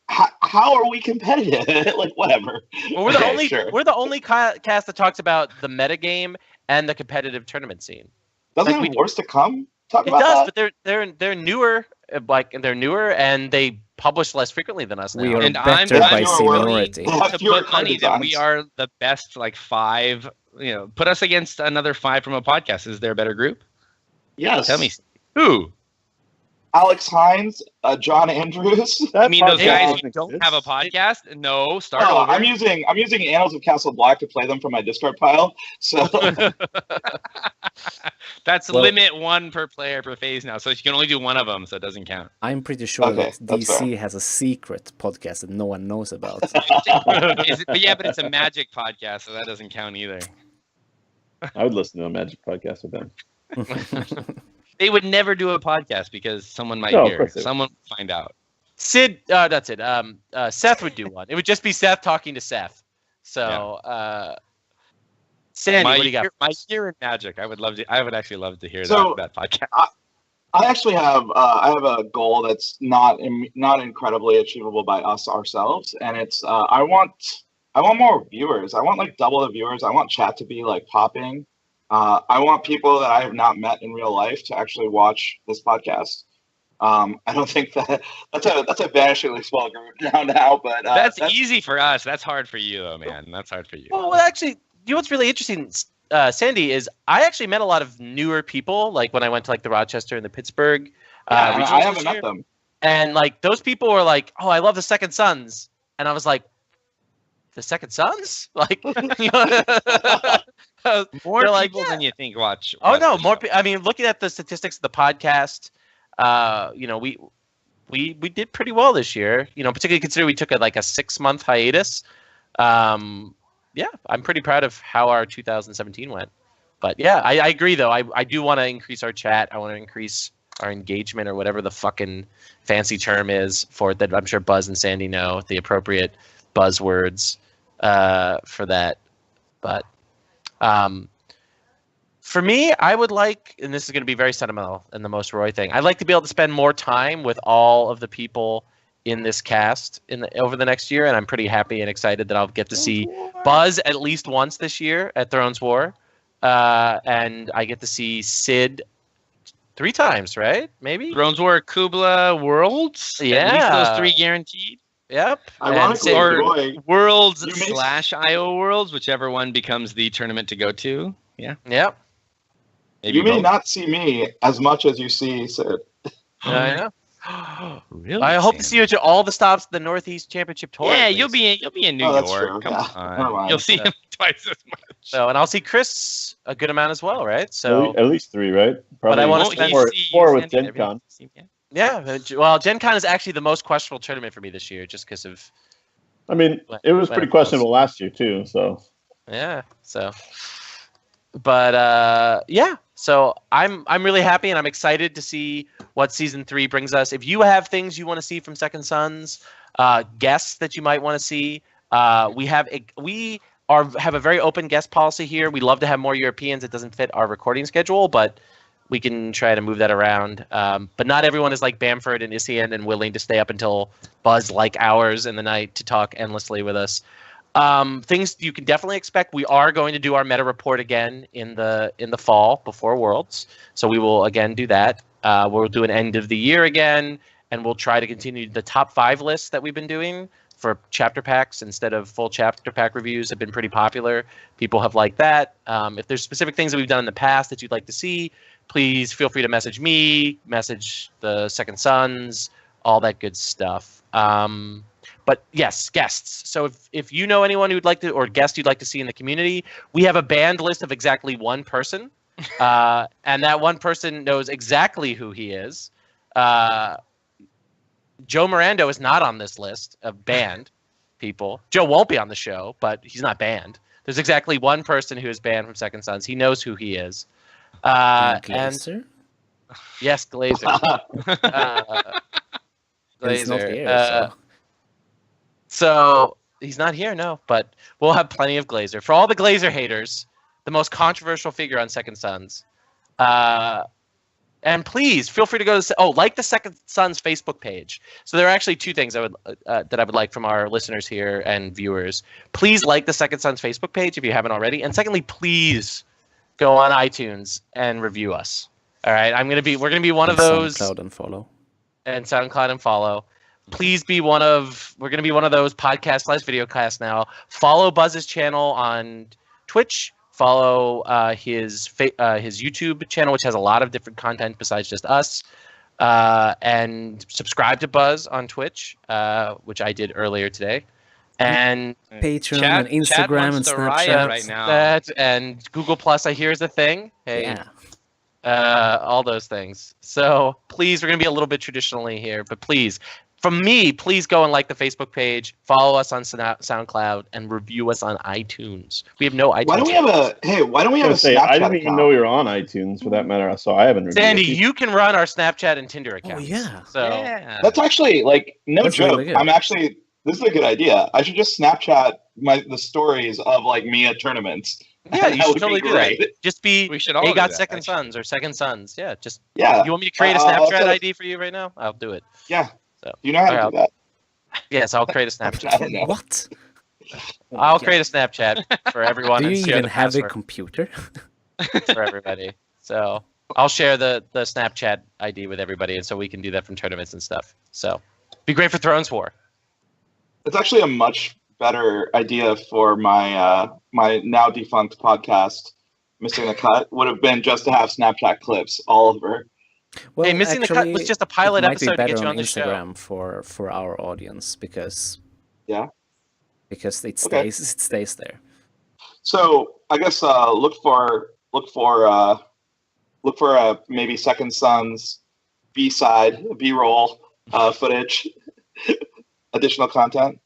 How are we competitive? Like, whatever. well, we're the Okay, only sure. we're the only cast that talks about the metagame and the competitive tournament scene. Doesn't like, it have worse to come? Talk It about does, that. but they're newer, and they publish less frequently than us now. We are And I'm better by not willing seniority. They have To fewer put money credit that we designs. are the best, like 5. Put us against another 5 from a podcast. Is there a better group? Yes. Tell me who. Alex Hines, John Andrews. I mean, those guys who podcast don't have a podcast. No, start Oh, over. I'm using Annals of Castle Black to play them from my discard pile. So That's Well- limit 1 per player per phase now, so you can only do one of them, so it doesn't count. I'm pretty sure Okay, that that's DC has a secret podcast that no one knows about. But it's a Magic podcast, so that doesn't count either. I would listen to a Magic podcast with them. They would never do a podcast because someone might No, of hear. course they would. Someone would find out. Sid, that's it. Seth would do one. It would just be Seth talking to Seth. So, Sandy, what do you got? My year in Magic. I would actually love to hear So, that podcast. I actually have a goal that's not incredibly achievable by us ourselves, and it's I want more viewers. I want like double the viewers. I want chat to be like popping. I want people that I have not met in real life to actually watch this podcast. I don't think that's a vanishingly small group now, but that's easy for us. That's hard for you, though, man. That's hard for you. Well, actually, you know what's really interesting, Sandy, is I actually met a lot of newer people, like when I went to like the Rochester and the Pittsburgh. I regionals haven't this met year. them. And like those people were like, "Oh, I love the Second Sons," and I was like, "The Second Sons?" Like, you know, More they're people like, yeah. than you think watch. Oh watch no, the more. show. I mean, looking at the statistics of the podcast, we did pretty well this year. Particularly considering we took a 6-month hiatus. Yeah, I'm pretty proud of how our 2017 went. But yeah, I agree though. I do want to increase our chat. I want to increase our engagement or whatever the fucking fancy term is for it that I'm sure Buzz and Sandy know the appropriate buzzwords for that. But for me, I would like, and this is going to be very sentimental and the most Roy thing, I'd like to be able to spend more time with all of the people in this cast over the next year, and I'm pretty happy and excited that I'll get to see Buzz at least once this year at Thrones W.A.R. And I get to see Sid 3 times, right? Maybe? Thrones W.A.R, Kubla, Worlds. At least Yeah. those 3 guaranteed. Yep. Ironically, or- Roy, Worlds You may- / IO Worlds, whichever one becomes the tournament to go to. Yeah. Yep. Maybe you may both. not see me as much as you see Sid. I know. Really? I hope to Sam? see you at all the stops of the Northeast Championship Tour. Yeah, at you'll least. be in New Oh, that's York. true. Come Yeah. Never on. mind. You'll see Yeah. him twice as much. So, and I'll see Chris a good amount as well, right? So, At least 3, right? Probably I wanna Won't spend he four, see you, 4 with Sandy, Gen Con. every- yeah. Well, Gen Con is actually the most questionable tournament for me this year, just because of I mean, it was pretty questionable last year too. So yeah. So, but yeah. So I'm really happy and I'm excited to see what season 3 brings us. If you have things you want to see from Second Sons, guests that you might want to see, we have a very open guest policy here. We love to have more Europeans. It doesn't fit our recording schedule, but we can try to move that around. But not everyone is like Bamford and Isian and willing to stay up until Buzz-like hours in the night to talk endlessly with us. Things you can definitely expect. We are going to do our meta report again in the fall before Worlds. So we will again do that. We'll do an end of the year again, and we'll try to continue the top 5 lists that we've been doing for chapter packs instead of full chapter pack reviews have been pretty popular. People have liked that. If there's specific things that we've done in the past that you'd like to see, please feel free to message me, message the Second Sons, all that good stuff. But yes, guests. So if you know anyone who'd like to, or guest you'd like to see in the community, we have a banned list of exactly one person. And that one person knows exactly who he is. Joe Mirando is not on this list of banned people. Joe won't be on the show, but he's not banned. There's exactly one person who is banned from Second Sons. He knows who he is. And yes, Glazer. And he's not here, so he's not here, no. But we'll have plenty of Glazer. For all the Glazer haters, the most controversial figure on Second Sons. And please feel free to go to like the Second Sons Facebook page. So there are actually two things that I would like from our listeners here and viewers. Please like the Second Sons Facebook page if you haven't already, and secondly, please go on iTunes and review us. All right, we're gonna be one of those. SoundCloud and follow. And SoundCloud and follow. Please be we're gonna be one of those podcast/videocast now. Follow Buzz's channel on Twitch. Follow his YouTube channel, which has a lot of different content besides just us. And subscribe to Buzz on Twitch, which I did earlier today. And Patreon and Instagram and Snapchat right now. And Google Plus, I hear, is a thing. Hey, all those things. So please, we're going to be a little bit traditionally here, but please, from me, please go and like the Facebook page, follow us on SoundCloud, and review us on iTunes. We have no iTunes. Why don't we have a Snapchat I didn't even know you're on iTunes for that matter, so I haven't reviewed Sandy, it. You can run our Snapchat and Tinder accounts. Oh, yeah. So That's actually, That's joke. really good. This is a good idea. I should just Snapchat the stories of me at tournaments. Yeah, you should totally do that. Just be We should all Hey, got do that, Second actually. Sons or Second Sons. Yeah, just Yeah. You want me to create a I'll Snapchat set ID for you right now? I'll do it. Yeah. So, Do you know how to do that? Yes, I'll create a I Snapchat. don't know. What? I'll create a Snapchat for everyone. Do and you share even the have a password computer? for everybody? So I'll share the Snapchat ID with everybody, and so we can do that from tournaments and stuff. So be great for Thrones War. It's actually a much better idea for my my now defunct podcast, Missing the Cut, would have been just to have Snapchat clips all over. Well, Hey, Missing the Cut was just a pilot it might episode be to get better you on the show. Instagram for our audience because it Okay. stays there. So I guess look for maybe Second Sons B-roll footage, additional content.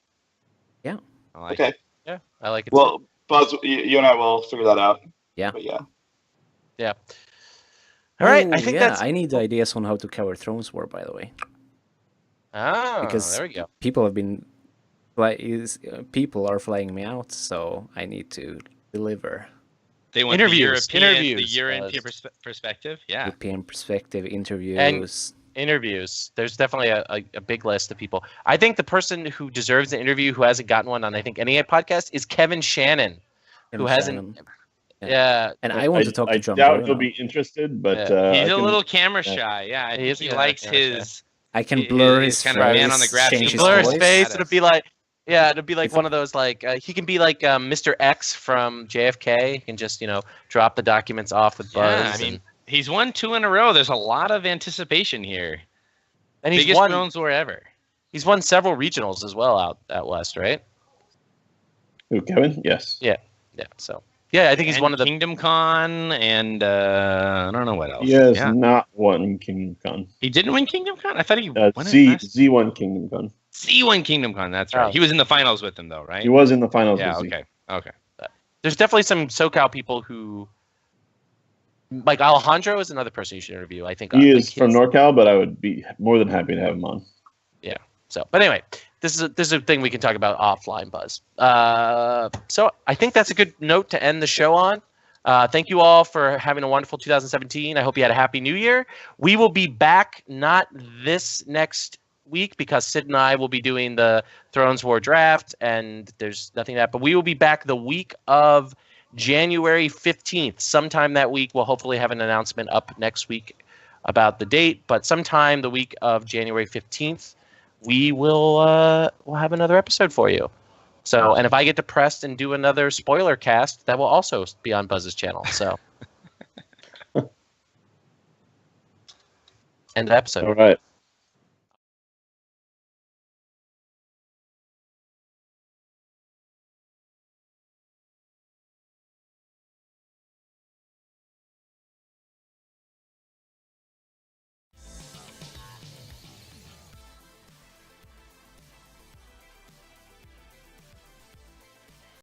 I like Okay. it. Yeah, I like it. Well, Buzz, you and I will figure that out. Yeah. But yeah. Yeah. All right. Oh, I think I need ideas on how to cover Thrones War, by the way. Because there we go. people have been people are flying me out, so I need to deliver They want Interviews, the interviews, European perspective. Yeah. European perspective interviews. Interviews. There's definitely a big list of people. I think the person who deserves an interview who hasn't gotten one on I think any podcast is Kevin Shannon, who hasn't. Yeah. And I want to talk to I John doubt Bruno. he'll be interested, but He's I a can- little camera shy. Yeah, I think he likes his. I can blur He's his kind of face, man on the grass. change He his Blur his voice. face. It'll be like. Yeah, it'll be like If one of those he can be like Mr. X from JFK. He can just drop the documents off with Buzz. Yeah, I mean, he's won 2 in a row. There's a lot of anticipation here. and he's Biggest won. Thrones War ever. He's won several regionals as well out west, right? Who, Kevin? Yes. Yeah. So I think he's And one of the. Kingdom Con, and I don't know what else. He has Yeah. not won Kingdom Con. He didn't win Kingdom Con. I thought he won it last. Z1 Kingdom Con. C1 Kingdom Con. That's right. Oh. He was in the finals with them, though, right? He was in the finals. Yeah. with Z. Okay. There's definitely some SoCal people who. Like Alejandro is another person you should interview. I think He is from NorCal, but I would be more than happy to have him on. So, but anyway, this is a thing we can talk about offline, Buzz. So I think that's a good note to end the show on. Thank you all for having a wonderful 2017. I hope you had a happy New Year. We will be back not this next week because Sid and I will be doing the Thrones War draft, and there's nothing that. But we will be back the week of January 15th. Sometime that week, we'll hopefully have an announcement up next week about the date. But sometime the week of January 15th. We will we'll have another episode for you. So, and if I get depressed and do another spoiler cast, that will also be on Buzz's channel. So, end of episode. All right.